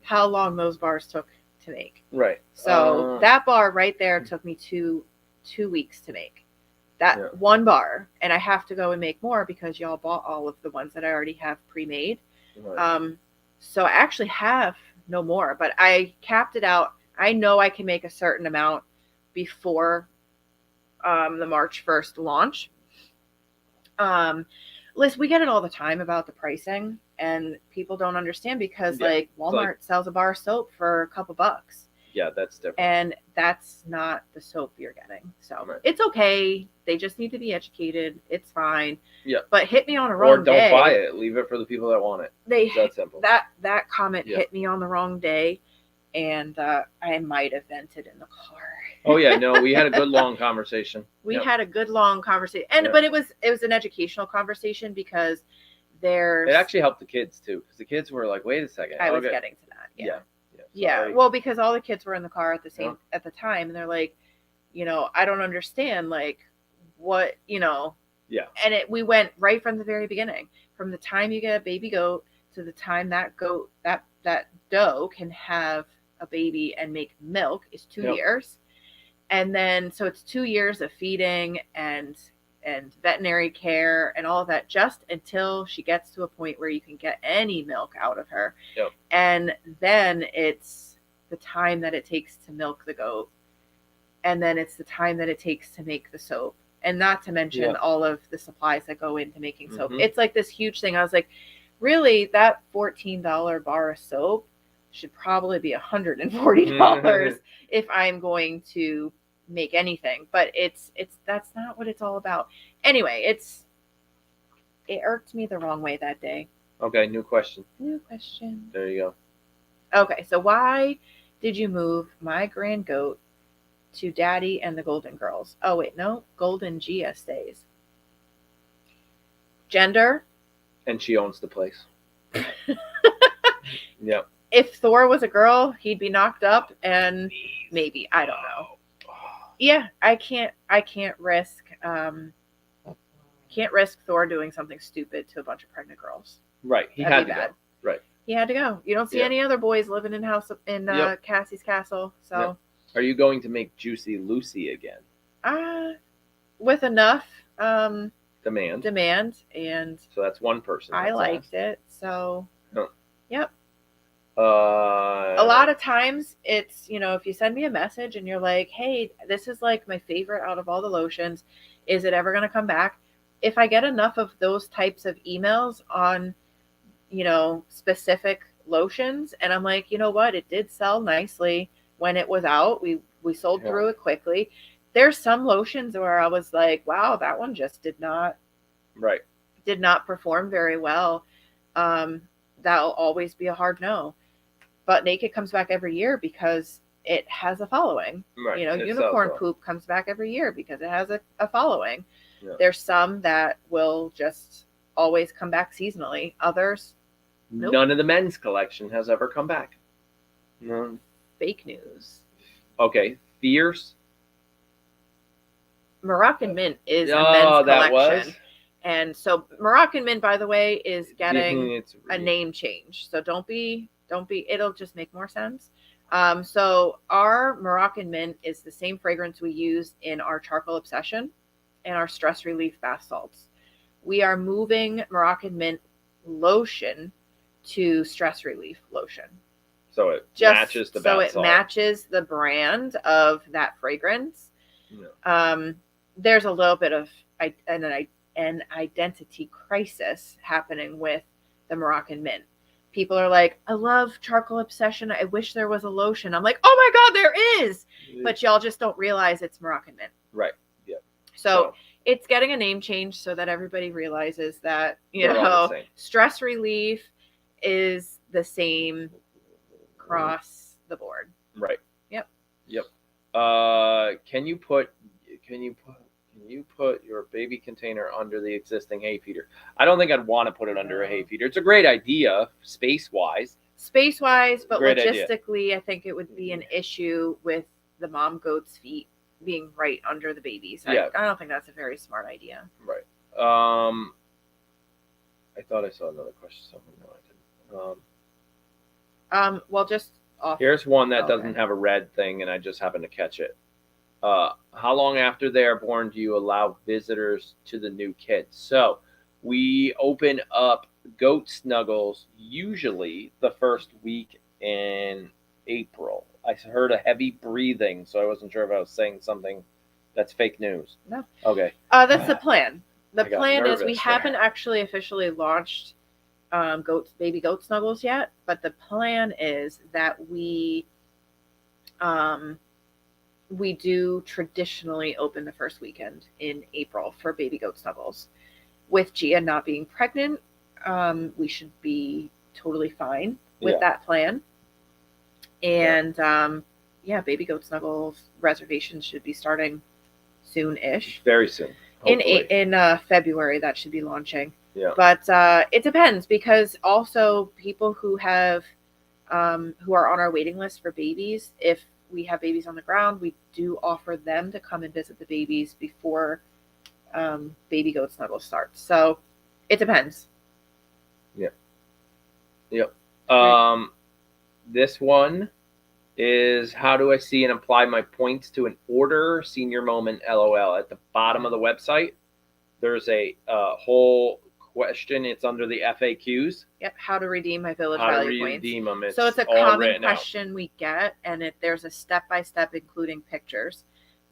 how long those bars took to make. Right. So that bar right there took me two weeks to make. That one bar, and I have to go and make more because y'all bought all of the ones that I already have pre-made. Right. So I actually have no more, but I capped it out. I know I can make a certain amount before the March 1st launch. Liz, we get it all the time about the pricing, and people don't understand because like Walmart sells a bar of soap for a couple bucks. Yeah, that's different. And that's not the soap you're getting. So it's okay. They just need to be educated. It's fine. Yeah. But hit me on a wrong day. Or don't buy it. Leave it for the people that want it. It's that simple. That comment hit me on the wrong day, and I might have vented in the car. Oh yeah, no, we had a good long conversation. We had a good long conversation, but it was an educational conversation because it actually helped the kids too, because the kids were like, "Wait a second." I was getting to that. Yeah. Well, because all the kids were in the car at the time, and they're like, I don't understand, like, what, Yeah. And we went right from the very beginning, from the time you get a baby goat to the time that goat, that doe can have a baby and make milk is 2 years. And then, so it's 2 years of feeding and veterinary care and all of that, just until she gets to a point where you can get any milk out of her. Yep. And then it's the time that it takes to milk the goat. And then it's the time that it takes to make the soap. And not to mention all of the supplies that go into making soap. Mm-hmm. It's like this huge thing. I was like, really, that $14 bar of soap should probably be $140 if I'm going to make anything. But that's not what it's all about. Anyway, it irked me the wrong way that day. Okay, new question. There you go. Okay, so why did you move my grand goat to Daddy and the Golden Girls? Oh wait, no, Golden Gia stays. Gender? And she owns the place. Yep. If Thor was a girl, he'd be knocked up, and maybe, I don't know. Yeah, I can't risk Thor doing something stupid to a bunch of pregnant girls. Right, he had to go. Right, he had to go. You don't see any other boys living in Cassie's castle. So, yep. Are you going to make Juicy Lucy again? With enough demand, and so that's one person. I liked it. So, yep. A lot of times it's, if you send me a message and you're like, hey, this is like my favorite out of all the lotions, is it ever going to come back? If I get enough of those types of emails on, specific lotions, and I'm like, you know what, it did sell nicely when it was out. We sold through it quickly. There's some lotions where I was like, wow, that one just did not perform very well. That'll always be a hard no. But Naked comes back every year because it has a following. Right. Unicorn Poop comes back every year because it has a following. Yeah. There's some that will just always come back seasonally. Others, nope. None of the men's collection has ever come back. No. Fake news. Okay. Fierce. Moroccan Mint is a men's collection. Was? And so Moroccan Mint, by the way, is getting a name change. So don't be, it'll just make more sense. So our Moroccan Mint is the same fragrance we use in our Charcoal Obsession and our Stress Relief Bath Salts. We are moving Moroccan Mint Lotion to Stress Relief Lotion. So it matches the bath salt. So it matches the brand of that fragrance. Yeah. There's a little bit of an identity crisis happening with the Moroccan Mint. People are like, I love Charcoal Obsession. I wish there was a lotion. I'm like, oh my God, there is. But y'all just don't realize it's Moroccan Mint. Right. Yeah. So it's getting a name change so that everybody realizes that, Stress Relief is the same across the board. Right. Yep. Can you put your baby container under the existing hay feeder? I don't think I'd want to put it under a hay feeder. It's a great idea, space-wise, but great logistically, idea. I think it would be an issue with the mom goat's feet being right under the babies. I don't think that's a very smart idea. Right. I thought I saw another question somewhere. No, I didn't. Well, just off. Here's one that doesn't have a red thing, and I just happened to catch it. How long after they are born do you allow visitors to the new kids? So we open up goat snuggles usually the first week in April. I heard a heavy breathing, so I wasn't sure if I was saying something that's fake news. No. Okay. That's the plan. The plan is we haven't actually officially launched baby goat snuggles yet, but the plan is that we do traditionally open the first weekend in April for baby goat snuggles. With Gia not being pregnant, we should be totally fine with that plan. And baby goat snuggles reservations should be starting soon-ish. Very soon. Hopefully. In February that should be launching. Yeah. But it depends, because also people who have who are on our waiting list for babies, if we have babies on the ground, we do offer them to come and visit the babies before baby goat snuggle starts. So it depends. Yep. This one is, how do I see and apply my points to an order? Senior moment, LOL. At the bottom of the website, there's a whole question. It's under the FAQs. Yep. How to redeem my village value points. Redeem them. So it's a common question we get, and there's a step-by-step, including pictures.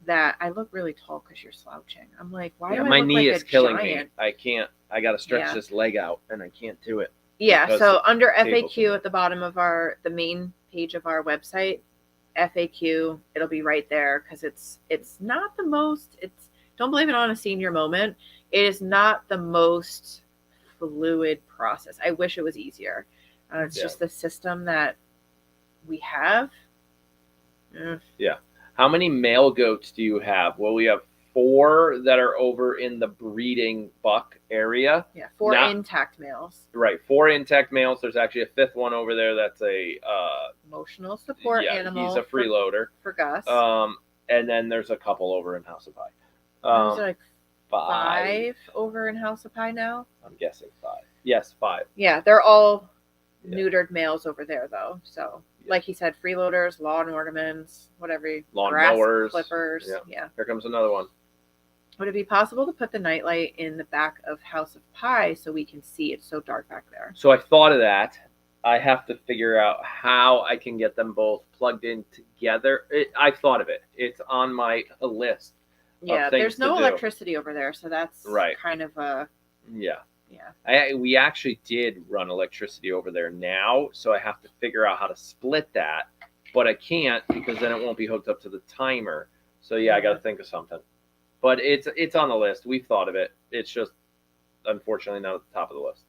That I look really tall because you're slouching. I'm like, why do I my look knee like is killing giant? me. I can't. I got to stretch this leg out, and I can't do it. Yeah. So under FAQ at the bottom of the main page of our website, FAQ, it'll be right there, because it's not the most. Don't blame it on a senior moment. It is not the most fluid process. I wish it was easier. It's just the system that we have. Yeah. How many male goats do you have? Well, we have 4 that are over in the breeding buck area. Yeah, 4 intact males. Right, 4 intact males. There's actually a 5th one over there that's a emotional support animal. He's a freeloader for Gus. And then there's a couple over in House of Pie. There's like 5 over in House of Pie now. I'm guessing 5. Yes, 5. Yeah, they're all neutered males over there though. So, like he said, freeloaders, lawn ornaments, whatever, lawn grass mowers, clippers. Yeah. Here comes another one. Would it be possible to put the nightlight in the back of House of Pie so we can see? It's so dark back there. So I thought of that. I have to figure out how I can get them both plugged in together. I've thought of it. It's on my list. Yeah, there's no electricity over there, so that's kind of a... Yeah. We actually did run electricity over there now, so I have to figure out how to split that. But I can't because then it won't be hooked up to the timer. So I got to think of something. But it's on the list. We've thought of it. It's just unfortunately not at the top of the list.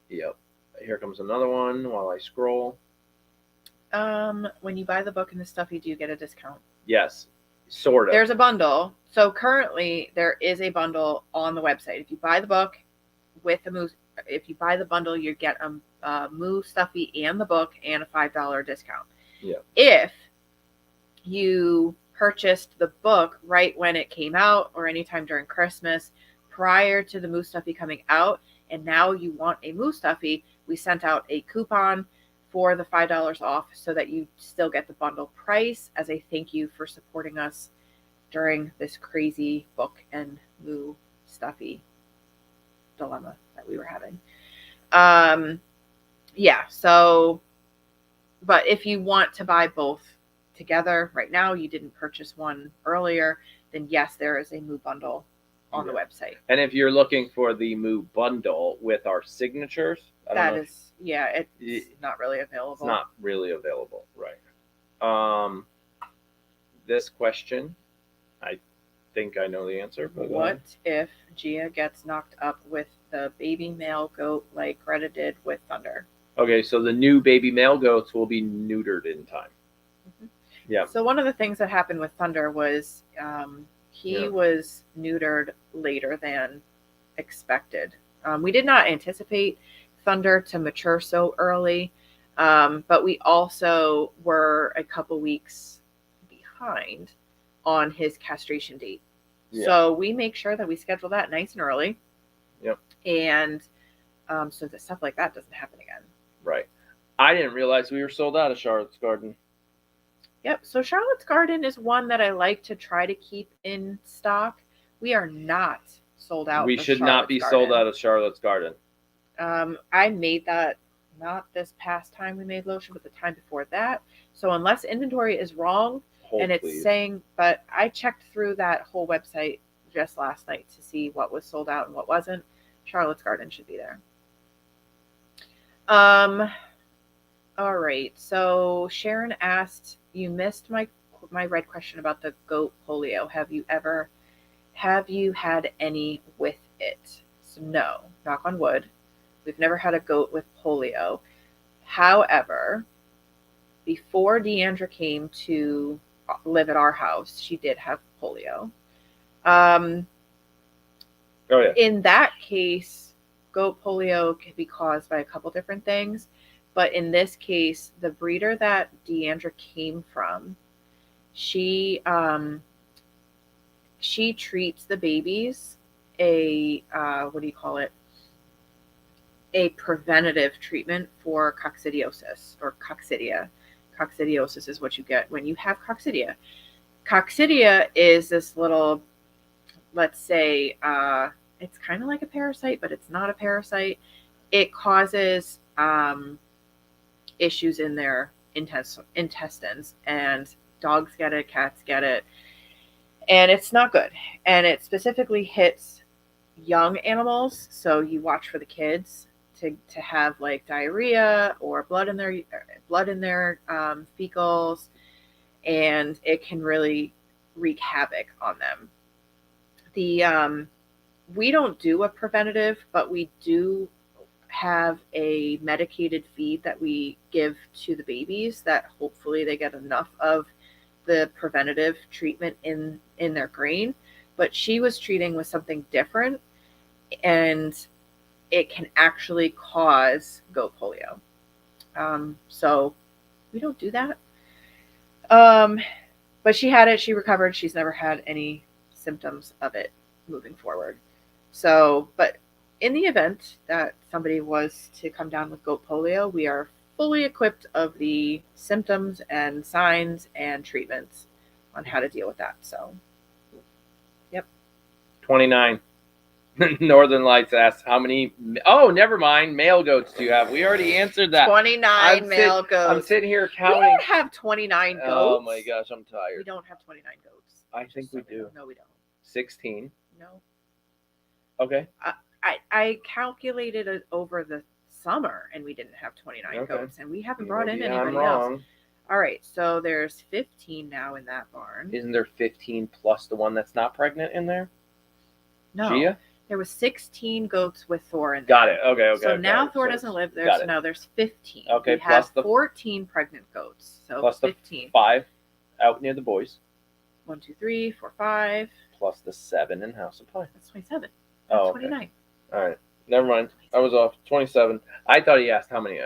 Yep. Here comes another one while I scroll. When you buy the book and the stuffy, do you get a discount? Yes, sort of. There's a bundle. So currently there is a bundle on the website. If you buy the book with the Moo, if you buy the bundle, you get a Moo stuffy and the book and a $5 discount. Yeah. If you purchased the book right when it came out or anytime during Christmas prior to the Moo stuffy coming out, and now you want a Moo stuffy, we sent out a coupon for the $5 off so that you still get the bundle price as a thank you for supporting us during this crazy book and Moo stuffy dilemma that we were having. So, but if you want to buy both together right now, you didn't purchase one earlier, then yes, there is a Moo bundle on the website. And if you're looking for the Moo bundle with our signatures, it's not really available. It's not really available, right? This question, I think I know the answer. But what if Gia gets knocked up with the baby male goat like Greta did with Thunder? Okay, so the new baby male goats will be neutered in time. Yeah. So one of the things that happened with Thunder was he was neutered later than expected. We did not anticipate Thunder to mature so early, but we also were a couple weeks behind on his castration date. Yeah. So we make sure that we schedule that nice and early. Yep. And so that stuff like that doesn't happen again. Right. I didn't realize we were sold out of Charlotte's Garden. Yep. So Charlotte's Garden is one that I like to try to keep in stock. We are not sold out. We should not be sold out of Charlotte's Garden. I made that not this past time we made Lotion, but the time before that. So unless inventory is wrong saying, but I checked through that whole website just last night to see what was sold out and what wasn't. Charlotte's Garden should be there. All right. So Sharon asked, you missed my red question about the goat polio. Have you had any with it? So no, knock on wood. We've never had a goat with polio. However, before Deandra came to live at our house, she did have polio. In that case, goat polio can be caused by a couple different things. But in this case, the breeder that Deandra came from, she treats the babies a preventative treatment for coccidiosis or coccidia. Coccidiosis is what you get when you have coccidia. Coccidia is this little, let's say, it's kind of like a parasite, but it's not a parasite. It causes issues in their intestines, and dogs get it, cats get it, and it's not good. And it specifically hits young animals, so you watch for the kids to have like diarrhea or blood in their fecals, and it can really wreak havoc on them. We don't do a preventative, but we do have a medicated feed that we give to the babies that hopefully they get enough of the preventative treatment in their grain, but she was treating with something different, and it can actually cause goat polio. So we don't do that. But she had it, she recovered, she's never had any symptoms of it moving forward. So, but in the event that somebody was to come down with goat polio, we are fully equipped of the symptoms and signs and treatments on how to deal with that. So, yep. 29. Northern Lights asks how many. Oh, never mind. Male goats do you have? We already answered that. 29 male goats. I'm sitting here counting. We don't have 29 goats. Oh my gosh, I'm tired. We don't have 29 goats. I think we do. No, we don't. 16. No. Okay. I calculated it over the summer, and we didn't have 29 goats, and we haven't brought in anybody else. All right, so there's 15 now in that barn. Isn't there 15 plus the one that's not pregnant in there? No. Gia? There was 16 goats with Thor in there. Got it. Okay. So now Thor doesn't live there, so now there's 15. Okay, we have 14 pregnant goats, so plus 15. The 5 out near the boys. 1, 2, 3, 4, 5. Plus the 7 in House Supply. That's 27. That's okay. 29. All right. Never mind. I was off. 27. I thought he asked how many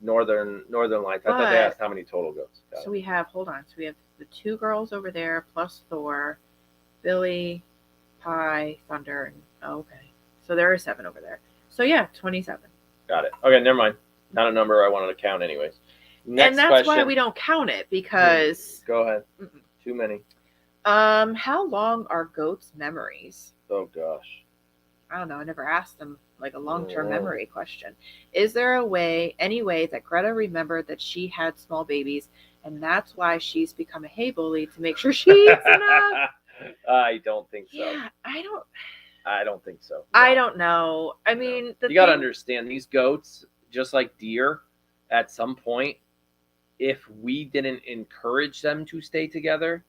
Northern Lights. I thought they asked how many total goats. So we have, hold on. So we have the 2 girls over there plus Thor, Billy, Pie, Thunder, and okay. So there are 7 over there. So yeah, 27. Got it. Okay, never mind. Not a number I wanted to count anyways. Next and that's question. why we don't count it, because Go ahead. Too many. How long are goats' memories? Oh gosh. I don't know. I never asked them like a long-term memory question. Is there any way that Greta remembered that she had small babies, and that's why she's become a hay bully to make sure she eats enough? I don't think so. Yeah, I don't think so. No. I don't know. I mean, you got to understand, these goats, just like deer, at some point, if we didn't encourage them to stay together,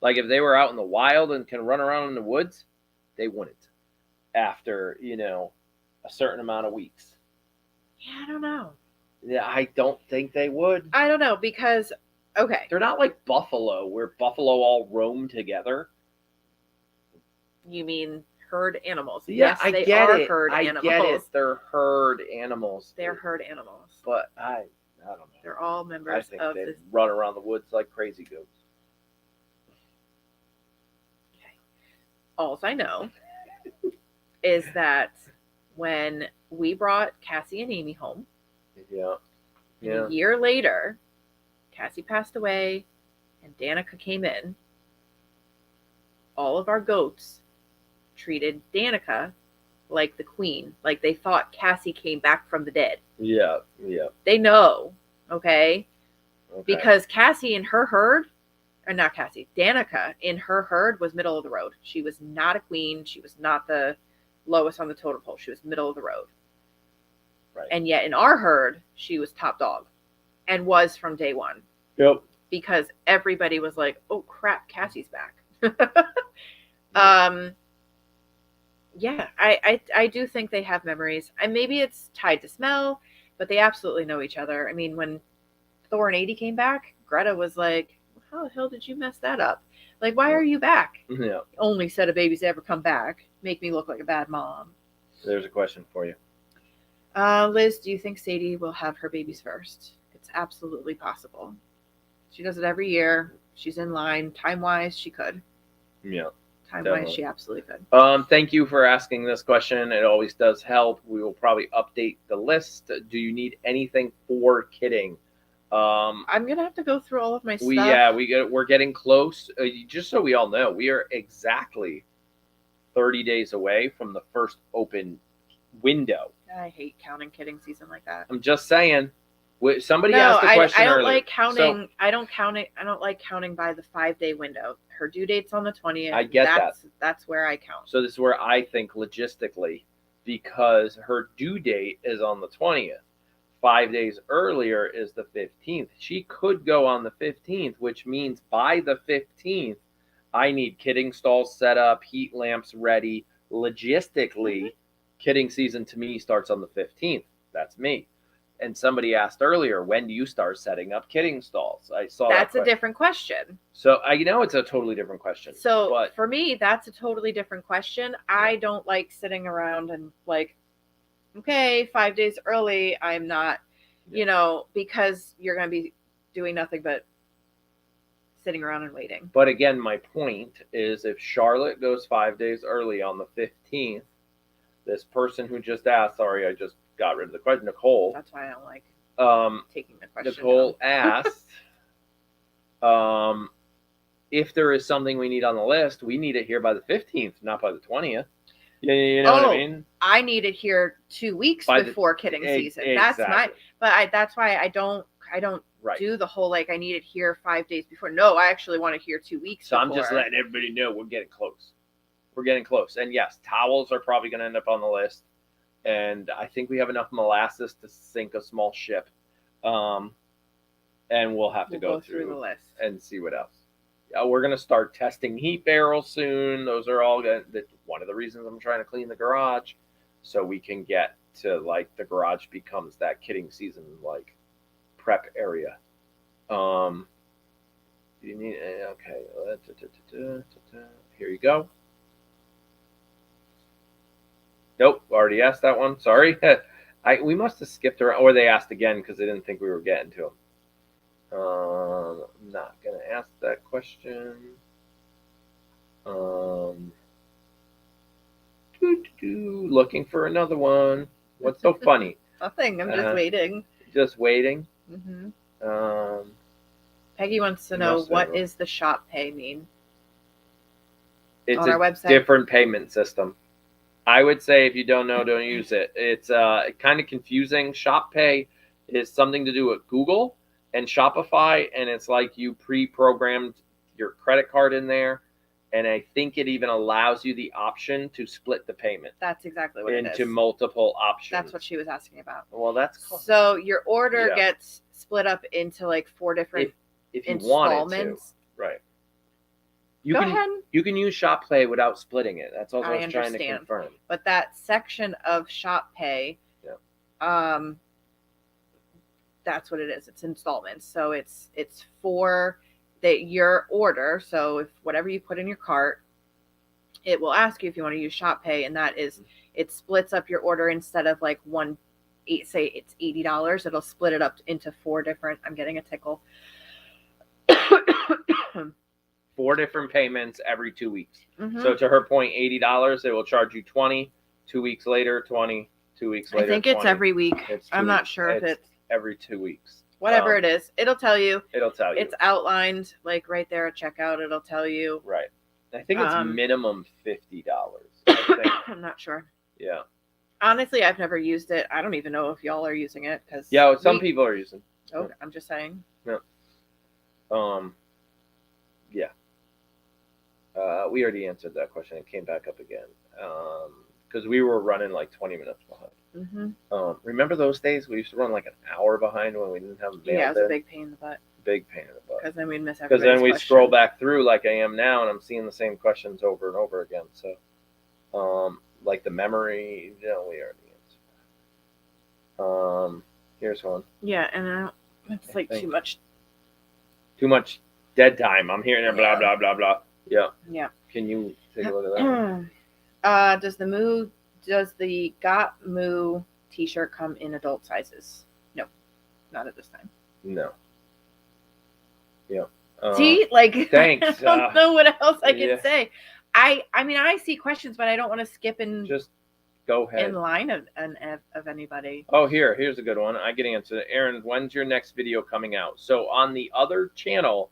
like if they were out in the wild and can run around in the woods, they wouldn't after, a certain amount of weeks. Yeah, I don't know. Yeah, I don't think they would. I don't know, because, okay. They're not like buffalo, where buffalo all roam together. You mean herd animals? Yeah, yes, I they get are it. Herd I animals. get it. They're herd animals. They're herd animals. But I don't know. They're all members I think of they this. run around the woods like crazy goats. Okay. All I know is that when we brought Cassie and Amy home, a year later, Cassie passed away and Danica came in. All of our goats treated Danica like the queen, like they thought Cassie came back from the dead. Yeah. They know, okay? Because Cassie in her herd, or not Cassie, Danica in her herd was middle of the road. She was not a queen. She was not the lowest on the totem pole. She was middle of the road. Right. And yet in our herd, she was top dog and was from day one. Yep. Because everybody was like, oh crap, Cassie's back. Yeah, I do think they have memories. And maybe it's tied to smell, but they absolutely know each other. I mean, when Thor and 80 came back, Greta was like, how the hell did you mess that up? Like, why are you back? Yeah. Only set of babies to ever come back. Make me look like a bad mom. There's a question for you. Liz, do you think Sadie will have her babies first? It's absolutely possible. She does it every year. She's in line. Time-wise, she could. Yeah. Time-wise, she absolutely could. Thank you for asking this question. It always does help. We will probably update the list. Do you need anything for kidding? I'm gonna have to go through all of my stuff. We're getting close. Just so we all know, we are exactly 30 days away from the first open window. I hate counting kidding season like that. I'm just saying. Somebody asked a question I don't earlier. like counting. I don't count it. I don't like counting by the 5-day window. Her due date's on the 20th. I get that. That's where I count. So this is where I think logistically, because her due date is on the 20th, 5 days earlier is the 15th. She could go on the 15th, which means by the 15th, I need kidding stalls set up, heat lamps ready. Logistically, kidding season to me starts on the 15th. That's me. And somebody asked earlier, when do you start setting up kidding stalls? I saw that's a different question. So I know it's a totally different question. So but for me, that's a totally different question. I don't like sitting around and like, okay, 5 days early, I'm not, because you're going to be doing nothing but sitting around and waiting. But again, my point is if Charlotte goes 5 days early on the 15th, this person who just asked, sorry, I just got rid of the question, Nicole. That's why I don't like taking the question. Nicole asked if there is something we need on the list, we need it here by the 15th, not by the 20th. You know what I mean? I need it here 2 weeks before kidding season. Exactly. That's why I don't do the whole like I need it here 5 days before. No, I actually want it here 2 weeks so before. I'm just letting everybody know we're getting close. We're getting close. And yes, towels are probably going to end up on the list. And I think we have enough molasses to sink a small ship. And we'll have to go through the list and see what else. We're going to start testing heat barrels soon. Those are all good. That's one of the reasons I'm trying to clean the garage, so we can get to like the garage becomes that kidding season like prep area. You need okay. Here you go. Nope, already asked that one. Sorry, we must have skipped around, or they asked again because they didn't think we were getting to them. I'm not gonna ask that question. Looking for another one. What's so funny? Nothing. I'm just waiting. Just waiting. Mm-hmm. Peggy wants to know what is the shop pay mean? It's on our website. Different payment system. I would say if you don't know, don't use it. It's kind of confusing. Shop pay is something to do with Google and Shopify, and it's like you pre-programmed your credit card in there, and I think it even allows you the option to split the payment. That's exactly what it is. Into multiple options. That's what she was asking about. Well, that's cool. So your order gets split up into like 4 different if you installments. Wanted to. Right. Go ahead. You can use Shop Pay without splitting it. That's all I was trying to confirm. But that section of Shop Pay, that's what it is. It's installments. So it's for your order. So if whatever you put in your cart, it will ask you if you want to use Shop Pay, and that is it splits up your order instead of like say it's $80. It'll split it up into 4 different. I'm getting a tickle. 4 different payments every 2 weeks. Mm-hmm. So to her point, $80, it will charge you $20. 2 weeks later, $20. 2 weeks later, I think it's every week. I'm not sure if it's every 2 weeks. Whatever it is, it'll tell you. It's outlined like right there at checkout. It'll tell you. Right. I think it's minimum $50. I think. I'm not sure. Yeah. Honestly, I've never used it. I don't even know if y'all are using it because some people are using. Oh, I'm just saying. Yeah. Yeah. We already answered that question. It came back up again because we were running like 20 minutes behind. Mm-hmm. Remember those days we used to run like an hour behind when we didn't have mail? Yeah, it was a big pain in the butt. Big pain in the butt. Because then we'd miss everybody's Because then we question. scroll back through like I am now, and I'm seeing the same questions over and over again. So, like the memory, we already answered. Here's one. Yeah, and it's like too much. Too much dead time. I'm hearing blah blah blah blah. Yeah. Yeah. Can you take a look at that? Does the Got Moo t-shirt come in adult sizes? No, not at this time. No. Yeah. See, like thanks. I don't know what else I can say. I mean, I see questions, but I don't want to skip in. Just go ahead. In line of anybody. Oh, here's a good one. I get answered. Aaron, when's your next video coming out? So on the other channel,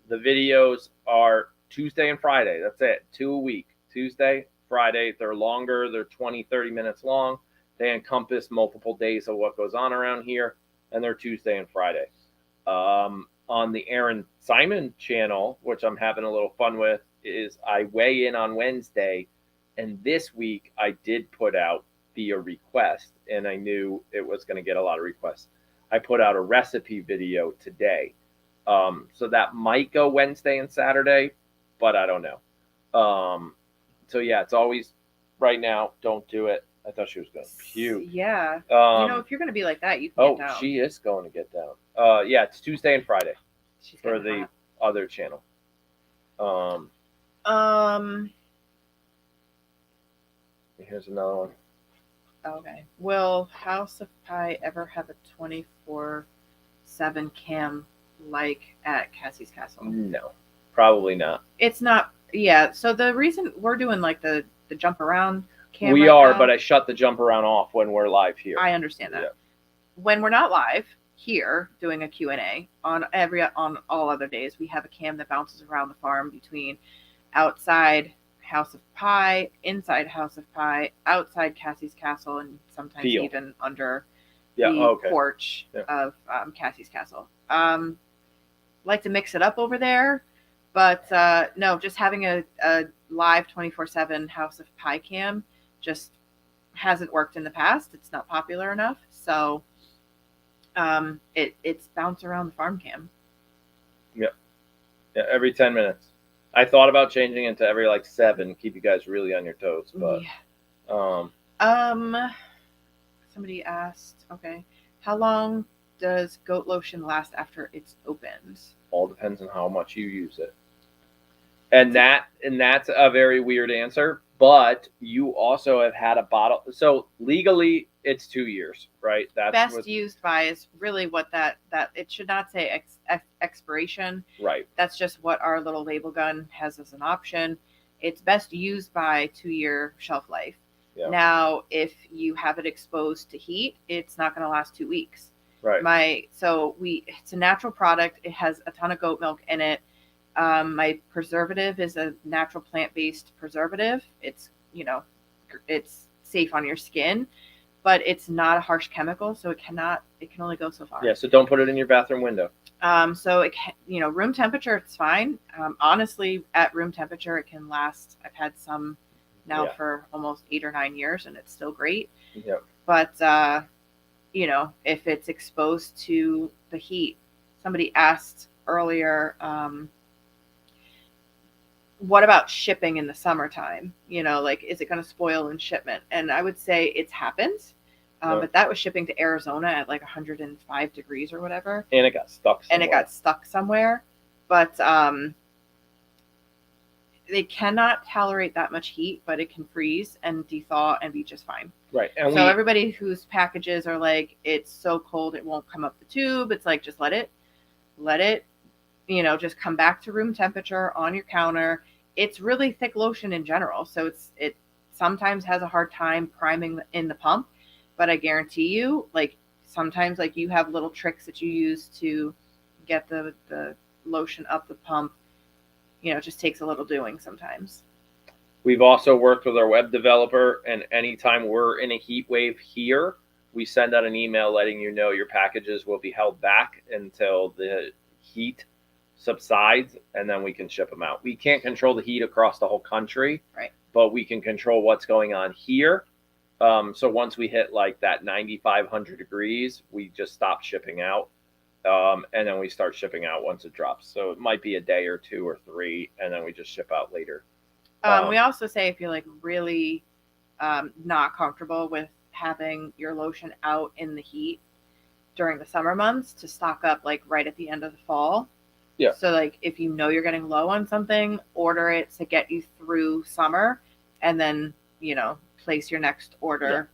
the videos are Tuesday and Friday. That's it. 2 a week. Tuesday, Friday. They're longer. They're 20, 30 minutes long. They encompass multiple days of what goes on around here, and they're Tuesday and Friday. On the Aaron Simon channel, which I'm having a little fun with, is I weigh in on Wednesday, and this week I did put out via request, and I knew it was going to get a lot of requests. I put out a recipe video today. So that might go Wednesday and Saturday, but I don't know. So yeah, it's always right now, don't do it. I thought she was going to puke. Yeah. If you're going to be like that, you can get down. She is going to get down. Yeah, it's Tuesday and Friday for the other channel. Here's another one. Okay. Will House of Pie ever have a 24/7 cam like at Cassie's Castle? No, probably not. It's not. Yeah. So the reason we're doing like the jump around cam. We are, but I shut the jump around off when we're live here. I understand that. Yeah. When we're not live here doing a Q&A on all other days, we have a cam that bounces around the farm between outside House of Pie, inside House of Pie, outside Cassie's Castle, and sometimes even under the porch of Cassie's Castle. Like to mix it up over there, but no, just having a live 24/7 House of Pie cam just hasn't worked in the past. It's not popular enough, so it's bounce around the farm cam. Yeah, every 10 minutes. I thought about changing it to every 7, keep you guys really on your toes, but somebody asked, okay, how long does goat lotion last after it's opened? All depends on how much you use it. And that's a very weird answer, but you also have had a bottle. So legally it's 2 years, right? That's best used by is really what that it should not say expiration. Right. That's just what our little label gun has as an option. It's best used by 2-year shelf life. Yeah. Now, if you have it exposed to heat, it's not going to last 2 weeks. Right. It's a natural product. It has a ton of goat milk in it. My preservative is a natural plant-based preservative. It's, it's safe on your skin, but it's not a harsh chemical, so it can only go so far. Yeah, so don't put it in your bathroom window. So it can, room temperature, it's fine. Honestly, at room temperature, it can last. I've had some now for almost 8 or 9 years, and it's still great. Yeah. But, if it's exposed to the heat, somebody asked earlier, what about shipping in the summertime? Is it going to spoil in shipment? And I would say it's happened. But that was shipping to Arizona at 105 degrees or whatever. And it got stuck somewhere. But they cannot tolerate that much heat, but it can freeze and thaw and be just fine. Right. And so everybody whose packages are it's so cold it won't come up the tube. It's just let it, just come back to room temperature on your counter. It's really thick lotion in general, so it sometimes has a hard time priming in the pump. But I guarantee you, sometimes you have little tricks that you use to get the lotion up the pump. It just takes a little doing sometimes. We've also worked with our web developer, and anytime we're in a heat wave here, we send out an email letting you know your packages will be held back until the heat subsides, and then we can ship them out. We can't control the heat across the whole country, right? But we can control what's going on here. So once we hit that 9,500 degrees, we just stop shipping out. And then we start shipping out once it drops. So it might be a day or 2 or 3, and then we just ship out later. We also say if you're really not comfortable with having your lotion out in the heat during the summer months, to stock up right at the end of the fall. Yeah. So if you're getting low on something, order it to get you through summer, and then place your next order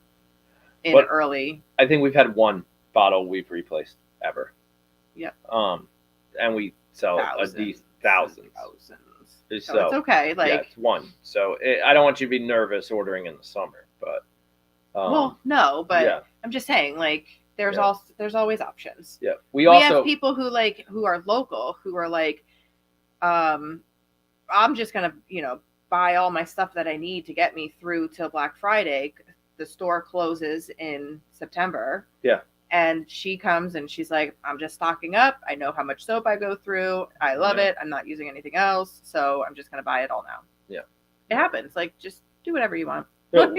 early. I think we've had one bottle we've replaced ever. Yep. And we sell thousands. So it's okay. It's one. So I don't want you to be nervous ordering in the summer, but. No, but I'm just saying, there's always options. Yeah. We have people who are local who are I'm just gonna buy all my stuff that I need to get me through till Black Friday. The store closes in September. Yeah. And she comes and she's like, I'm just stocking up. I know how much soap I go through. I love it. I'm not using anything else. So I'm just going to buy it all now. Yeah. It happens. Just do whatever you want. Yep.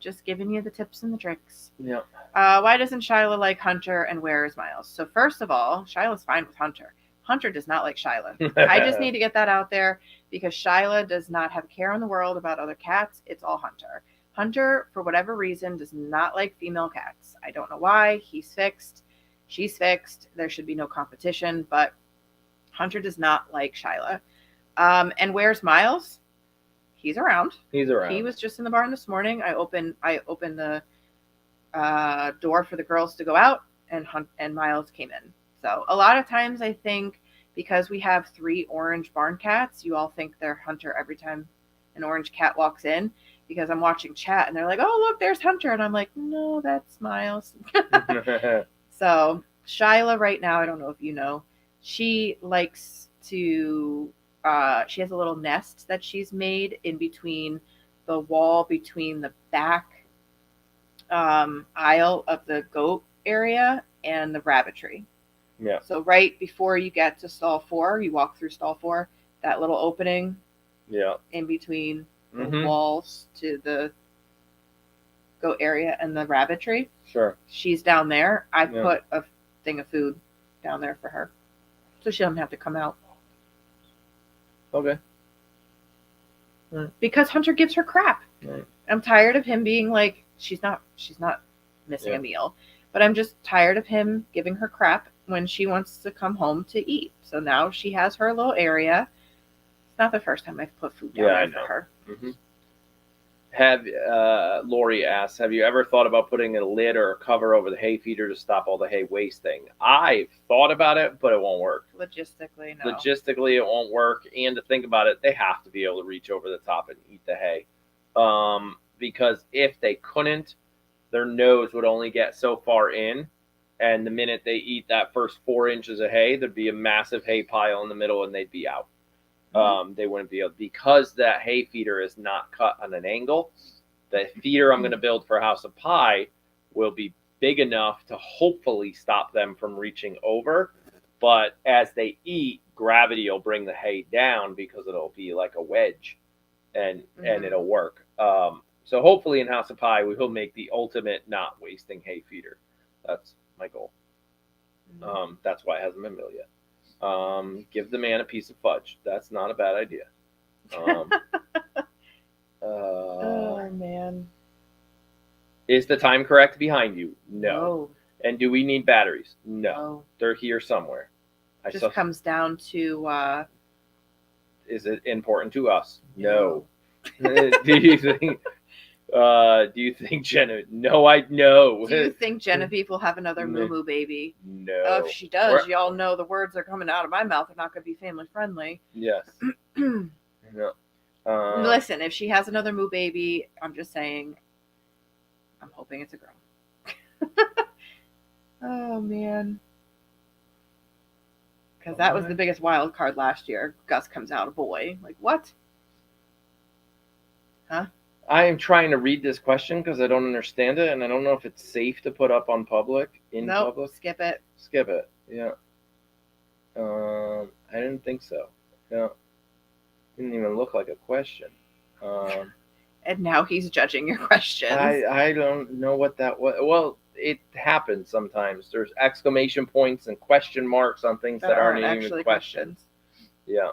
Just giving you the tips and the tricks. Yeah. Why doesn't Shyla like Hunter, and where is Miles? So first of all, Shyla's fine with Hunter. Hunter does not like Shyla. I just need to get that out there, because Shyla does not have care in the world about other cats. It's all Hunter. Hunter, for whatever reason, does not like female cats. I don't know why. He's fixed. She's fixed. There should be no competition, but Hunter does not like Shyla. And where's Miles? He's around. He's around. He was just in the barn this morning. I opened the door for the girls to go out, and Miles came in. So a lot of times I think because we have 3 orange barn cats, you all think they're Hunter every time an orange cat walks in, because I'm watching chat and they're like, oh, look, there's Hunter. And I'm like, no, that's Miles. So Shyla right now, I don't know if you know, she likes to, she has a little nest that she's made in between the wall, between the back aisle of the goat area and the rabbitry. Yeah. So right before you get to stall 4, you walk through stall 4, that little opening. Yeah. In between the walls to the goat area and the rabbitry. Sure. She's down there. I put a thing of food down there for her, so she doesn't have to come out. Okay. Because Hunter gives her crap. Right. I'm tired of him being like, she's not missing a meal, but I'm just tired of him giving her crap when she wants to come home to eat. So now she has her little area. It's not the first time I've put food down there for her. Mm-hmm. Have Lori asks, have you ever thought about putting a lid or a cover over the hay feeder to stop all the hay wasting? I've thought about it, but it won't work. Logistically, no. Logistically, it won't work. And to think about it, they have to be able to reach over the top and eat the hay. Because if they couldn't, their nose would only get so far in. And the minute they eat that first 4 inches of hay, there'd be a massive hay pile in the middle and they'd be out. They wouldn't be able, because that hay feeder is not cut on an angle. The feeder I'm going to build for House of Pie will be big enough to hopefully stop them from reaching over. But as they eat, gravity will bring the hay down because it'll be like a wedge, and it'll work. So hopefully in House of Pie, we will make the ultimate not wasting hay feeder. That's my goal. That's why it hasn't been built yet. Give the man a piece of fudge. That's not a bad idea. Oh, man. Is the time correct behind you? No. And do we need batteries? No. They're here somewhere. Just comes down to... is it important to us? No. Do you think... do you think Genevieve? No, I know. Do you think Genevieve will have another Moo Moo baby? No. Oh, if she does, y'all know the words that are coming out of my mouth are not going to be family friendly. Yes. No. Listen, if she has another Moo baby, I'm just saying, I'm hoping it's a girl. Oh, man. Because that was the biggest wild card last year. Gus comes out a boy. Like, what? Huh? I am trying to read this question because I don't understand it, and I don't know if it's safe to put up on public. Public. Skip it. Skip it. Yeah. I didn't think so. No. Didn't even look like a question. And now he's judging your questions. I don't know what that was. Well, it happens sometimes. There's exclamation points and question marks on things that aren't even questions. Yeah.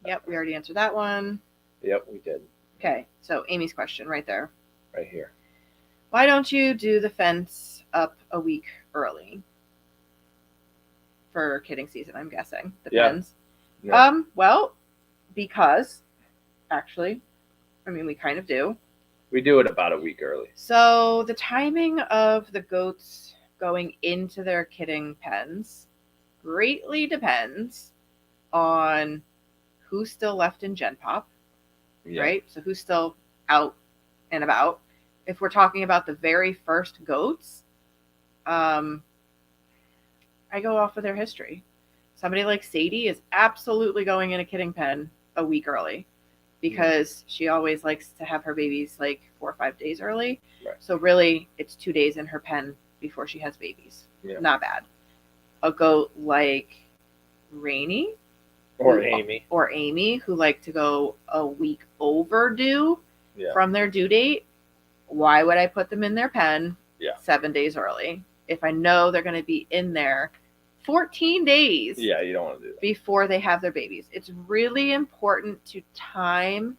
Yep, we already answered that one. Yep, we did. Okay, so Amy's question right there. Right here. Why don't you do the fence up a week early? For kidding season, I'm guessing. Depends. Yeah. Well, because, actually, I mean, we kind of do. We do it about a week early. So the timing of the goats going into their kidding pens greatly depends on who's still left in Gen Pop. Yeah. Right? So who's still out and about? If we're talking about the very first goats, I go off of their history. Somebody like Sadie is absolutely going in a kidding pen a week early because she always likes to have her babies like 4 or 5 days early. Right. So really, it's 2 days in her pen before she has babies. Yeah. Not bad. A goat like Rainy. Or Amy, who like to go a week overdue from their due date. Why would I put them in their pen 7 days early if I know they're going to be in there 14 days? Yeah, you don't want to do that. Before they have their babies. It's really important to time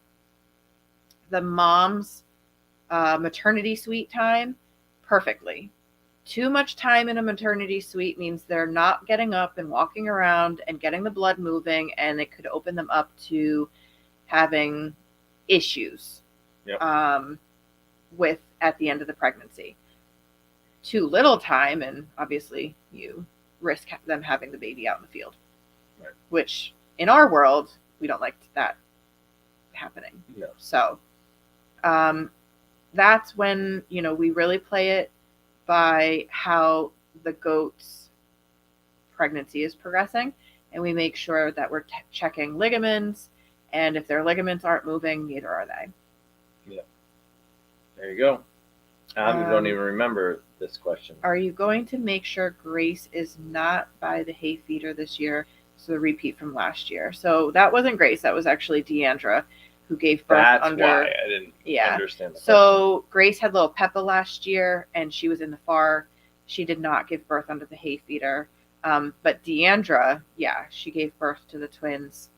the mom's Maternity suite time, perfectly. Too much time in a maternity suite means they're not getting up and walking around and getting the blood moving, and it could open them up to having issues with at the end of the pregnancy. Too little time, and obviously you risk them having the baby out in the field, right. Which in our world we don't like that happening. No. So that's when we really play it by how the goat's pregnancy is progressing, and we make sure that we're checking ligaments, and if their ligaments aren't moving, neither are they. Yeah. There you go. I don't even remember this question. Are you going to make sure Grace is not by the hay feeder this year? So the repeat from last year. So that wasn't Grace. That was actually Deandra, who gave birth under. That's why I didn't understand the question. Grace had little Peppa last year, and she was in the far. She did not give birth under the hay feeder. But Deandra, she gave birth to the twins,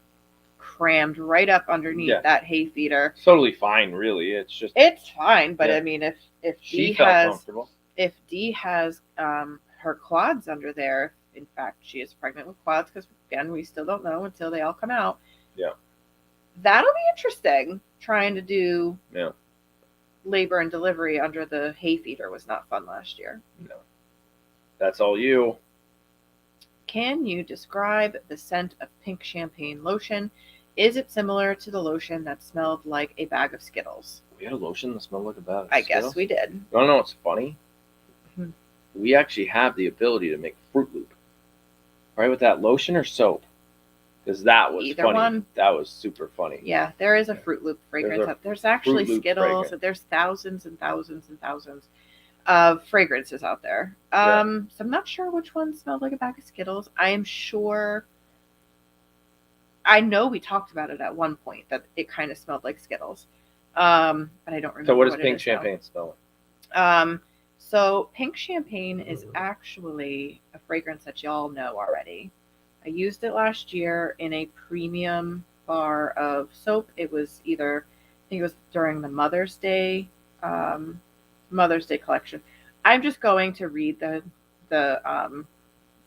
crammed right up underneath that hay feeder. Totally fine, really. It's fine, but I mean, if she felt comfortable, if Dee has her quads under there, in fact, she is pregnant with quads, because again, we still don't know until they all come out. Yeah, that'll be interesting. Trying to do Yeah. labor and delivery under the hay feeder was not fun last year. No. That's all you. Can you describe the scent of pink champagne lotion? Is it similar to the lotion that smelled like a bag of Skittles? We had a lotion that smelled like a bag of I Skittles? guess we did. You want to know what's funny? Mhm. We actually have the ability to make Fruit Loop. Right, with that lotion or soap? Because that was Either funny. one. That was super funny. Yeah, there is a Fruit Loop fragrance. There's actually Fruit Loop Skittles. fragrance. There's thousands and thousands and thousands of fragrances out there. So I'm not sure which one smelled like a bag of Skittles. I am sure. I know we talked about it at one point that it kind of smelled like Skittles, but I don't remember. So what does pink champagne smell like? So pink champagne is actually a fragrance that y'all know already. I used it last year in a premium bar of soap. It was I think it was during the Mother's Day collection. I'm just going to read the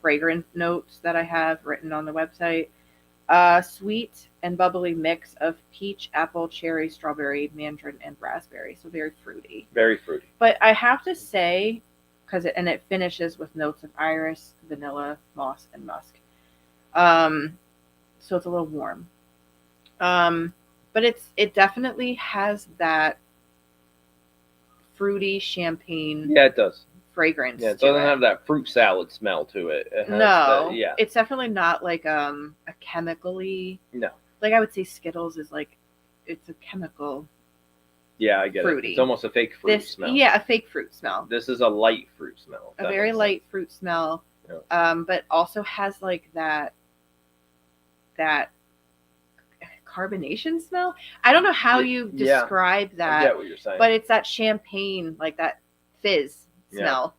fragrance notes that I have written on the website. Sweet and bubbly mix of peach, apple, cherry, strawberry, mandarin, and raspberry. So very fruity. Very fruity. But I have to say, it finishes with notes of iris, vanilla, moss, and musk. So it's a little warm. But it definitely has that fruity champagne. Yeah, it does. Fragrance. Yeah, it doesn't have that fruit salad smell to it. It's definitely not like a chemically. No. Like I would say Skittles is like, it's a chemical. Yeah, I get fruity. it. It's almost a fake fruit smell. Yeah, a fake fruit smell. This is a light fruit smell. A very light fruit smell. Yeah. But also has like that carbonation smell. I don't know how you describe that. I get what you're saying. But it's that champagne, like that fizz smell.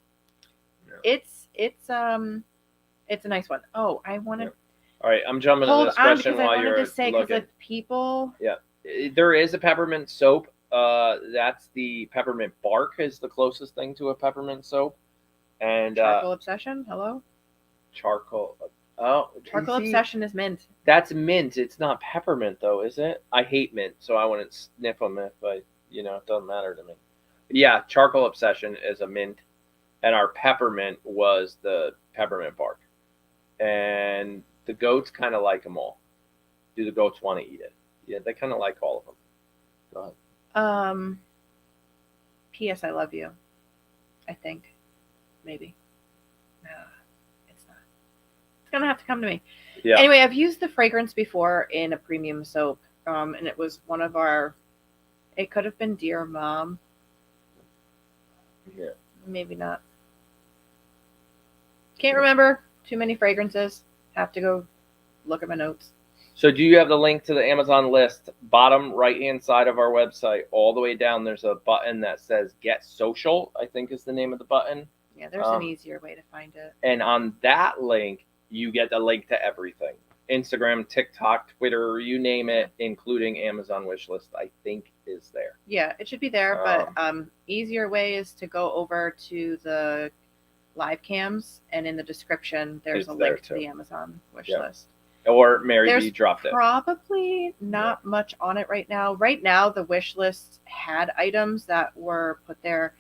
Yeah. It's a nice one. Oh, I want to. All right, I'm jumping to this question while you're looking. People. Yeah, there is a peppermint soap. That's the peppermint bark is the closest thing to a peppermint soap. And Charcoal Obsession. Hello. Charcoal. Oh, Charcoal Obsession is mint. That's mint. It's not peppermint though, is it? I hate mint, so I wouldn't sniff them if it doesn't matter to me. But yeah, Charcoal Obsession is a mint, and our peppermint was the peppermint bark. And the goats kind of like them all. Do the goats want to eat it? Yeah, they kind of like all of them. Go ahead. P.S. I love you. I think. Maybe. No, it's not. It's going to have to come to me. Yeah. Anyway, I've used the fragrance before in a premium soap. And it was one of it could have been Dear Mom. Yeah. Maybe not. Can't remember. Too many fragrances. Have to go look at my notes. So do you have the link to the Amazon list? Bottom right-hand side of our website, all the way down, there's a button that says Get Social, I think is the name of the button. Yeah, there's an easier way to find it. And on that link, you get the link to everything. Instagram, TikTok, Twitter, you name it, including Amazon wishlist, I think is there. Yeah, it should be there, but easier way is to go over to the live cams, and in the description there's a link to the Amazon wishlist. Or Mary B dropped it. There's probably not much on it right now. Right now, the wish list had items that were put there.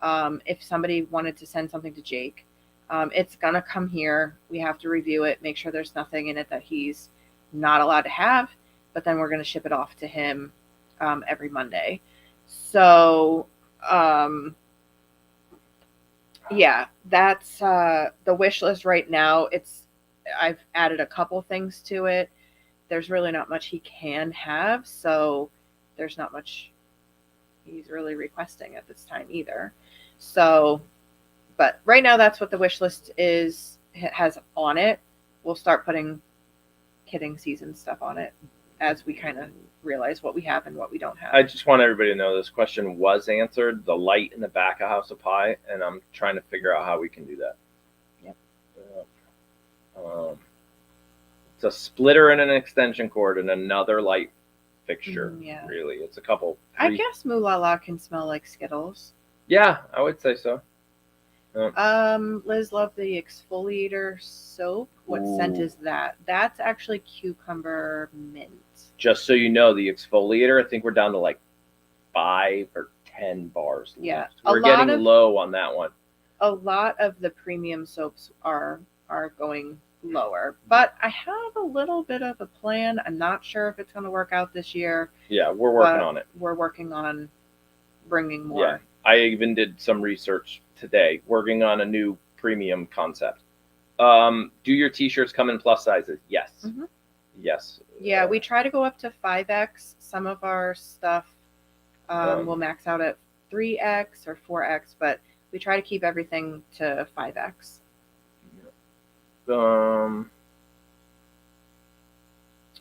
If somebody wanted to send something to Jake, it's going to come here. We have to review it, make sure there's nothing in it that he's not allowed to have, but then we're going to ship it off to him every Monday. So, yeah, that's the wish list right now. I've added a couple things to it. There's really not much he can have, so there's not much he's really requesting at this time either. So, but right now that's what the wish list has on it. We'll start putting kidding season stuff on it as we kind of realize what we have and what we don't have. I just want everybody to know this question was answered. The light in the back of House of Pie, and I'm trying to figure out how we can do that. Yep. It's a splitter and an extension cord and another light fixture. Yeah. Really, it's a couple. I guess Moo La La can smell like Skittles. Yeah, I would say so. Liz loved the exfoliator soap. What scent is that? That's actually cucumber mint. Just so you know, the exfoliator, I think we're down to like 5 or 10 bars left. Yeah, we're getting low on that one. A lot of the premium soaps are going lower, but I have a little bit of a plan. I'm not sure if it's going to work out this year. Yeah, we're working on it. We're working on bringing more. Yeah, I even did some research today, working on a new premium concept. Do your t-shirts come in plus sizes? Yes. Mm-hmm. Yes. Yeah, we try to go up to 5X. Some of our stuff will max out at 3X or 4X, but we try to keep everything to 5X.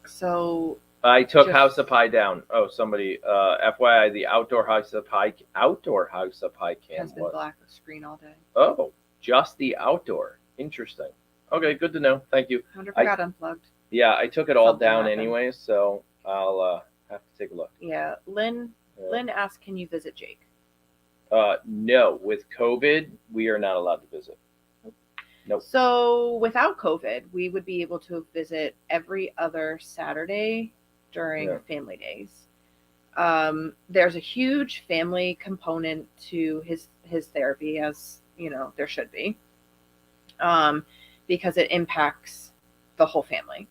So I took House of Pie down. Oh, somebody. FYI, the outdoor House of Pie cam has been black screen all day. Oh, just the outdoor. Interesting. Okay, good to know. Thank you. I wonder if I got unplugged. Yeah, I took it all down anyways, so I'll have to take a look. Yeah, Lynn asked, "Can you visit Jake?" No, with COVID, we are not allowed to visit. Nope. So without COVID, we would be able to visit every other Saturday during family days. There's a huge family component to his therapy, as you know, there should be, because it impacts the whole family.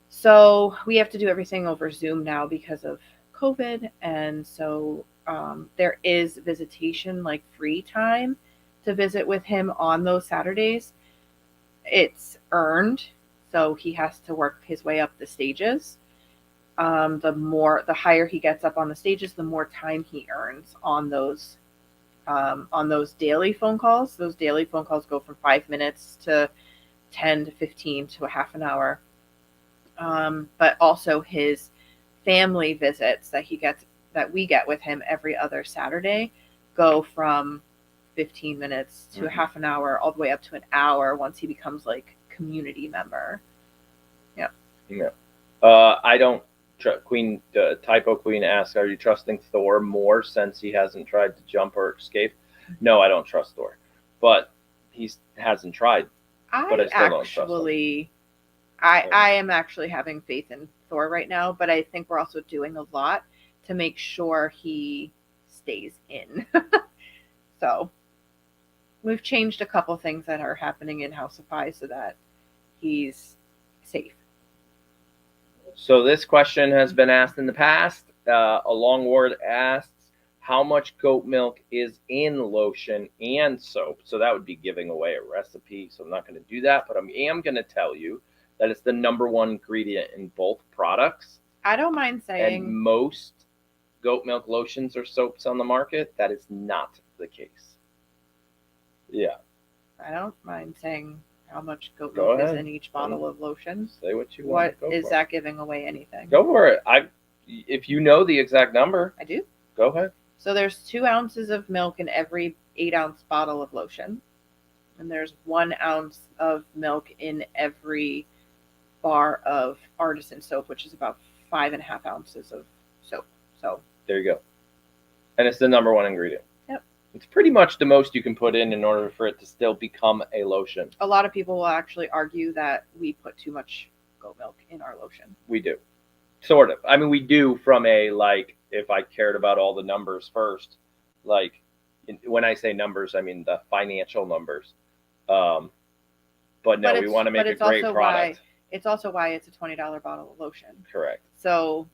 So we have to do everything over Zoom now because of COVID, and so there is visitation, like free time to visit with him on those Saturdays. It's earned, so he has to work his way up the stages. The higher he gets up on the stages, the more time he earns on those daily phone calls. Those daily phone calls go from 5 minutes to 10 to 15 to a half an hour. But also his family visits that we get with him every other Saturday go from 15 minutes to a half an hour, all the way up to an hour once he becomes like community member. Yeah. I don't. Typo Queen asks, "Are you trusting Thor more since he hasn't tried to jump or escape?" No, I don't trust Thor, but he hasn't tried. But I still don't trust him. I am actually having faith in Thor right now, but I think we're also doing a lot to make sure he stays in. So we've changed a couple things that are happening in House of Pie so that he's safe. So this question has been asked in the past. A long word asks, how much goat milk is in lotion and soap? So that would be giving away a recipe, so I'm not going to do that, but I am going to tell you that it's the number one ingredient in both products. I don't mind saying. And most goat milk lotions or soaps on the market, that is not the case. Yeah. I don't mind saying how much goat milk is in each bottle of lotion. Say what you want. What is that giving away anything? Go for it. If you know the exact number. I do. Go ahead. So there's 2 ounces of milk in every 8-ounce bottle of lotion. And there's 1 ounce of milk in every bar of artisan soap, which is about 5.5 ounces of soap. So there you go. And it's the number one ingredient. Yep. It's pretty much the most you can put in order for it to still become a lotion. A lot of people will actually argue that we put too much goat milk in our lotion. We do. Sort of. I mean, we do from a, like, if I cared about all the numbers first, like, when I say numbers, I mean the financial numbers. But no, we want to make a great product. It's also why it's a $20 bottle of lotion. Correct. So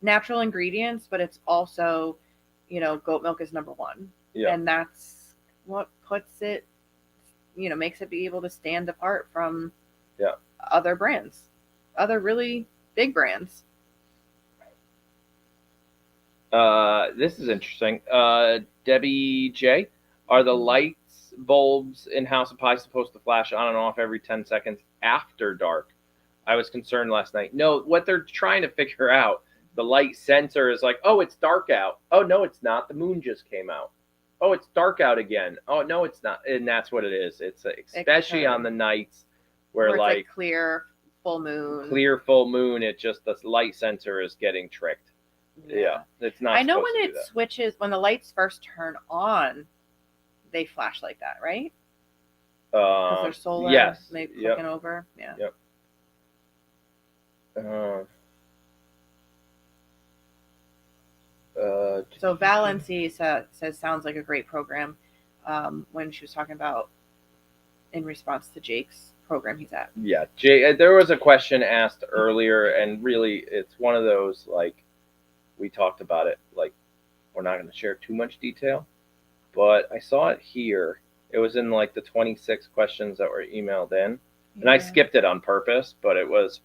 natural ingredients, but it's also, goat milk is number one. Yeah. And that's what puts it, makes it be able to stand apart from other brands, other really big brands. This is interesting. Debbie J, are the lights bulbs in House of Pie supposed to flash on and off every 10 seconds after dark? I was concerned last night. No, what they're trying to figure out, the light sensor is like, oh, it's dark out. Oh, no, it's not. The moon just came out. Oh, it's dark out again. Oh, no, it's not. And that's what it is. It's especially on the nights where like clear full moon. Clear full moon. It just, the light sensor is getting tricked. Yeah, it's not. I know when it switches, when the lights first turn on, they flash like that, right? Because they're solar. Yes. Maybe clicking over. Yeah. Yep. So Valency says sounds like a great program. When she was talking about in response to Jake's program he's at. Yeah, Jake. There was a question asked earlier, and really, it's one of those, like, we talked about it. Like, we're not going to share too much detail, but I saw it here. It was in like the 26 questions that were emailed in, and I skipped it on purpose. But it was,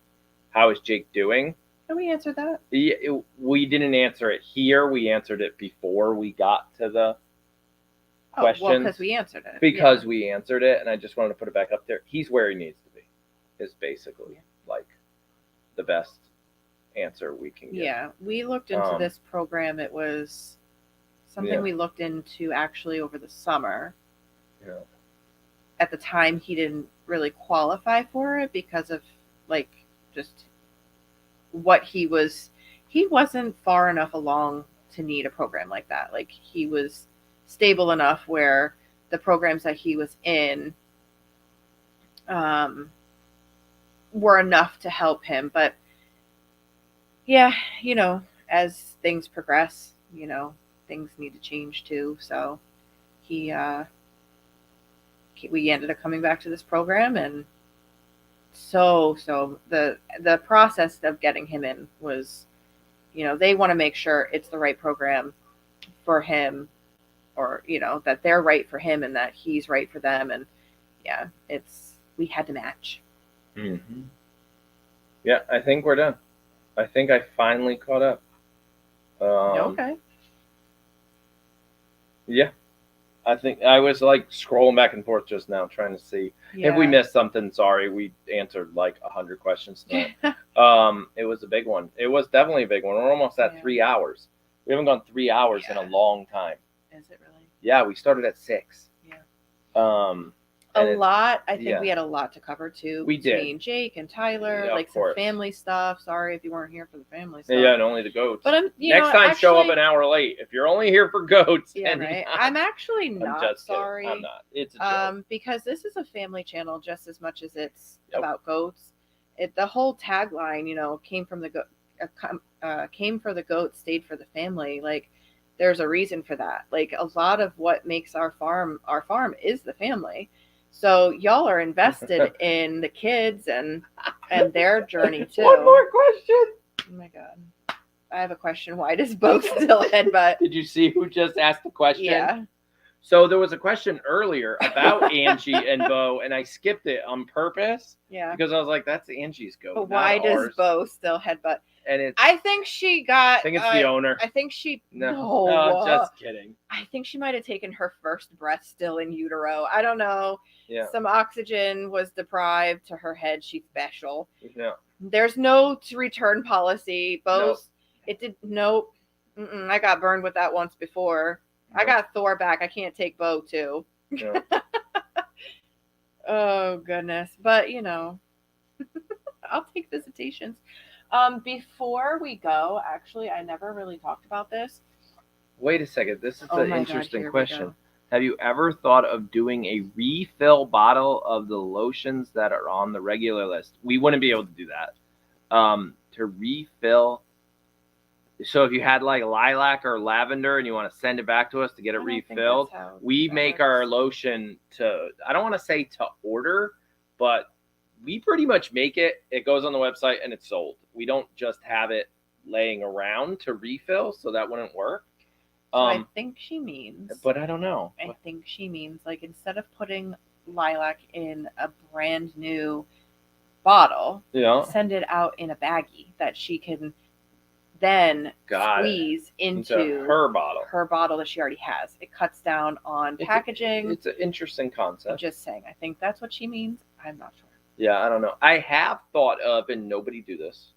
how is Jake doing? And we answered that. We didn't answer it here. We answered it before we got to the question. Well, because we answered it. We answered it, and I just wanted to put it back up there. He's where he needs to be. Is basically like the best answer we can get. Yeah, we looked into this program. It was something we looked into actually over the summer. Yeah. At the time, he didn't really qualify for it because of like just what he wasn't far enough along to need a program like that. Like, he was stable enough where the programs that he was in were enough to help him. But yeah, as things progress, things need to change too. So we ended up coming back to this program, and so the process of getting him in was, they want to make sure it's the right program for him, or that they're right for him and that he's right for them. And we had to match. Mm-hmm. Yeah, I think we're done. I think I finally caught up. Okay. Yeah. I think I was like scrolling back and forth just now trying to see if we missed something. Sorry, we answered like 100 questions tonight. It was a big one. It was definitely a big one. We're almost at 3 hours. We haven't gone 3 hours in a long time. Is it really? Yeah, we started at 6. Yeah. I think we had a lot to cover too. We did. Between Jake and Tyler, like some family stuff. Sorry if you weren't here for the family stuff. Yeah, and only the goats. But next time, show up an hour late. If you're only here for goats. Yeah, right. I'm actually not sorry. Kidding. I'm not. It's a joke. Because this is a family channel just as much as it's about goats. The whole tagline, came from the came for the goats, stayed for the family. Like, there's a reason for that. Like, a lot of what makes our farm is the family. So y'all are invested in the kids and their journey too. One more question. Oh my God. I have a question. Why does Bo still headbutt? Did you see who just asked the question? Yeah. So there was a question earlier about Angie and Bo, and I skipped it on purpose. Yeah. Because I was like, that's Angie's goat. But why does Bo still headbutt? And I think she got. I think it's the owner. I think she. No, just kidding. I think she might have taken her first breath still in utero. I don't know. Yeah. Some oxygen was deprived to her head. She's special. Yeah. There's no return policy. Bo's. It did. Nope. I got burned with that once before. Nope. I got Thor back. I can't take Bo too. Nope. Oh goodness. But I'll take visitations. Before we go, actually, I never really talked about this. Wait a second. This is an interesting question. Have you ever thought of doing a refill bottle of the lotions that are on the regular list? We wouldn't be able to do that. To refill. So if you had like lilac or lavender and you want to send it back to us to get it refilled, we make our lotion to, I don't want to say to order, but we pretty much make it. It goes on the website and it's sold. We don't just have it laying around to refill, so that wouldn't work. So I think she means, but I don't know. I think she means like instead of putting lilac in a brand new bottle, send it out in a baggie that she can then squeeze into her bottle that she already has. It cuts down on packaging. It's an interesting concept. I'm just saying. I think that's what she means. I'm not sure. Yeah, I don't know. I have thought of, and nobody do this,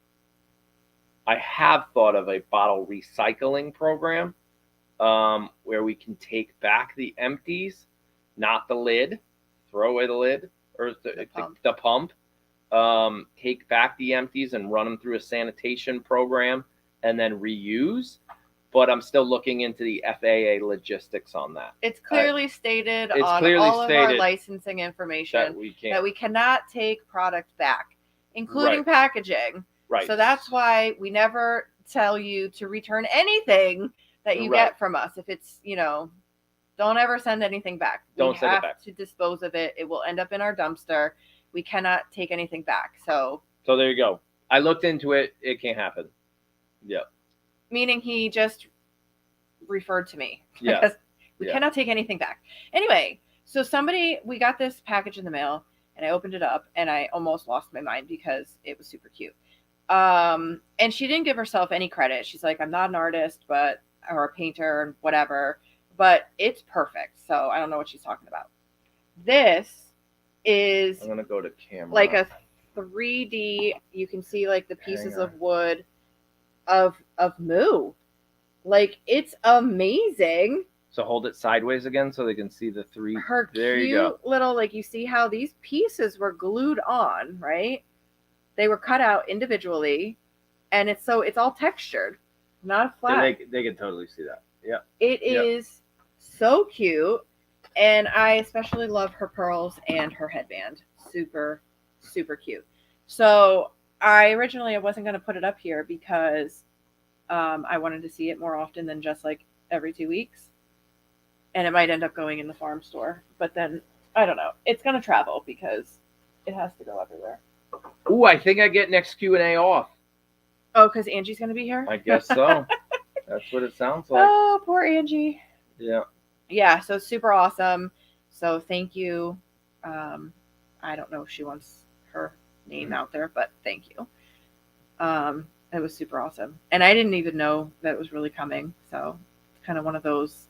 I have thought of a bottle recycling program where we can take back the empties, not the lid, throw away the lid, or the pump, take back the empties and run them through a sanitation program and then reuse. But I'm still looking into the FAA logistics on that. It's clearly stated on all of our licensing information that we cannot take product back, including packaging. Right. So that's why we never tell you to return anything that you get from us. If it's, don't ever send anything back. Don't send it back. We have to dispose of it. It will end up in our dumpster. We cannot take anything back. So there you go. I looked into it. It can't happen. Yeah. Meaning he just referred to me. Yeah. Because we cannot take anything back. Anyway, so we got this package in the mail and I opened it up and I almost lost my mind because it was super cute. And she didn't give herself any credit. She's like, I'm not an artist, or a painter and whatever, but it's perfect. So I don't know what she's talking about. This is, I'm going to go to camera. Like a 3D, you can see like the pieces of wood of Moo. Like, it's amazing. So hold it sideways again so they can see the three. Her there cute you go. Little, like, you see how these pieces were glued on, right? They were cut out individually, and it's all textured, not flat. Yeah, they can totally see that. Yeah. It is so cute, and I especially love her pearls and her headband. Super, super cute. So I wasn't going to put it up here because I wanted to see it more often than just like every 2 weeks. And it might end up going in the farm store. But then, I don't know. It's going to travel because it has to go everywhere. Ooh, I think I get next Q&A off. Oh, because Angie's going to be here? I guess so. That's what it sounds like. Oh, poor Angie. Yeah. Yeah, so super awesome. So thank you. I don't know if she wants her name out there, but thank you. It was super awesome. And I didn't even know that it was really coming. So it's kind of one of those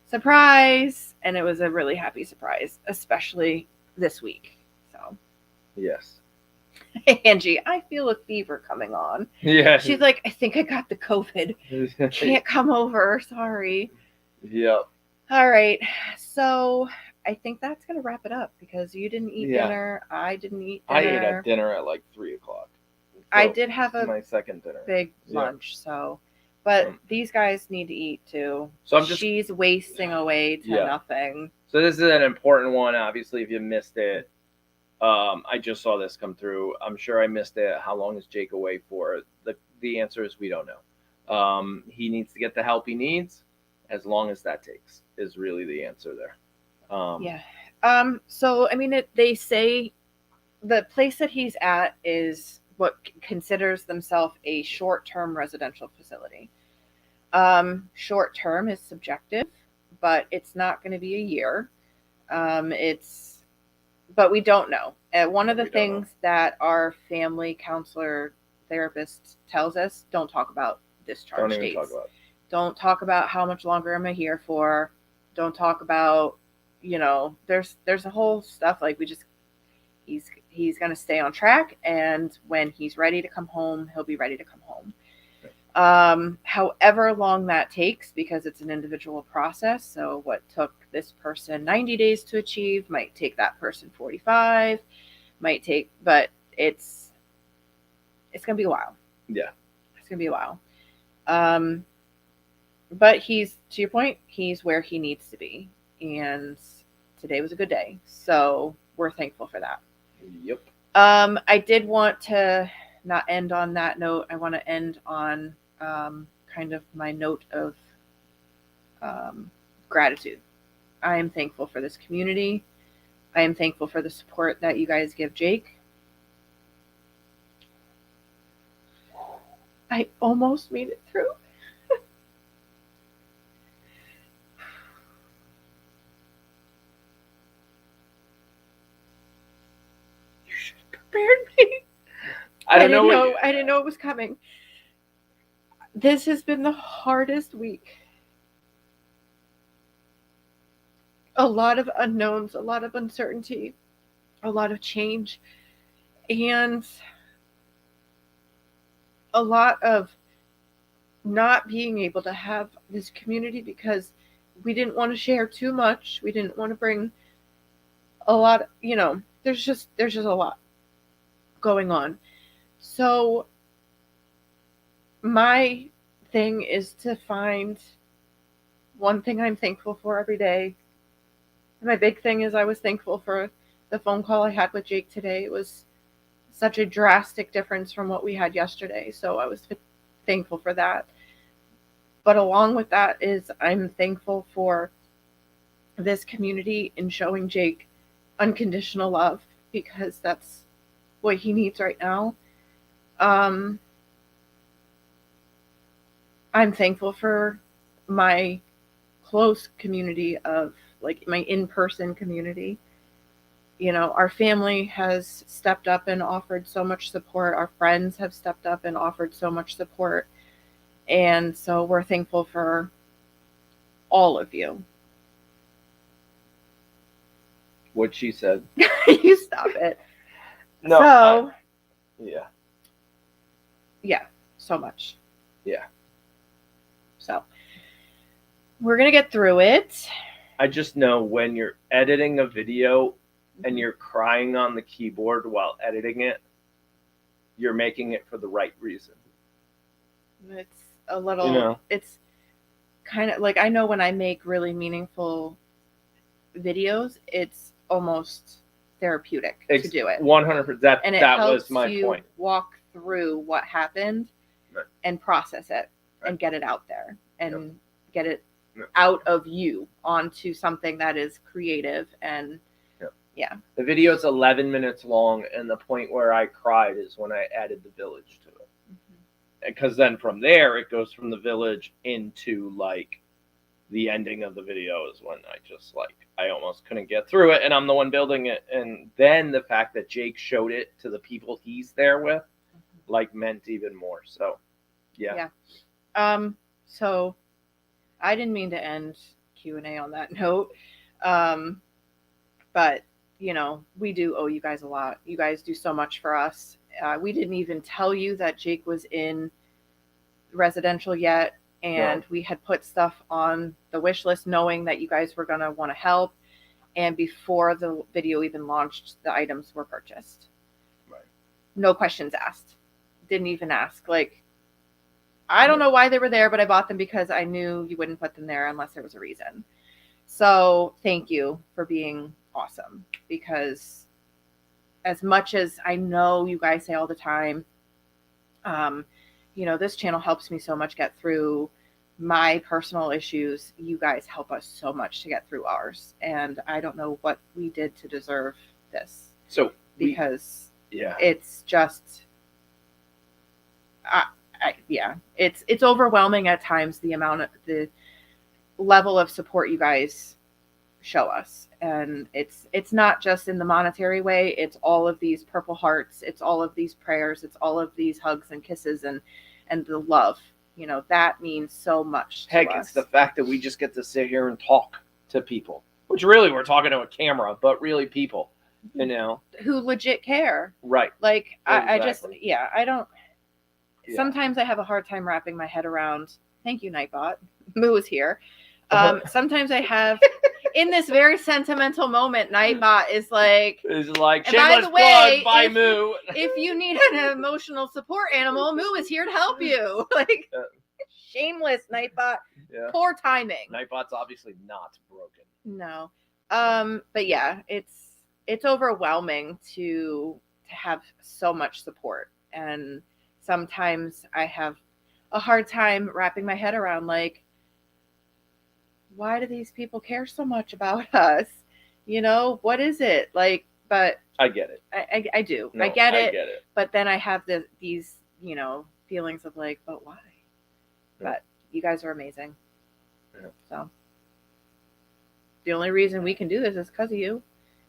surprise. And it was a really happy surprise, especially this week. So yes. Angie, I feel a fever coming on. Yeah. She's like, I think I got the COVID. Can't come over. Sorry. Yep. All right. So I think that's going to wrap it up because you didn't eat dinner. I didn't eat dinner. I ate at dinner at like 3:00. So I did have my second dinner. Big lunch. So, but these guys need to eat too. So she's wasting away to nothing. So this is an important one. Obviously, if you missed it, I just saw this come through. I'm sure I missed it. How long is Jake away for? The answer is we don't know. He needs to get the help he needs, as long as that takes, is really the answer there. So, I mean, they say the place that he's at is what considers themselves a short-term residential facility. Short-term is subjective, but it's not going to be a year. But we don't know. One of the things that our family counselor therapist tells us, don't talk about discharge dates. Don't talk about how much longer am I here for. Don't talk about, there's a whole stuff like he's going to stay on track. And when he's ready to come home, he'll be ready to come home. However long that takes, because it's an individual process. So what took this person 90 days to achieve might take that person 45, but it's going to be a while. Yeah. It's going to be a while. But he's, to your point, he's where he needs to be. And today was a good day. So we're thankful for that. Yep. I did want to not end on that note. I want to end on kind of my note of gratitude. I am thankful for this community. I am thankful for the support that you guys give Jake. I almost made it through. You should have prepared me. I didn't know it was coming. This has been the hardest week. A lot of unknowns, a lot of uncertainty, a lot of change, and a lot of not being able to have this community because we didn't want to share too much. We didn't want to bring a lot, there's just a lot going on. So my thing is to find one thing I'm thankful for every day. My big thing is I was thankful for the phone call I had with Jake today. It was such a drastic difference from what we had yesterday. So I was thankful for that. But along with that is I'm thankful for this community in showing Jake unconditional love because that's what he needs right now. I'm thankful for my close community of like my in-person community. Our family has stepped up and offered so much support. Our friends have stepped up and offered so much support. And so we're thankful for all of you. What she said. You stop it. No. Yeah. Yeah, so much. Yeah. So we're going to get through it. I just know when you're editing a video and you're crying on the keyboard while editing it, you're making it for the right reason. It's a little, it's kind of like, I know when I make really meaningful videos, it's almost therapeutic to do it. 100%. That was my point. Walk through what happened and process it and get it out there and get it out of you onto something that is creative and The video is 11 minutes long, and the point where I cried is when I added the village to it. Because then from there it goes from the village into like the ending of the video is when I almost couldn't get through it, and I'm the one building it. And then the fact that Jake showed it to the people he's there with meant even more. So so I didn't mean to end Q&A on that note. But we do owe you guys a lot. You guys do so much for us. We didn't even tell you that Jake was in residential yet. And we had put stuff on the wish list knowing that you guys were going to want to help. And before the video even launched, the items were purchased. Right. No questions asked. Didn't even ask. I don't know why they were there, but I bought them because I knew you wouldn't put them there unless there was a reason. So thank you for being awesome, because as much as I know you guys say all the time, this channel helps me so much get through my personal issues. You guys help us so much to get through ours. And I don't know what we did to deserve this. So because it's just, it's overwhelming at times, the level of support you guys show us. And it's not just in the monetary way. It's all of these purple hearts. It's all of these prayers. It's all of these hugs and kisses and the love. That means so much to us. It's the fact that we just get to sit here and talk to people, which really we're talking to a camera, but really people, who legit care. Right. Exactly. I don't. Sometimes I have a hard time wrapping my head around. Thank you, Nightbot. Moo is here. Sometimes I have in this very sentimental moment, Nightbot is like, shameless plug by Moo. If you need an emotional support animal, Moo is here to help you. Like, shameless, Nightbot. Yeah. Poor timing. Nightbot's obviously not broken. No. But yeah, it's overwhelming to have so much support. And sometimes I have a hard time wrapping my head around, like, why do these people care so much about us? You know, what is it? Like, but I get it. I do. No, I get it. But then I have these, you know, feelings of like, but why? Yeah. But you guys are amazing. Yeah. So the only reason we can do this is because of you.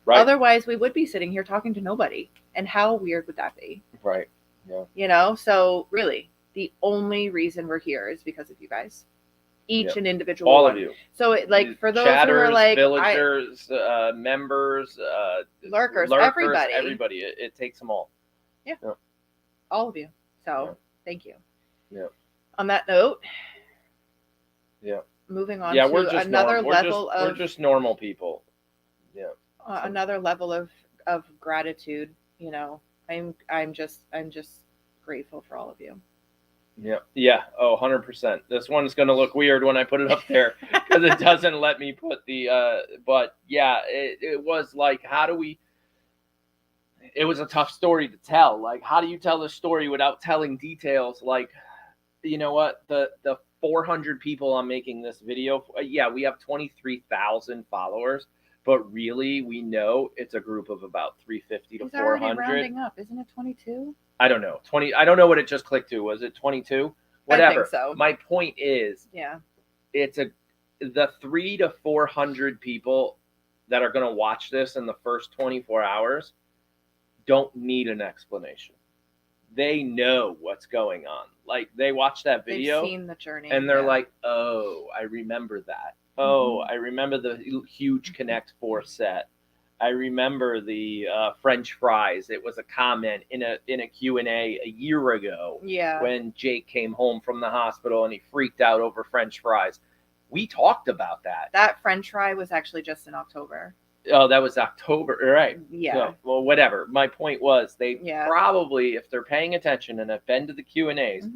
Right. Otherwise, we would be sitting here talking to nobody. And how weird would that be? Right. Yeah. You know, so really, the only reason we're here is because of you guys. Each and individual all one. Of you. So, like, for those chatters, who are like villagers, members, lurkers, everybody. It takes them all. Yeah. All of you. So, thank you. Yeah. On that note. Yeah. Moving on to another level of. We're just normal people. Yeah. Another level of gratitude. You know, I'm just grateful for all of you. Yeah. Oh, 100%. This one's going to look weird when I put it up there because it doesn't let me put the, but yeah, it was like, it was a tough story to tell. Like, how do you tell this story without telling details? Like, you know what, the 400 people I'm making this video for, yeah, we have 23,000 followers, but really we know it's a group of about 350 to 400. Already rounding up, isn't it 22? I don't know. 20. I don't know what it just clicked to. Was it 22? Whatever. I think so. My point is, it's the 300 to 400 people that are going to watch this in the first 24 hours don't need an explanation. They know what's going on. Like, they watch that video. They've seen the journey. And they're like, oh, I remember that. Oh, I remember the huge Connect 4 set. I remember the French fries. It was a comment in a Q&A a year ago when Jake came home from the hospital and he freaked out over French fries. We talked about that. That French fry was actually just in October. Oh, that was October, right? Yeah. So, well, whatever. My point was they probably, if they're paying attention and have been to the Q&As,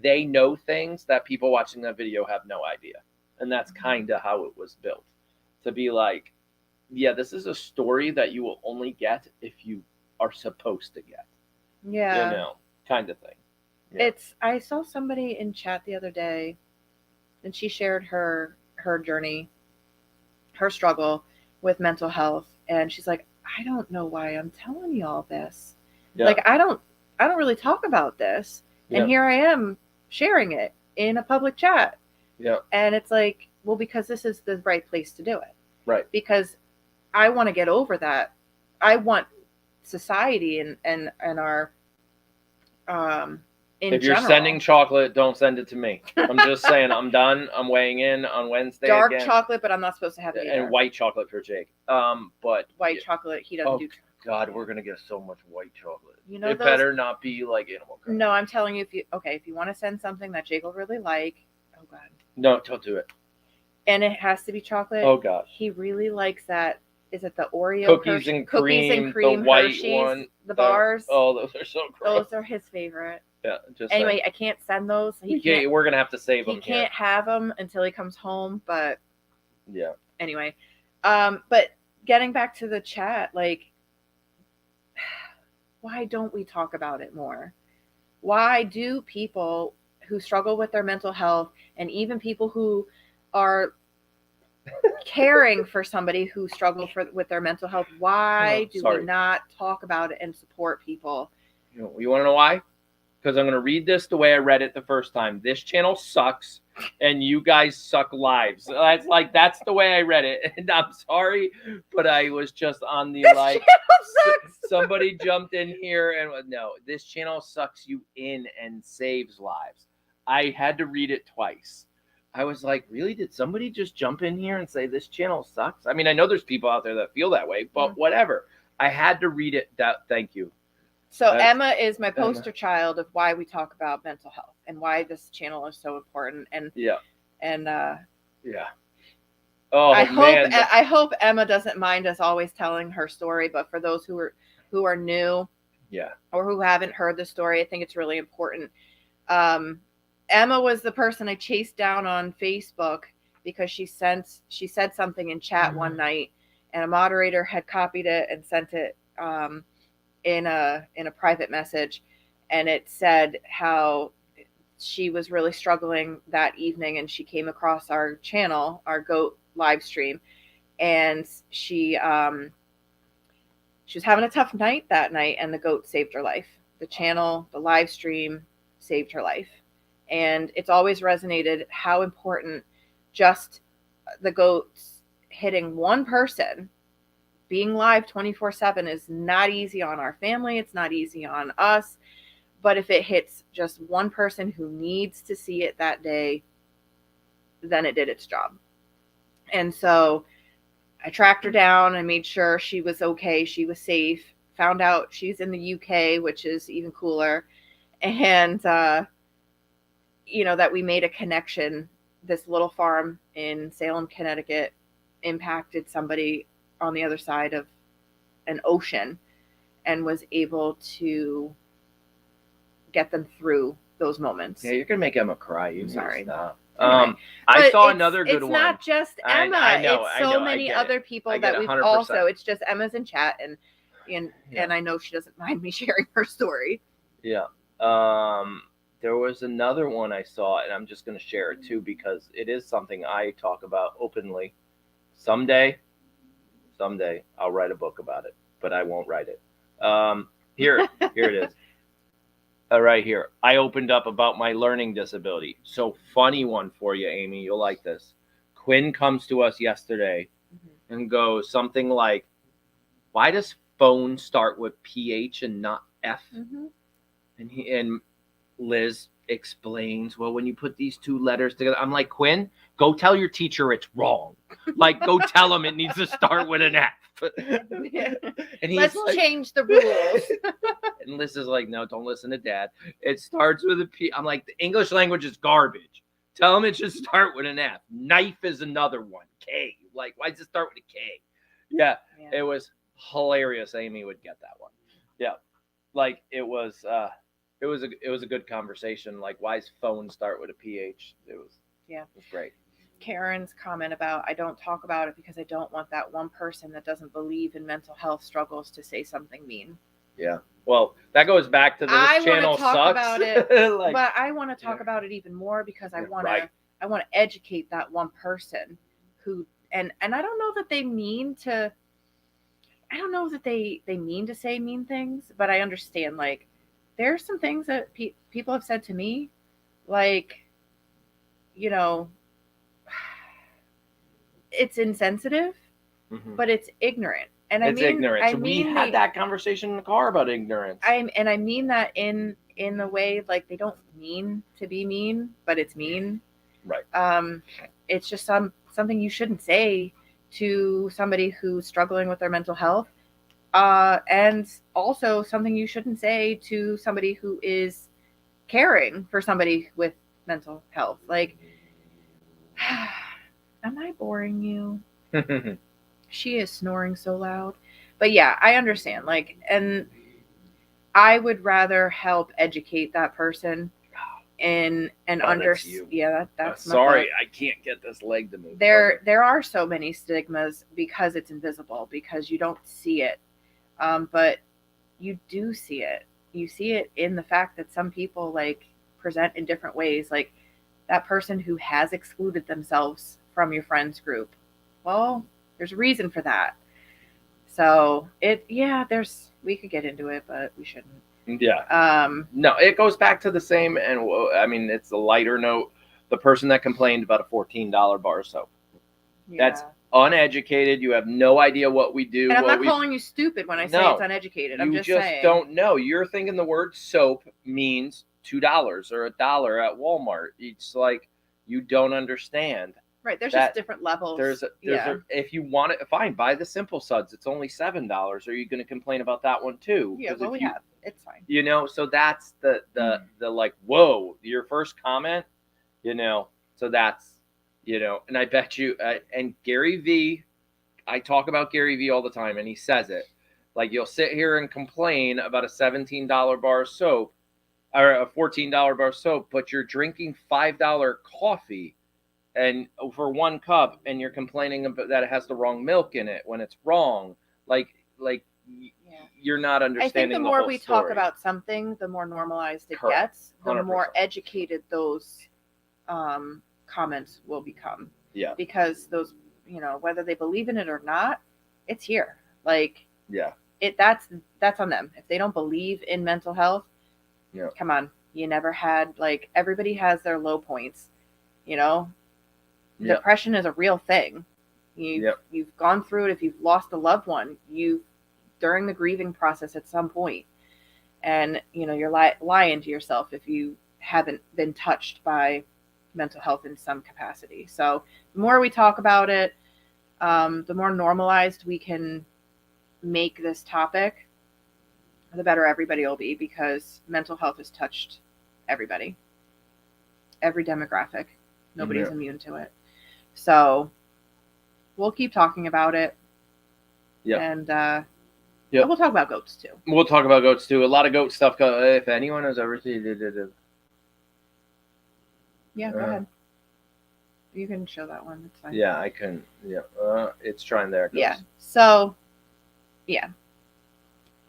they know things that people watching that video have no idea. And that's kind of how it was built. To be like, yeah, this is a story that you will only get if you are supposed to get. Yeah. You know, kind of thing. Yeah. I saw somebody in chat the other day, and she shared her journey, her struggle with mental health, and she's like, I don't know why I'm telling you all this. Yeah. Like, I don't really talk about this. And here I am sharing it in a public chat. Yeah. And it's like, well, because this is the right place to do it. Right. Because I want to get over that. I want society and our if you're sending chocolate, don't send it to me. I'm just saying, I'm done. I'm weighing in on Wednesday. Dark chocolate, but I'm not supposed to have it either. And white chocolate for Jake. But white chocolate, he doesn't do. God, we're gonna get so much white chocolate. You know, it better not be like animal color. No, I'm telling you, if you want to send something that Jake will really like, oh God. No, don't do it. And it has to be chocolate. Oh God. He really likes that. Is it the Oreo cookies and cream, the white Hershey's, one, the bars? Oh, those are so gross. Those are his favorite. Yeah. Just anyway, I can't send those. We're gonna have to save them. He can't have them until he comes home. But yeah. Anyway, but getting back to the chat, like, why don't we talk about it more? Why do people who struggle with their mental health, and even people who are caring for somebody who struggles with their mental health, why do we not talk about it and support people? You want to know why? Because I'm going to read this the way I read it the first time. This channel sucks, and you guys suck lives. That's the way I read it. And I'm sorry, but I was just on the somebody jumped in here and no, this channel sucks you in and saves lives. I had to read it twice. I was like, really? Did somebody just jump in here and say this channel sucks? I mean, I know there's people out there that feel that way, but whatever. I had to read it. Thank you. So Emma is my poster child of why we talk about mental health and why this channel is so important. And Oh, man. I hope Emma doesn't mind us always telling her story, but for those who are new, or who haven't heard the story, I think it's really important. Emma was the person I chased down on Facebook because she said something in chat one night, and a moderator had copied it and sent it in a private message, and it said how she was really struggling that evening, and she came across our channel, our goat live stream, and she was having a tough night that night, and the goat saved her life. The channel, the live stream saved her life. And it's always resonated how important just the goats hitting one person, being live 24/7 is not easy on our family. It's not easy on us. But if it hits just one person who needs to see it that day, then it did its job. And so I tracked her down. I made sure she was okay. She was safe. Found out she's in the UK, which is even cooler. And, that we made a connection. This little farm in Salem, Connecticut impacted somebody on the other side of an ocean and was able to get them through those moments. Yeah, you're going to make Emma cry. You sorry. Stop. Anyway, I saw another good one. It's not just Emma. I know, it's so many other people that we've 100%. Also. It's just Emma's in chat, and I know she doesn't mind me sharing her story. Yeah. There was another one I saw, and I'm just going to share it too because it is something I talk about openly. Someday I'll write a book about it, but I won't write it. Here it is. Right here. I opened up about my learning disability. So funny one for you, Amy. You'll like this. Quinn comes to us yesterday and goes something like, "Why does phone start with PH and not F?" And Liz explains, "Well, when you put these two letters together," I'm like, "Quinn, go tell your teacher it's wrong. Like, go tell him it needs to start with an F." And he's Let's change the rules. And Liz is like, "No, don't listen to Dad. It starts with a P." I'm like, "The English language is garbage. Tell him it should start with an F. Knife is another one. K. Like, why does it start with a K?" Yeah. It was hilarious. Amy would get that one. Yeah, like it was a good conversation. Like, why does phone start with a PH? It was great. Karen's comment about, "I don't talk about it because I don't want that one person that doesn't believe in mental health struggles to say something mean." Yeah. Well, that goes back to this channel sucks. About it, but I want to talk about it even more because I want to educate that one person who, and I don't know that they mean to. I don't know that they mean to say mean things, but I understand. Like, there's some things that people have said to me, like, it's insensitive, but it's ignorant. And it's ignorant. So we had that conversation in the car about ignorance. I mean that in the way, like, they don't mean to be mean, but it's mean. Right. It's just something you shouldn't say to somebody who's struggling with their mental health. And also something you shouldn't say to somebody who is caring for somebody with mental health. Like, am I boring you? She is snoring so loud. But yeah, I understand. Like, and I would rather help educate that person and understand. Yeah, that's sorry, I can't get this leg to move. There are so many stigmas because it's invisible, because you don't see it. But you do see it. You see it in the fact that some people, like, present in different ways. Like, that person who has excluded themselves from your friends group. Well, there's a reason for that. So we could get into it, but we shouldn't. Yeah. No, it goes back to the same, and I mean, it's a lighter note. The person that complained about a $14 bar of soap. Yeah. That's uneducated. You have no idea what we do. And I'm not calling you stupid when I say it's uneducated. I'm just saying. You just don't know. You're thinking the word soap means $2 or $1 at Walmart. It's like, you don't understand. Right, there's just different levels. If you want it, fine, buy the Simple Suds. It's only $7. Are you going to complain about that one too? Yeah, well, it's fine. So that's the like, whoa, your first comment, so that's You know, and I bet you, and Gary Vee, I talk about Gary Vee all the time, and he says it. Like, you'll sit here and complain about a $17 bar of soap or a $14 bar of soap, but you're drinking $5 coffee and for one cup, and you're complaining about that it has the wrong milk in it when it's wrong. Like you're not understanding. I think the more we talk about something, the more normalized it gets, the 100%. more educated those comments will become. Yeah. Because those, you know, whether they believe in it or not, it's here. Like, yeah. That's on them. If they don't believe in mental health, yeah. Come on. You never had, like, everybody has their low points, you know? Yep. Depression is a real thing. You've gone through it. If you've lost a loved one, during the grieving process at some point, and you know, you're lying to yourself if you haven't been touched by mental health in some capacity. So the more we talk about it, the more normalized we can make this topic, the better everybody will be, because mental health has touched everybody, every demographic. Nobody's immune to it. So we'll keep talking about it. Yeah. And we'll talk about goats too. We'll talk about goats too. A lot of goat stuff. If anyone has ever seen it. Yeah, go ahead. You can show that one. It's fine. Yeah, I can. Yeah. It's trying there. Yeah. So, yeah.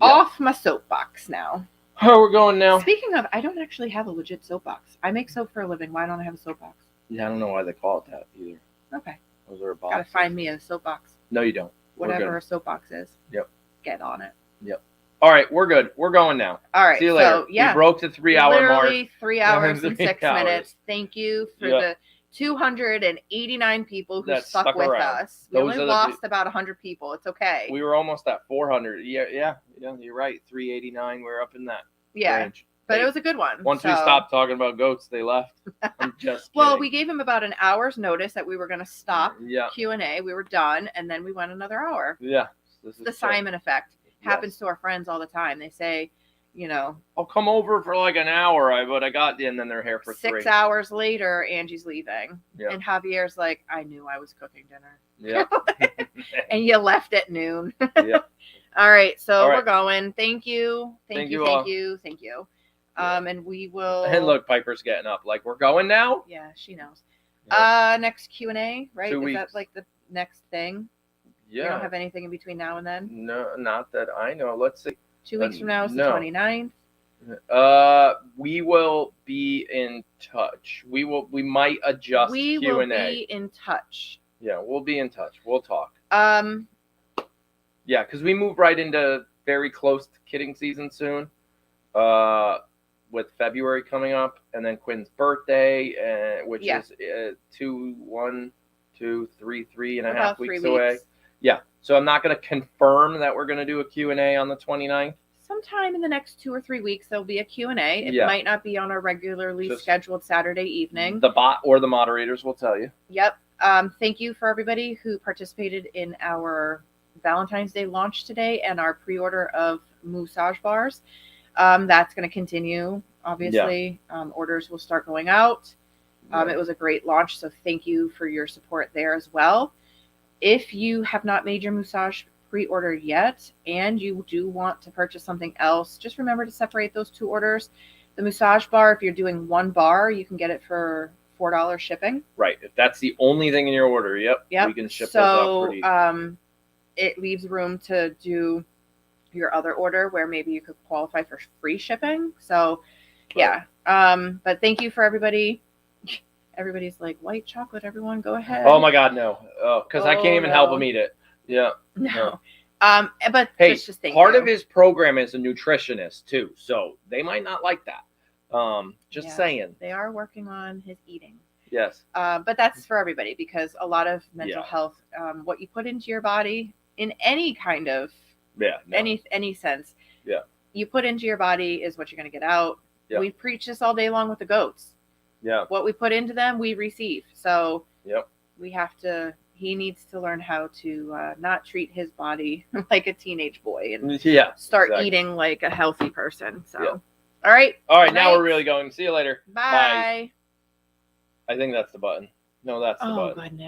Off my soapbox now. Oh, we're going now. Speaking of, I don't actually have a legit soapbox. I make soap for a living. Why don't I have a soapbox? Yeah, I don't know why they call it that either. Okay. Those are a box. Gotta find me a soapbox. No, you don't. Whatever a soapbox is. Yep. Get on it. Yep. All right, we're good. We're going now. All right. See you later. So, yeah. We broke the 3-hour mark. Literally 3 hours and 6 minutes. Thank you for the 289 people who stuck with us. We only lost about 100 people. It's okay. We were almost at 400. Yeah, you're right. 389. We're up in that range. But it was a good one. Once we stopped talking about goats, they left. I'm just kidding. Well, we gave them about an hour's notice that we were going to stop Q&A. We were done, and then we went another hour. Yeah. This is the Simon effect. Happens to our friends all the time. They say, you know, I'll come over for like an hour, but I got and then they're here for 3. 6 hours later, Angie's leaving. Yeah. And Javier's like, I knew I was cooking dinner. Yeah. And you left at noon. Yeah. All right. So we're going. Thank you. Thank you. And we will. And look, Piper's getting up. Like, we're going now? Yeah, she knows. Yeah. Next Q&A, right? 2 weeks. Is that like the next thing? Yeah. You don't have anything in between now and then? No, not that I know. Let's see. 2 weeks from now is the 29th. We will be in touch. We might adjust Q&A. We will be in touch. Yeah, we'll be in touch. We'll talk. Yeah, because we move right into very close to kidding season soon. With February coming up, and then Quinn's birthday, which is 3 and a half weeks away. Yeah, so I'm not going to confirm that we're going to do a Q&A on the 29th. Sometime in the next 2 or 3 weeks, there'll be a Q&A. It might not be on a regularly scheduled Saturday evening. The bot or the moderators will tell you. Yep. Thank you for everybody who participated in our Valentine's Day launch today and our pre-order of massage bars. That's going to continue, obviously. Orders will start going out. It was a great launch, so thank you for your support there as well. If you have not made your massage pre-order yet and you do want to purchase something else, just remember to separate those 2 orders. The massage bar, if you're doing 1 bar, you can get it for $4 shipping. Right. If that's the only thing in your order, we can ship those out pretty. It leaves room to do your other order where maybe you could qualify for free shipping. So but thank you for everybody. Everybody's like, white chocolate, everyone go ahead. Oh my God, no. Because I can't even help him eat it. Yeah. No. But hey, just part of his program is a nutritionist too, so they might not like that. Just saying. They are working on his eating. Yes. But that's for everybody, because a lot of mental health, what you put into your body in any kind of any sense, you put into your body is what you're going to get out. We preach this all day long with the goats. What we put into them, we receive. So we have to. He needs to learn how to not treat his body like a teenage boy and start eating like a healthy person. So, all right. Now we're really going. See you later. Bye. I think that's the button. No, that's the Oh button. goodness.